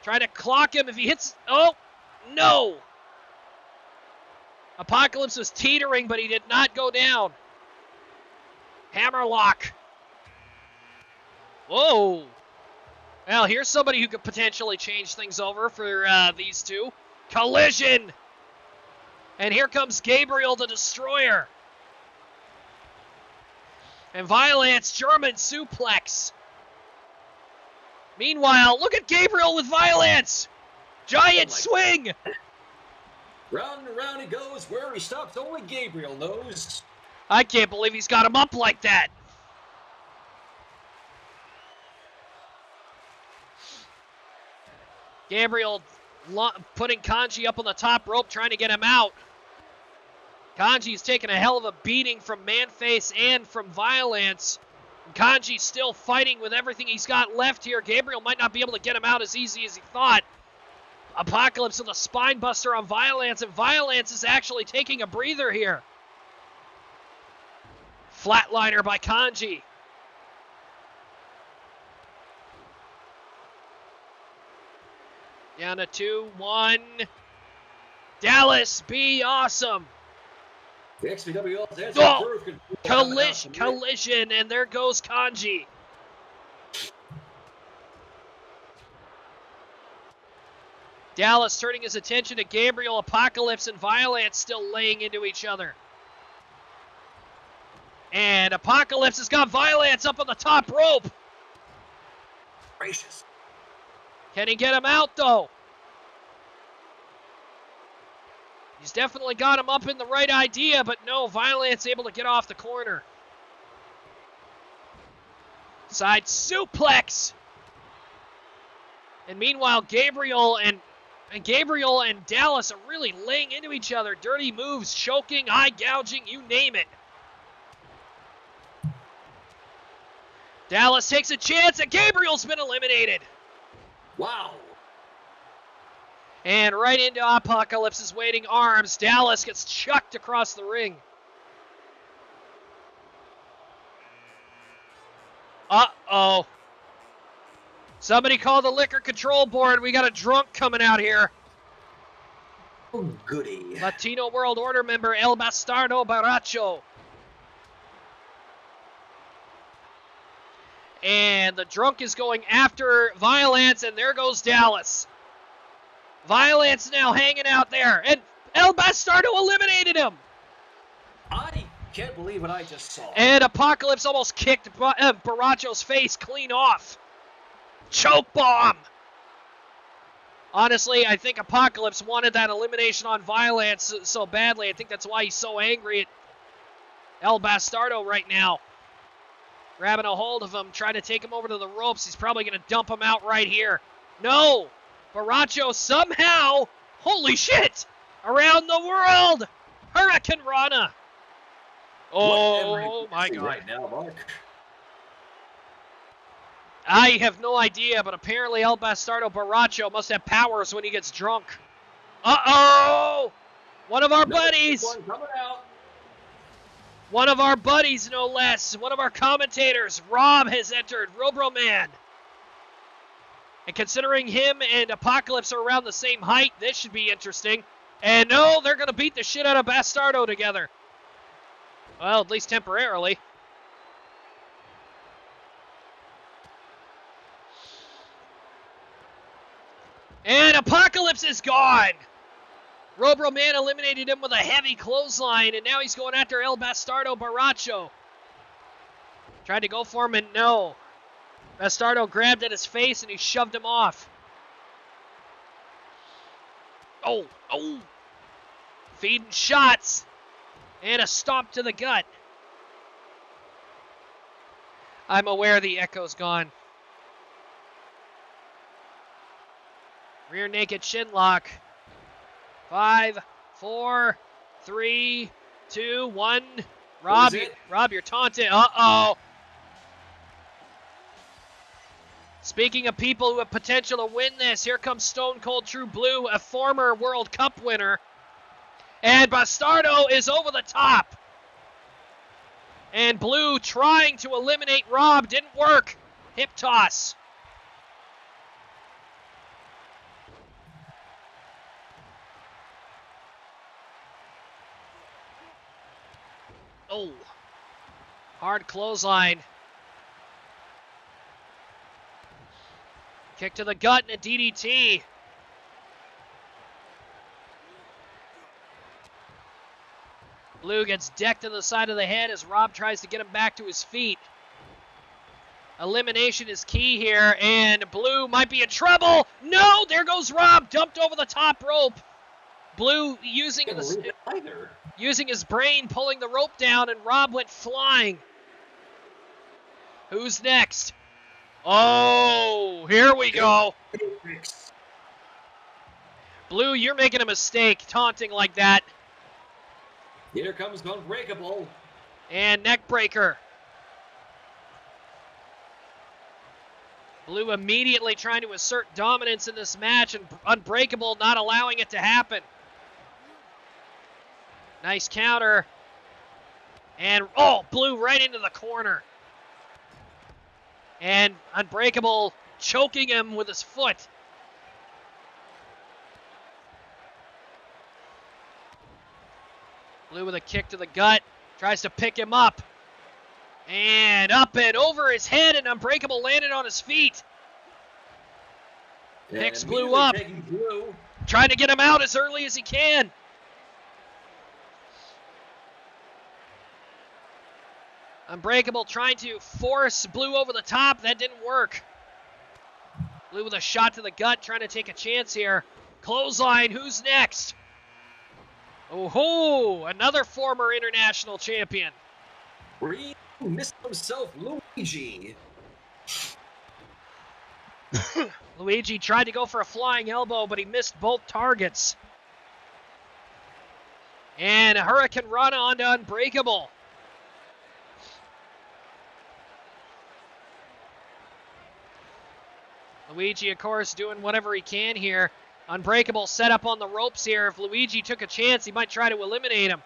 Try to clock him if he hits... Oh, no. Apocalypse was teetering, but he did not go down. Hammerlock. Whoa. Well, here's somebody who could potentially change things over for these two. Collision. And here comes Gabriel the Destroyer. And Violence, German suplex. Meanwhile, look at Gabriel with Violence. Giant swing. Round and round he goes. Where he stops, only Gabriel knows. I can't believe he's got him up like that. Gabriel putting Kanji up on the top rope, trying to get him out. Kanji's taking a hell of a beating from Manface and from Violence. Kanji's still fighting with everything he's got left here. Gabriel might not be able to get him out as easy as he thought. Apocalypse with a spine buster on Violence, and Violence is actually taking a breather here. Flatliner by Kanji. Down to 2-1. Dallas, be awesome. The XPWL Collision, and there goes Kanji. Dallas turning his attention to Gabriel, Apocalypse, and Violence still laying into each other. And Apocalypse has got Violence up on the top rope. Gracious. Can he get him out, though? He's definitely got him up in the right idea, but no, Violence able to get off the corner. Side suplex. And meanwhile, Gabriel and Dallas are really laying into each other. Dirty moves, choking, eye gouging, you name it. Dallas takes a chance, and Gabriel's been eliminated. Wow. And right into Apocalypse's waiting arms. Dallas gets chucked across the ring. Uh-oh. Somebody call the liquor control board. We got a drunk coming out here. Oh, goody. Latino World Order member El Bastardo Baracho. And the drunk is going after Violence, and there goes Dallas. Violence now hanging out there, and El Bastardo eliminated him. I can't believe what I just saw. And Apocalypse almost kicked Baracho's face clean off. Choke bomb. Honestly, I think Apocalypse wanted that elimination on Violence so badly. I think that's why he's so angry at El Bastardo right now. Grabbing a hold of him, trying to take him over to the ropes. He's probably going to dump him out right here. No! Baracho somehow, holy shit, around the world! Hurricane Rana! Oh my God. Right now, Mark. I have no idea, but apparently El Bastardo Baracho must have powers when he gets drunk. Uh-oh! One of our buddies! One coming out. One of our buddies, no less. One of our commentators, Rob, has entered. Robroman. And considering him and Apocalypse are around the same height, this should be interesting. And no, they're going to beat the shit out of Bastardo together. Well, at least temporarily. And Apocalypse is gone. Robroman eliminated him with a heavy clothesline, and now he's going after El Bastardo Baracho. Tried to go for him, and no. Bastardo grabbed at his face, and he shoved him off. Oh. Feeding shots. And a stomp to the gut. I'm aware the echo's gone. Rear naked shin lock. 5, 4, 3, 2, 1. Rob, you're taunted. Uh-oh. Speaking of people who have potential to win this, here comes Stone Cold True Blue, a former World Cup winner. And Bastardo is over the top. And Blue trying to eliminate Rob. Didn't work. Hip toss. Oh, hard clothesline. Kick to the gut and a DDT. Blue gets decked to the side of the head as Rob tries to get him back to his feet. Elimination is key here, and Blue might be in trouble. No, there goes Rob, dumped over the top rope. Blue using his brain, pulling the rope down, and Rob went flying. Who's next? Oh, here we go. Blue, you're making a mistake taunting like that. Here comes Unbreakable. And neckbreaker. Blue immediately trying to assert dominance in this match, and Unbreakable not allowing it to happen. Nice counter. And, oh, Blue right into the corner. And Unbreakable choking him with his foot. Blue with a kick to the gut. Tries to pick him up. And up and over his head, and Unbreakable landed on his feet. Picks Blue up. Blue. Trying to get him out as early as he can. Unbreakable trying to force Blue over the top. That didn't work. Blue with a shot to the gut, trying to take a chance here. Clothesline, who's next? Oh-ho! Another former international champion. Green missed himself, Luigi. Luigi tried to go for a flying elbow, but he missed both targets. And a Hurricane Run onto Unbreakable. Luigi, of course, doing whatever he can here. Unbreakable set up on the ropes here. If Luigi took a chance, he might try to eliminate him.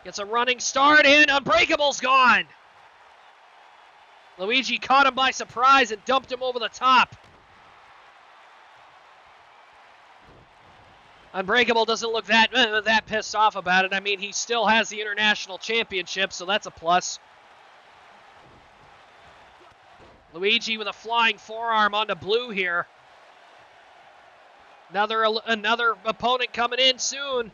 Gets a running start, and Unbreakable's gone. Luigi caught him by surprise and dumped him over the top. Unbreakable doesn't look that pissed off about it. I mean, he still has the International Championship, so that's a plus. Luigi with a flying forearm onto Blue here. Another opponent coming in soon.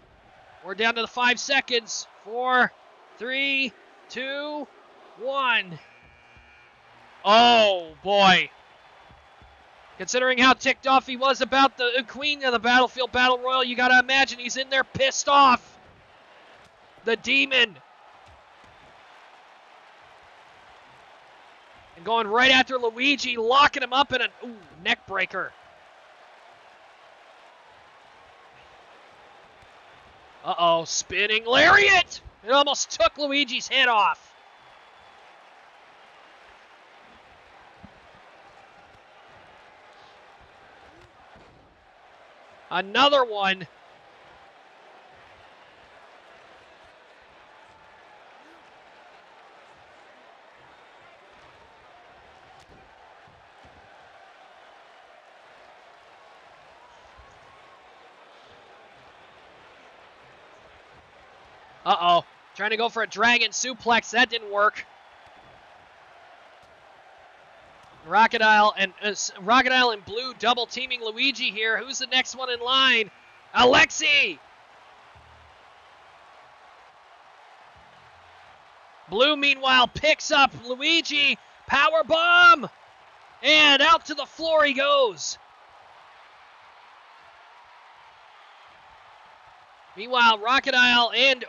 We're down to the 5 seconds. 4, 3, 2, 1. Oh, boy. Considering how ticked off he was about the Queen of the Battlefield Battle Royal, you gotta imagine he's in there pissed off. The Demon. And going right after Luigi, locking him up in a neck breaker. Uh-oh, spinning lariat! It almost took Luigi's head off. Another one. Uh-oh. Trying to go for a dragon suplex. That didn't work. Rachidile and Blue double teaming Luigi here. Who's the next one in line? Alexi! Blue, meanwhile, picks up Luigi. Power bomb! And out to the floor he goes. Meanwhile, Rachidile and,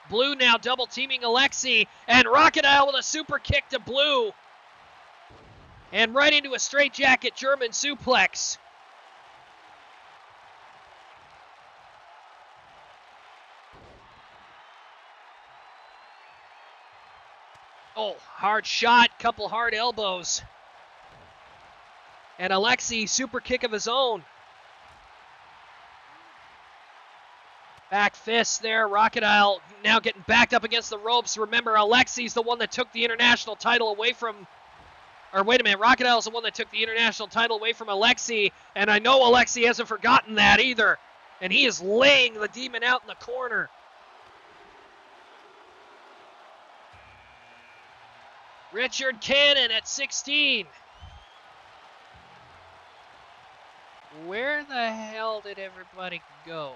Blue now double teaming Alexi. And Rachidile with a super kick to Blue. And right into a straightjacket German suplex. Oh, hard shot, couple hard elbows. And Alexi, super kick of his own. Back fist there, Rachidile now getting backed up against the ropes. Remember, Alexi's the one that took the international title away from... Or wait a minute, Rachidile is the one that took the international title away from Alexi. And I know Alexi hasn't forgotten that either. And he is laying the Demon out in the corner. Richard Cannon at 16. Where the hell did everybody go?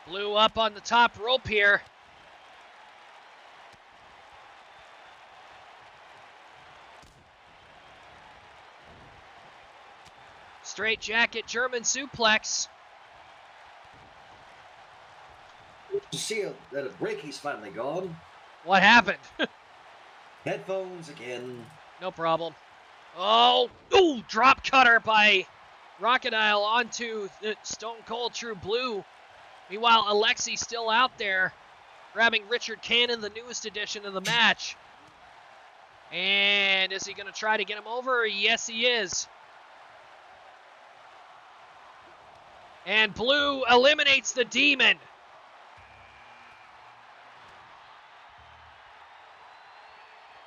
Blue up on the top rope here. Straight jacket German suplex. You see that a breaky's finally gone. What happened? Headphones again. No problem. Oh, drop cutter by Rachidile onto the Stone Cold True Blue. Meanwhile, Alexi still out there, grabbing Richard Cannon, the newest addition of the match. And is he going to try to get him over? Yes, he is. And Blue eliminates the Demon.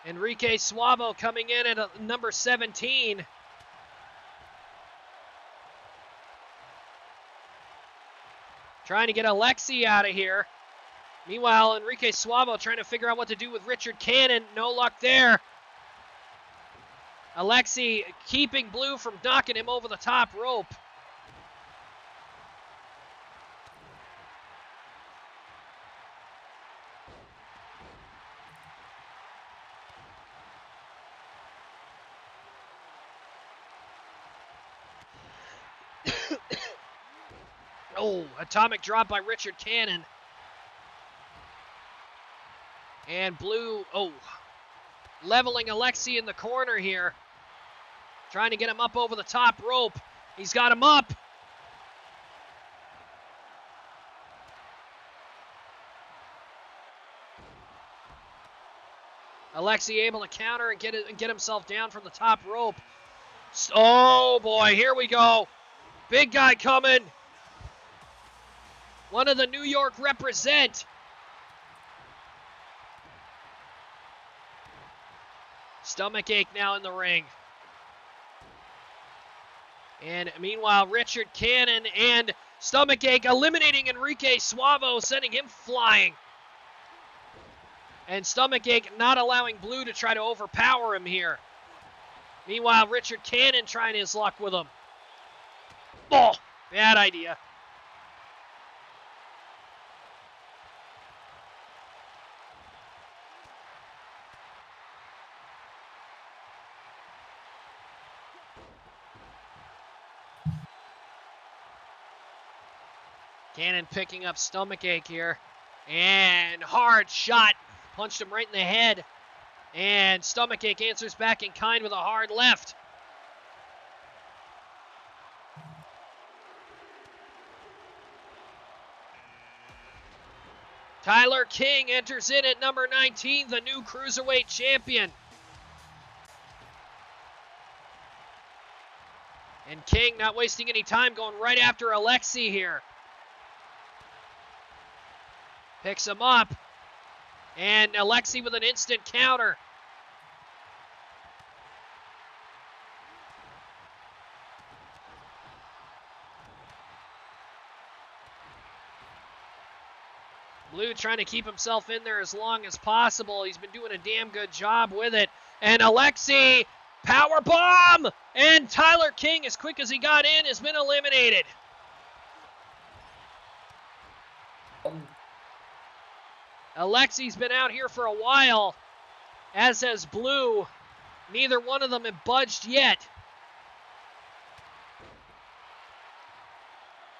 Enrique Suavo coming in at number 17. Trying to get Alexi out of here. Meanwhile, Enrique Suavo trying to figure out what to do with Richard Cannon. No luck there. Alexi keeping Blue from knocking him over the top rope. Oh, atomic drop by Richard Cannon. And Blue, leveling Alexi in the corner here. Trying to get him up over the top rope. He's got him up. Alexi able to counter and get himself down from the top rope. Oh boy, here we go. Big guy coming. One of the New York represent. Stomachache now in the ring. And meanwhile, Richard Cannon and Stomachache eliminating Enrique Suavo, sending him flying. And Stomachache not allowing Blue to try to overpower him here. Meanwhile, Richard Cannon trying his luck with him. Oh, bad idea. Cannon picking up Stomachache here. And hard shot. Punched him right in the head. And Stomachache answers back in kind with a hard left. Tyler King enters in at number 19, the new Cruiserweight Champion. And King not wasting any time, going right after Alexi here. Picks him up. And Alexi with an instant counter. Blue trying to keep himself in there as long as possible. He's been doing a damn good job with it. And Alexi, power bomb! And Tyler King, as quick as he got in, has been eliminated. Alexi's been out here for a while, as has Blue. Neither one of them have budged yet.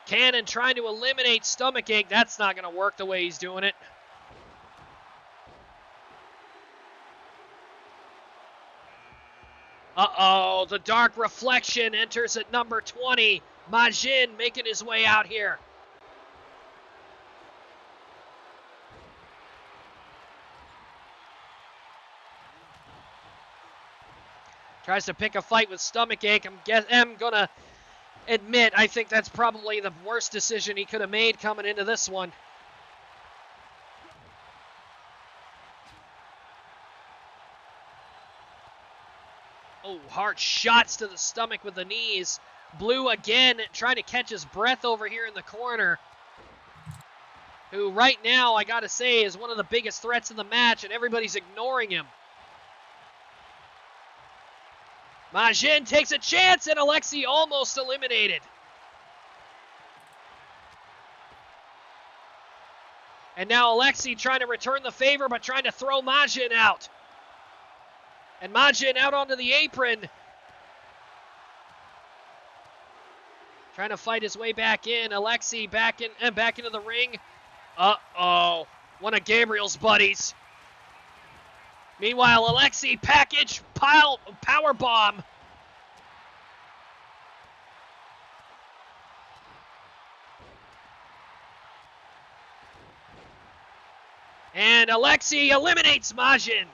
Cannon trying to eliminate Stomachache. That's not going to work the way he's doing it. Uh-oh, the Dark Reflection enters at number 20. Majin making his way out here. Tries to pick a fight with Stomachache. I'm going to admit, I think that's probably the worst decision he could have made coming into this one. Oh, hard shots to the stomach with the knees. Blue again trying to catch his breath over here in the corner. Who right now, I gotta say, is one of the biggest threats in the match, and everybody's ignoring him. Majin takes a chance, and Alexi almost eliminated. And now Alexi trying to return the favor, but trying to throw Majin out. And Majin out onto the apron. Trying to fight his way back in. Alexi back into the ring. Uh-oh. One of Gabriel's buddies. Meanwhile, Alexi package power bomb. And Alexi eliminates Majin.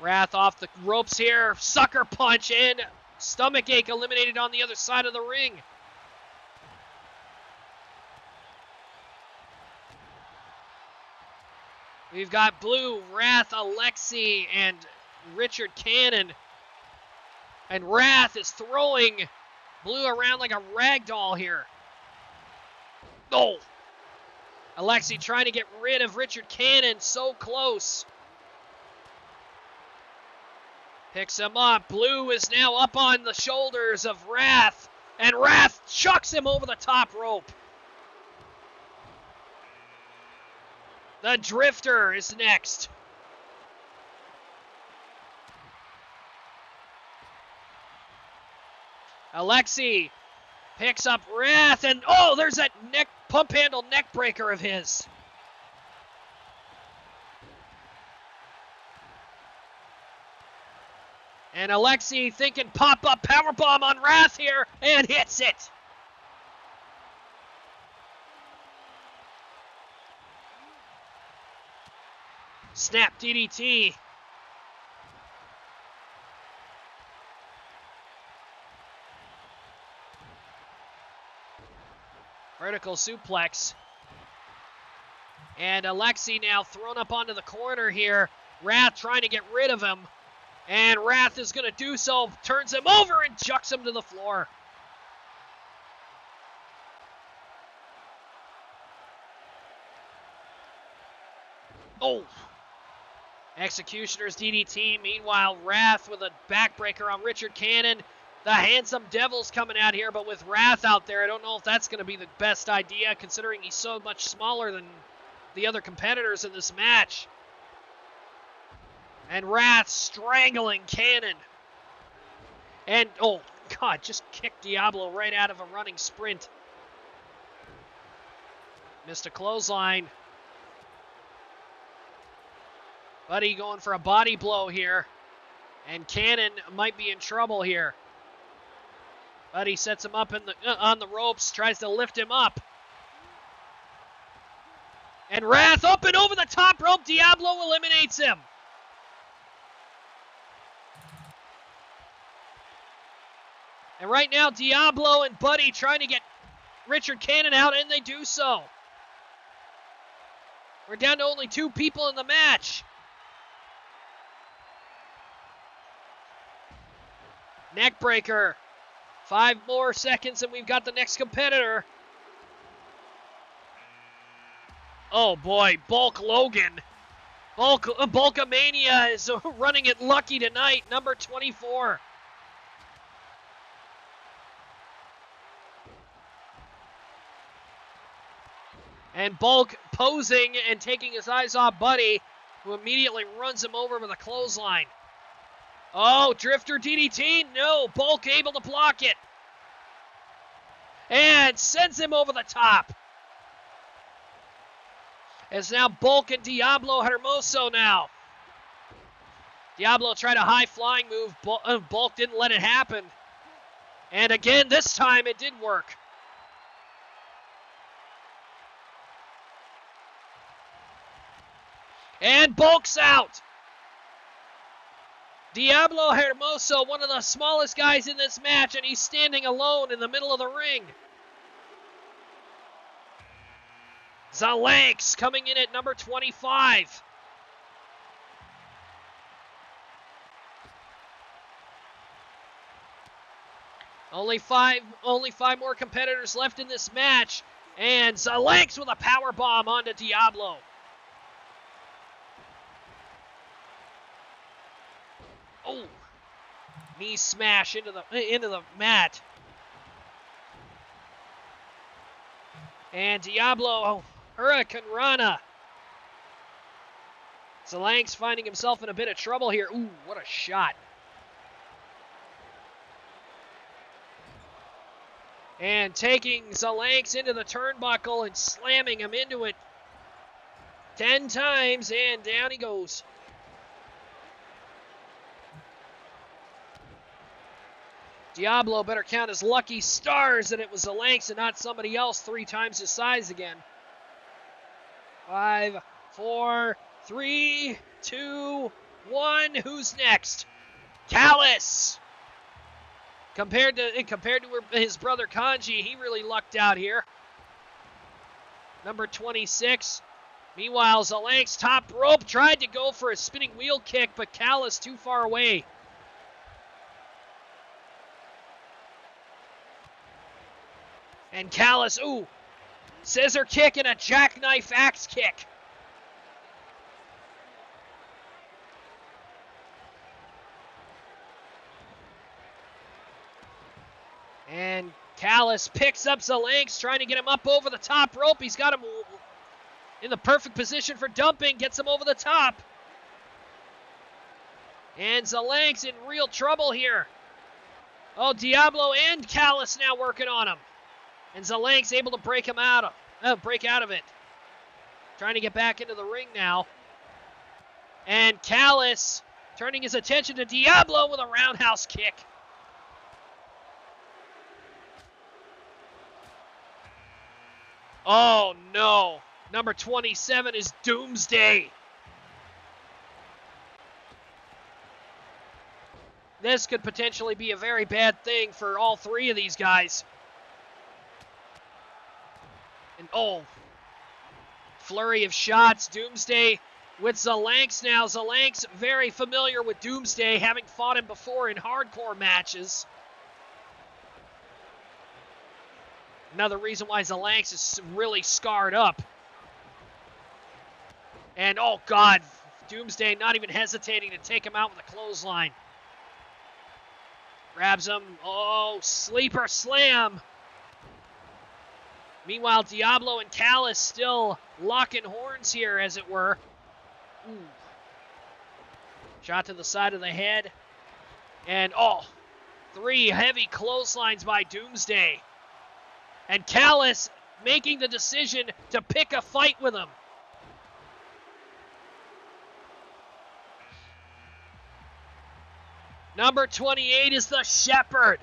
Wrath off the ropes here. Sucker punch and Stomachache eliminated on the other side of the ring. We've got Blue, Wrath, Alexi, and Richard Cannon. And Wrath is throwing Blue around like a rag doll here. Oh! Alexi trying to get rid of Richard Cannon, so close. Picks him up. Blue is now up on the shoulders of Wrath. And Wrath chucks him over the top rope. The Drifter is next. Alexi picks up Wrath, and oh, there's that pump handle neck breaker of his. And Alexi thinking pop-up powerbomb on Wrath here, and hits it. Snap DDT. Vertical suplex. And Alexi now thrown up onto the corner here. Wrath trying to get rid of him. And Wrath is going to do so. Turns him over and chucks him to the floor. Oh. Executioner's DDT. Meanwhile, Wrath with a backbreaker on Richard Cannon. The Handsome Devil's coming out here, but with Wrath out there, I don't know if that's going to be the best idea, considering he's so much smaller than the other competitors in this match. And Wrath strangling Cannon. And, oh, God, just kicked Diablo right out of a running sprint. Missed a clothesline. Buddy going for a body blow here. And Cannon might be in trouble here. Buddy sets him up on the ropes, tries to lift him up. And Wrath up and over the top rope. Diablo eliminates him. And right now, Diablo and Buddy trying to get Richard Cannon out, and they do so. We're down to only 2 people in the match. Neckbreaker. 5 more seconds, and we've got the next competitor. Oh, boy. Bulk Logan. Bulkamania is running it lucky tonight. Number 24. And Bulk posing and taking his eyes off Buddy, who immediately runs him over with a clothesline. Oh, Drifter DDT. No, Bulk able to block it. And sends him over the top. As now Bulk and Diablo Hermoso now. Diablo tried a high flying move. Bulk didn't let it happen. And again, this time it did work. And Bulk's out. Diablo Hermoso, one of the smallest guys in this match, and he's standing alone in the middle of the ring. Zalanx coming in at number 25. Only five more competitors left in this match, and Zalanx with a powerbomb onto Diablo. Oh, knee smash into the mat. And Diablo, Hurricane Rana. Zalanx finding himself in a bit of trouble here. Ooh, what a shot. And taking Zalanx into the turnbuckle and slamming him into it 10 times, and down he goes. Diablo better count his lucky stars that it was Zalanx and not somebody else 3 times his size again. 5, 4, 3, 2, 1. Who's next? Callus. Compared to his brother Kanji, he really lucked out here. Number 26. Meanwhile, Zalanx top rope tried to go for a spinning wheel kick, but Callus too far away. And Callus, ooh, scissor kick and a jackknife axe kick. And Callus picks up Zalanx, trying to get him up over the top rope. He's got him in the perfect position for dumping, gets him over the top. And Zalanx in real trouble here. Oh, Diablo and Callis now working on him. And Zalank's able to break out of it. Trying to get back into the ring now. And Callis turning his attention to Diablo with a roundhouse kick. Oh no. Number 27 is Doomsday. This could potentially be a very bad thing for all three of these guys. And oh, flurry of shots. Doomsday with Zalanks now. Zalanks very familiar with Doomsday, having fought him before in hardcore matches. Another reason why Zalanks is really scarred up. And oh god, Doomsday not even hesitating to take him out with a clothesline. Grabs him. Oh, sleeper slam. Meanwhile, Diablo and Callis still locking horns here, as it were. Ooh. Shot to the side of the head. And, oh, 3 heavy clotheslines by Doomsday. And Callis making the decision to pick a fight with him. Number 28 is the Shepherd.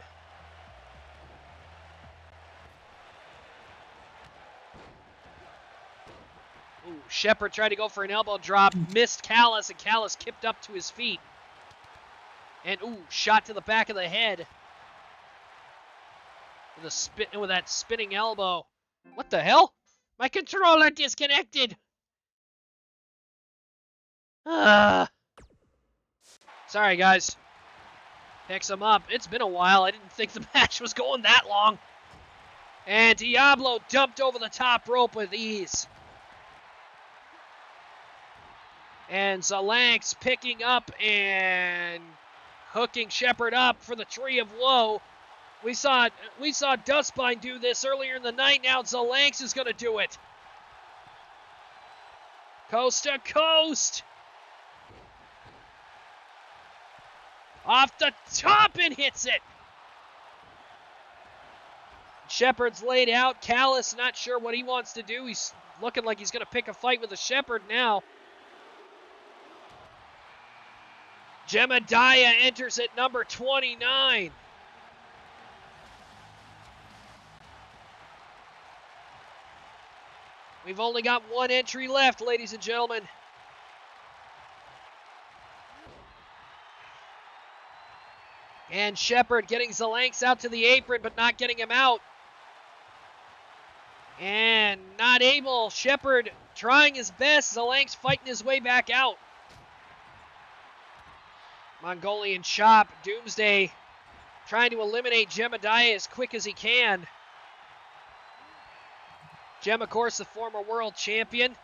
Ooh, Shepherd tried to go for an elbow drop, missed Callis, and Callis kipped up to his feet. And ooh, shot to the back of the head. With that spinning elbow. What the hell? My controller disconnected. Sorry, guys. Picks him up. It's been a while. I didn't think the match was going that long. And Diablo dumped over the top rope with ease. And Zalanks picking up and hooking Shepherd up for the Tree of Woe. We saw Dustbind do this earlier in the night. Now Zalanks is going to do it. Coast to coast. Off the top and hits it. Shepherd's laid out. Callis not sure what he wants to do. He's looking like he's going to pick a fight with the Shepherd now. Jemediah enters at number 29. We've only got one entry left, ladies and gentlemen. And Shepherd getting Zalanks out to the apron, but not getting him out. And not able. Shepherd trying his best. Zalanks fighting his way back out. Mongolian chop. Doomsday trying to eliminate Jemediah as quick as he can. Jem, of course, the former world champion.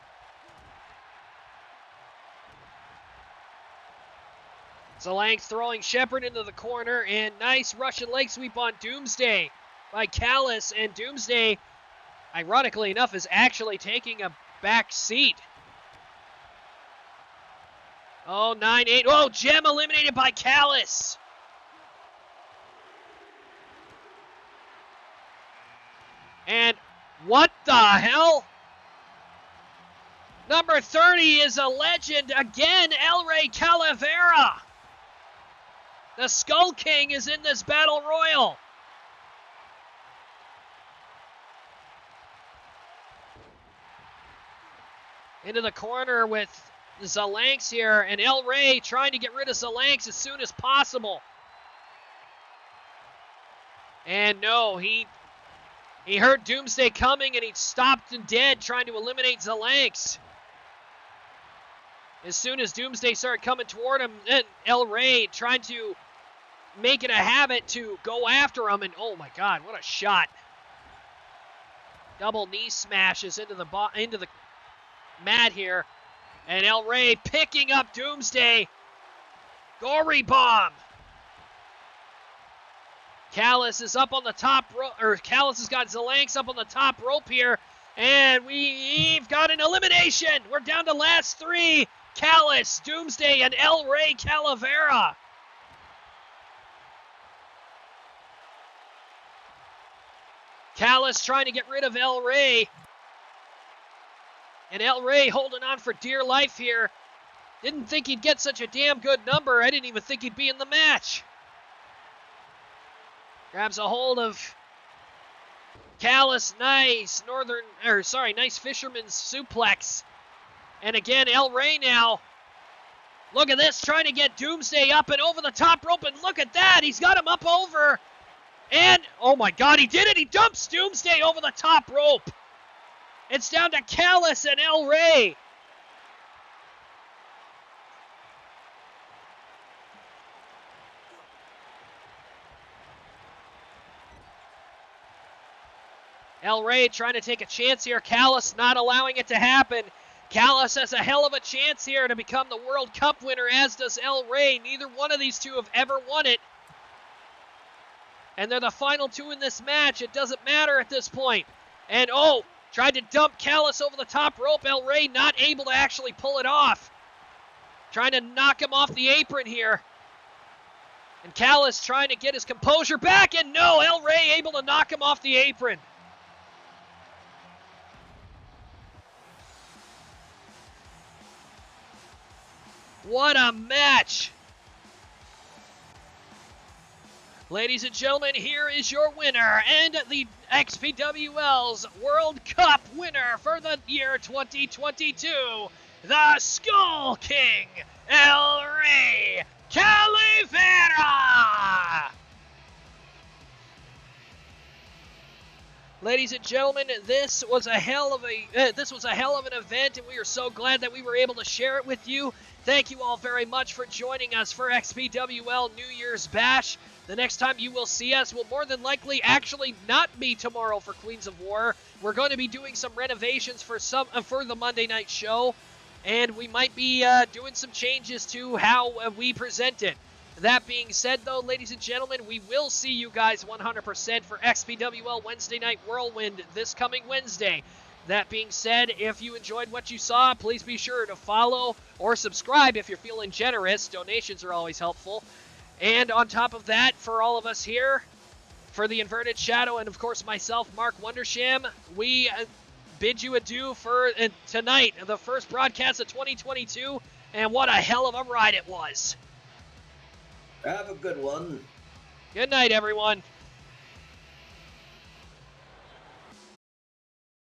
Zalanks throwing Shepherd into the corner, and nice Russian leg sweep on Doomsday by Callis, and Doomsday, ironically enough, is actually taking a back seat. Oh, 9-8. Oh, Jem eliminated by Callis. And what the hell? Number 30 is a legend again, El Rey Calavera. The Skull King is in this battle royal. Into the corner with Zalanks here, and El Rey trying to get rid of Zalanks as soon as possible. And no, he heard Doomsday coming, and he stopped and dead trying to eliminate Zalanks. As soon as Doomsday started coming toward him, then El Rey tried to make it a habit to go after him, and oh my god, what a shot. Double knee smashes into the mat here, and El Rey picking up Doomsday. Gory bomb. Callis is up on the top rope, or Callis has got Zalanks up on the top rope here, and we've got an elimination. We're down to last 3. Callis, Doomsday, and El Rey Calavera. Callis trying to get rid of El Rey. And El Rey holding on for dear life here. Didn't think he'd get such a damn good number. I didn't even think he'd be in the match. Grabs a hold of Callis. Nice nice fisherman's suplex. And again, El Rey now. Look at this, trying to get Doomsday up and over the top rope. And look at that, he's got him up over. And, oh my God, he did it. He dumps Doomsday over the top rope. It's down to Callis and El Rey. El Rey trying to take a chance here. Callis not allowing it to happen. Callis has a hell of a chance here to become the World Cup winner, as does El Rey. Neither one of these two have ever won it. And they're the final two in this match. It doesn't matter at this point. And oh, tried to dump Callis over the top rope. El Rey not able to actually pull it off. Trying to knock him off the apron here. And Callis trying to get his composure back. And no, El Rey able to knock him off the apron. What a match! Ladies and gentlemen, here is your winner and the XPWL's World Cup winner for the year 2022, the Skull King, El Rey Calivera! Ladies and gentlemen, this was a hell of an event, and we are so glad that we were able to share it with you. Thank you all very much for joining us for XPWL New Year's Bash. The next time you will see us will more than likely actually not be tomorrow for Queens of War. We're going to be doing some renovations for the Monday night show, and we might be doing some changes to how we present it. That being said, though, ladies and gentlemen, we will see you guys 100% for XPWL Wednesday Night Whirlwind this coming Wednesday. That being said, if you enjoyed what you saw, please be sure to follow or subscribe if you're feeling generous. Donations are always helpful. And on top of that, for all of us here, for the Inverted Shadow and, of course, myself, Mark Wondersham, we bid you adieu for tonight, the first broadcast of 2022, and what a hell of a ride it was. Have a good one. Good night, everyone.